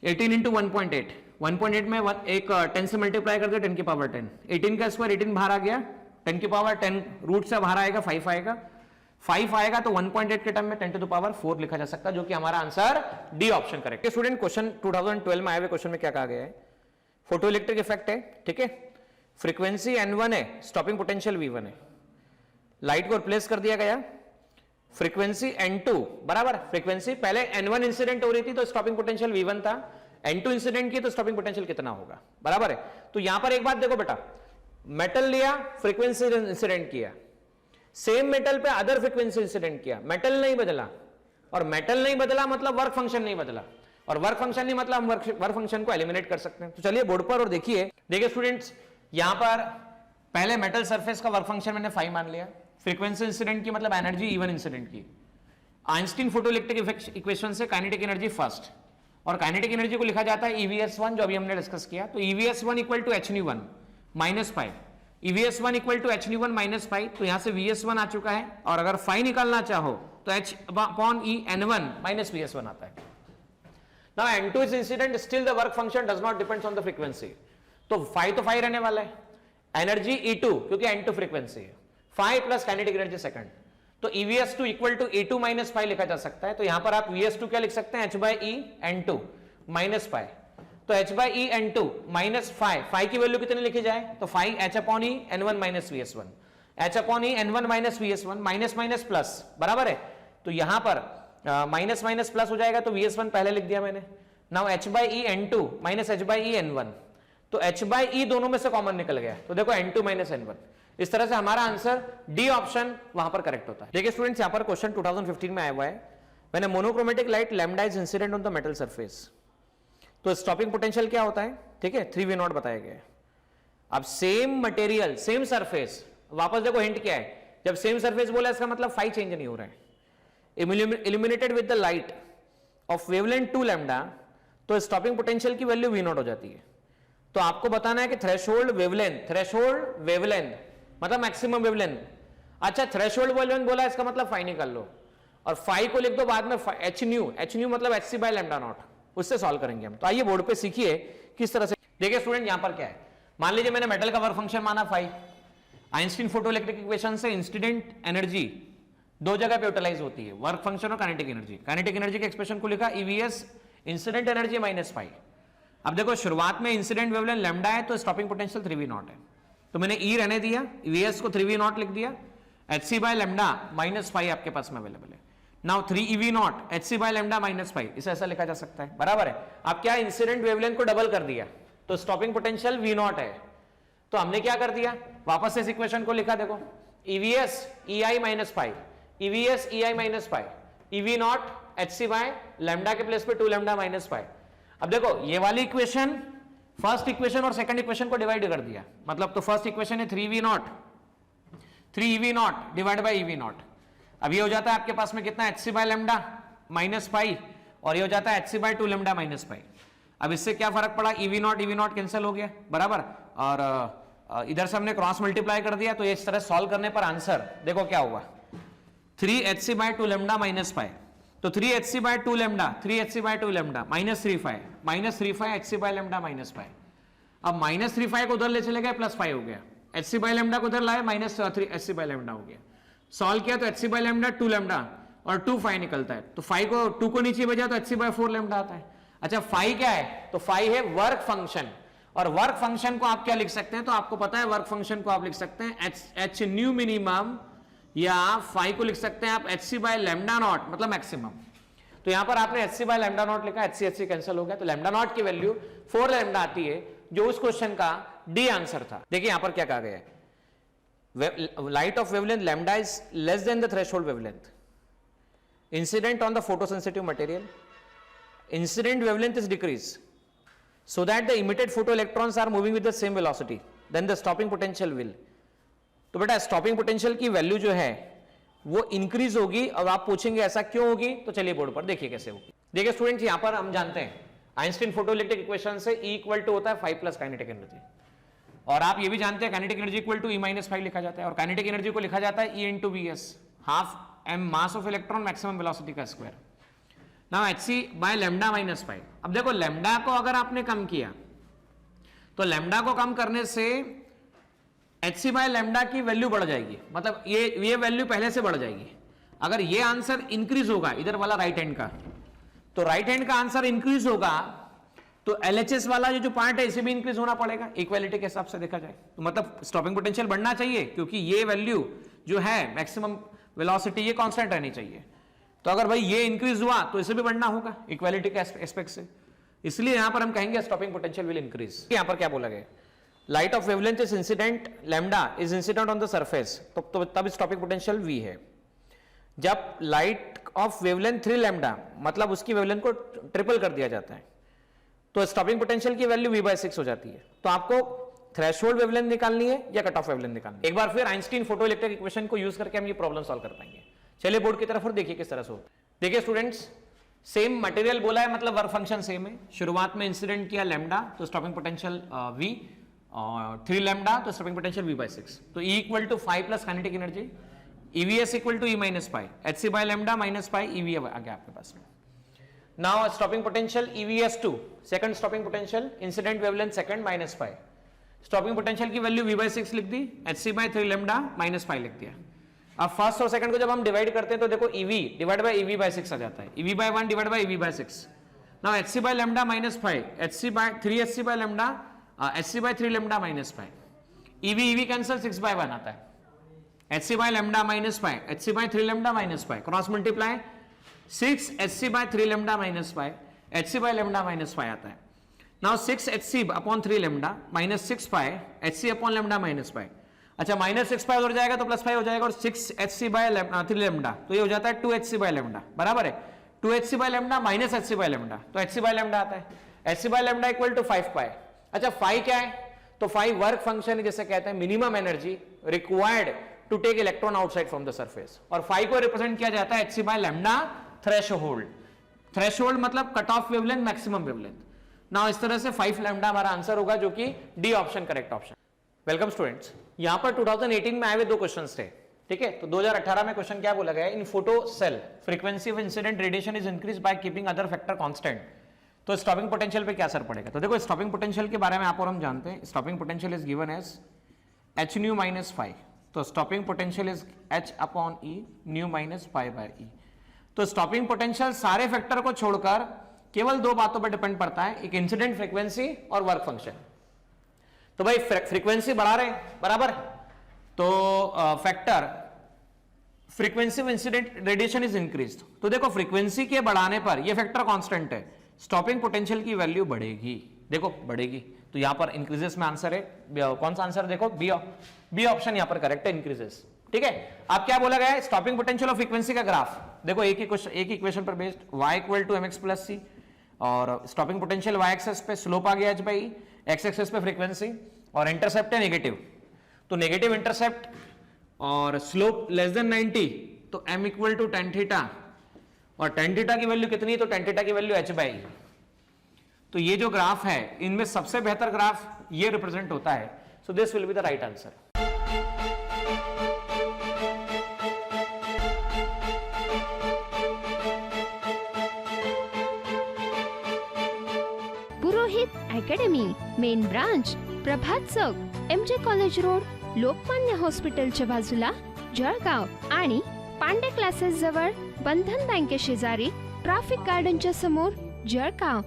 Speaker 1: 18 इंटू 1.8, 1.8 में एक 10 से मल्टीप्लाई कर दिया 10 की पावर 10, 18 का स्क्वायर 18 बाहर आ गया, 10 की पावर 10 रूट से बाहर आएगा 5 आएगा, 5 आएगा तो 1.8 के टर्म में 10 टू द पावर 4 लिखा जा सकता है, जो कि हमारा आंसर डी ऑप्शन करेक्ट है। स्टूडेंट क्वेश्चन 2012 में आए हुए क्वेश्चन में क्या कहा गया है, फोटो इलेक्ट्रिक इफेक्ट है, ठीक है, फ्रीक्वेंसी n1 है, स्टॉपिंग पोटेंशियल v1 है, लाइट को रिप्लेस कर दिया गया, फ्रीक्वेंसी n2 बराबर, फ्रीक्वेंसी पहले n1 इंसिडेंट हो रही थी तो स्टॉपिंग पोटेंशियल v1 था, n2 इंसिडेंट की तो स्टॉपिंग पोटेंशियल कितना होगा, बराबर है। तो यहां पर एक बात देखो बेटा, मेटल लिया फ्रीक्वेंसी इंसिडेंट किया, सेम मेटल पे अदर फ्रीक्वेंसी इंसिडेंट किया, मेटल नहीं बदला, और मेटल नहीं बदला मतलब वर्क फंक्शन नहीं बदला, और वर्क फंक्शन नहीं मतलब हम वर्क फंक्शन को एलिमिनेट कर सकते हैं। तो चलिए बोर्ड पर और देखिए स्टूडेंट्स, यहां पर पहले मेटल सरफेस का वर्क फंक्शन मैंने 5 मान लिया, फ्रीक्वेंसी इंसिडेंट की मतलब एनर्जी इवन इंसिडेंट की, आइंस्टीन फोटोइलेक्ट्रिक इक्वेशन से काइनेटिक एनर्जी फर्स्ट, और काइनेटिक एनर्जी को लिखा जाता है EVS1 जो अभी हमने डिस्कस किया, तो EVS1 equal to hν1 minus 5, EVS1 equal to hν1 minus 5, तो यहां से VS1 आ चुका है, और अगर फाई निकालना चाहो तो h upon E n1 minus VS1 आता है। Now n2 is incident, still the work function does not depends on the frequency, तो फाई तो फाई रहने वाला है, एनर्जी E2 क्योंकि n2 फ्रीक्वेंसी है, phi plus kinetic energy second, तो EVS2 equal to E2 minus phi लिखा जा सकता है, तो यहां पर आप VS2 क्या लिख सकते हैं, h by E n2 minus phi, तो h by E n2 minus phi, phi की वैल्यू कितनी लिखी जाए, तो phi h upon E n1 minus VS1, h upon E n1 minus VS1, minus minus plus बराबर है, तो यहां पर माइनस माइनस प्लस हो जाएगा, तो VS1 पहले लिख दिया मैंने, now h by E n2 minus h by E n1, तो h बाई ई दोनों में से कॉमन निकल गया, तो देखो n2 माइनस n1, इस तरह से हमारा आंसर डी ऑप्शन वहां पर करेक्ट होता है। देखिए स्टूडेंट्स, यहां पर क्वेश्चन 2015 में आया हुआ है, when a monochromatic light lambda is incident on the metal surface, तो स्टॉपिंग पोटेंशियल क्या होता है, ठीक है, 3v0 बताया गया है। अब सेम मटेरियल सेम सरफेस, वापस देखो हिंट क्या है, जब सेम सरफेस बोला इसका मतलब फाई चेंज नहीं हो रहा है, illuminated with the light of wavelength 2 lambda, तो स्टॉपिंग पोटेंशियल की वैल्यू v0 हो जाती है। तो आपको बताना है कि थ्रेशोल्ड वेवलेंथ मतलब मैक्सिमम वेवलेंथ, अच्छा थ्रेशोल्ड वेवलेंथ बोला इसका मतलब फाई निकाल लो, और फाई को लिख दो बाद में h न्यू मतलब hc बाय लैम्डा नॉट, उससे सॉल्व करेंगे हम। तो आइए बोर्ड पे सीखिए किस तरह से। देखिए स्टूडेंट, यहां पर क्या है, मान लीजिए मैंने मेटल का वर्क फंक्शन माना फाई, आइंस्टीन फोटोइलेक्ट्रिक इक्वेशन से इंसिडेंट एनर्जी दो जगह पे यूटिलाइज होती है, वर्क फंक्शन और काइनेटिक एनर्जी। काइनेटिक एनर्जी के एक्सप्रेशन को लिखा EVS incident energy minus phi. अब देखो शुरुआत में इंसिडेंट वेवलेंथ लैम्डा है तो स्टॉपिंग पोटेंशियल 3v0 है, तो मैंने E रहने दिया, EVS को 3v0 लिख दिया, hc by lambda minus phi आपके पास में अवेलेबल है। Now 3ev0 hc by lambda minus phi, इसे ऐसा लिखा जा सकता है, बराबर है। अब क्या इंसिडेंट वेवलेंथ को डबल कर दिया तो स्टॉपिंग पोटेंशियल v0 है, तो हमने क्या कर दिया, वापस से इस इक्वेशन को लिखा, देखो EVS EI minus phi, EVS EI minus phi, EV0 hc by lambda के प्लेस पे 2 लैम्डा माइनस फाई। अब देखो ये वाली इक्वेशन फर्स्ट इक्वेशन और सेकंड इक्वेशन को डिवाइड कर दिया, मतलब तो फर्स्ट इक्वेशन है 3v0 3ev0 divide by ev0, अब ये हो जाता है आपके पास में कितना, hc by lambda minus phi, और ये हो जाता है hc by 2 lambda minus phi. अब इससे क्या फर्क पड़ा, EV0 कैंसिल हो गया, बराबर, और इधर से हमने क्रॉस मल्टीप्लाई कर दिया, तो ये इस तरह सॉल्व करने पर आंसर देखो क्या हुआ, 3hc by 2 lambda minus phi, तो 3hc by 2 lambda 3hc by 2 lambda minus 3 phi hc by lambda minus phi. अब माइनस 3 फाई को उधर ले चले गए, प्लस फाई हो गया, hc बाय लैम्डा को उधर लाए, माइनस 3 hc बाय लैम्डा हो गया। सॉल्व किया तो hc बाय लैम्डा 2 लैम्डा और 2 फाई निकलता है, तो फाई को 2 को नीचे बजा तो hc बाय 4 लैम्डा आता है। अच्छा फाई क्या है, तो फाई है वर्क फंक्शन, और वर्क फंक्शन को आप क्या लिख सकते हैं, तो आपको पता है वर्क फंक्शन को आप लिख सकते हैं h न्यू मिनिमम, या फाई को लिख सकते हैं आप hc बाय लैम्डा नॉट मतलब मैक्सिमम। तो यहां पर आपने hc बाय लैम्डा नॉट लिखा, hc कैंसिल हो गया, तो लैम्डा नॉट की वैल्यू 4 लैम्डा आती है, जो उस क्वेश्चन का डी आंसर था। देखिए यहां पर क्या कहा गया है, light of wavelength lambda is less than the threshold wavelength incident on the photosensitive material, incident wavelength is decrease so that the emitted photoelectrons are moving with the same velocity, then the stopping potential will तो बेटा stopping potential की value जो है वो increase होगी। और आप पूछेंगे ऐसा क्यों होगी, तो चलिए बोर्ड पर देखिए कैसे होगी। देखिए स्टूडेंट्स, यहां पर हम जानते हैं आइंस्टीन फोटोइलेक्ट्रिक इक्वेशन से E इक्वल टू होता है 5 प्लस काइनेटिक एनर्जी, और आप ये भी जानते हैं kinetic energy equal to E minus 5 लिखा जाता है, और काइनेटिक एनर्जी को लिखा जाता है E into VS, half m mass of electron maximum velocity का square. Now hc by lambda minus 5। अब देखो लैम्डा को अगर आपने कम किया तो लैम्डा को कम करने से hc बाय लैम्डा की वैल्यू बढ़ जाएगी, मतलब ये वैल्यू पहले से बढ़ जाएगी। अगर ये आंसर इंक्रीज होगा इधर वाला राइट हैंड का, तो राइट हैंड का आंसर इंक्रीज होगा तो LHS वाला जो पार्ट है इसे भी इंक्रीज होना पड़ेगा इक्वालिटी के हिसाब से देखा जाए। तो मतलब स्टॉपिंग पोटेंशियल बढ़ना चाहिए, क्योंकि ये वैल्यू जो है मैक्सिमम वेलोसिटी ये कांस्टेंट रहनी चाहिए। तो अगर भाई ये इंक्रीज हुआ तो इसे भी बढ़ना होगा इक्वालिटी के एस्पेक्ट से, इसलिए यहां पर हम कहेंगे स्टॉपिंग पोटेंशियल विल इंक्रीज। यहां पर क्या बोला गया, light of wavelength is incident, lambda is incident on the surface, तो तब स्टॉपिंग पोटेंशियल V है। जब लाइट ऑफ वेवलेंथ 3 लैम्डा, मतलब उसकी वेवलेंथ को ट्रिपल कर दिया जाता है, तो स्टॉपिंग पोटेंशियल की वैल्यू V/6 हो जाती है। तो आपको थ्रेशोल्ड वेवलेंथ निकालनी है या कट ऑफ वेवलेंथ निकालनी है। एक बार फिर आइंस्टीन फोटोइलेक्ट्रिक इक्वेशन को यूज करके हम ये प्रॉब्लम सॉल्व कर पाएंगे। चलिए बोर्ड की तरफ और देखिए किस तरह से होता है। देखिए स्टूडेंट्स, सेम मटेरियल बोला है, मतलब वर्क फंक्शन सेम है। शुरुआत में इंसिडेंट किया लैम्डा, तो स्टॉपिंग पोटेंशियल V, और 3 लैम्डा तो स्टॉपिंग पोटेंशियल V/6। तो E equal to 5 plus kinetic energy, EVS equal to E minus 5, hc by lambda minus 5 EV आ गया आपके पास में। Now stopping potential EVS2, second stopping potential, incident wavelength second minus 5। Stopping potential की value V/6 लिख दी, hc by 3 lambda minus 5 लिख दिया। अब फर्स्ट और सेकंड को जब हम डिवाइड करते हैं तो देखो EV डिवाइड बाय EV/6 आ जाता है, EV by 1 divide by EV/6। Now hc by lambda minus 5, hc by 3hc by lambda, hc by 3 lambda minus 5, EV cancel 6 by 1 आता है, hc by lambda minus 5, hc by 3 lambda minus 5, cross multiply 6 hc by 3 lambda minus 5, hc by lambda minus 5 आता है। Now 6 hc upon 3 lambda minus 6 pi hc upon lambda minus 5। अच्छा, minus 6 पाई उधर जाएगा तो plus 5 हो जाएगा, और 6 hc बाय 3 लैम्डा, तो ये हो जाता है 2 hc बाय लैम्डा, बराबर है 2 hc by lambda minus hc by lambda, तो hc बाय लैम्डा आता है, hc by lambda equal to 5 pi. अच्छा, 5 क्या है, तो 5 वर्क फंक्शन जिसे कहते हैं minimum energy required to take electron outside from the surface, और 5 को रिप्रेजेंट किया जाता है hc by lambda threshold. Threshold मतलब cut off wavelength, maximum wavelength. Now इस तरह से 5 लैम्डा हमारा आंसर होगा, जो कि D option correct option. Welcome students, यहां पर 2018 में आए हुए 2 क्वेश्चंस थे, ठीक है। तो 2018 में क्वेश्चन क्या बोला गया, in photo cell frequency of incident radiation is increase by keeping other factor constant, तो स्टॉपिंग पोटेंशियल पे क्या असर पड़ेगा। तो देखो स्टॉपिंग पोटेंशियल के बारे में आप और हम जानते हैं, stopping potential is given as h nu minus 5, तो stopping potential is h upon E nu minus 5 by E। तो स्टॉपिंग पोटेंशियल सारे फैक्टर को छोड़कर केवल 2 बातों पर डिपेंड पड़ता है, एक इंसिडेंट फ्रीक्वेंसी और वर्क फंक्शन। तो भाई फ्रीक्वेंसी बढ़ा रहे बराबर, तो factor frequency of incident radiation is increase, तो देखो फ्रीक्वेंसी के बढ़ाने पर ये फैक्टर कांस्टेंट है, स्टॉपिंग पोटेंशियल की वैल्यू बढ़ेगी, देखो बढ़ेगी, तो यहां पर इंक्रीजेस में आंसर है, कौन सा आंसर देखो बी ऑप्शन यहां पर करेक्ट है, इंक्रीजेस, ठीक है। अब क्या बोला गया है, स्टॉपिंग पोटेंशियल और फ्रीक्वेंसी का ग्राफ, देखो एक ही इक्वेशन पर based, y equal to mx plus c, और स्टॉपिंग पोटेंशियल y एक्सेस पे स्लोप आ गया h बाई x एक्सेस पे फ्रीक्वेंसी, और इंटरसेप्ट है नेगेटिव, तो नेगेटिव इंटरसेप्ट और स्लोप लेस देन 90, तो m equal to tan theta, और tan थीटा की वैल्यू कितनी, तो tan थीटा की वैल्यू h बाई। तो ये जो ग्राफ है इनमें सबसे बेहतर ग्राफ ये रिप्रेजेंट होता है, so this will be the right answer.
Speaker 2: Purohit academy, main branch Prabhat Chowk, MJ college road, Lokmanya हॉस्पिटलच्या बाजूला, जळगाव, आणि पांडे क्लासेस जवळ, बंधन बँके शेजारी, ट्रॅफिक गार्डनच्या समोर, जळगाव।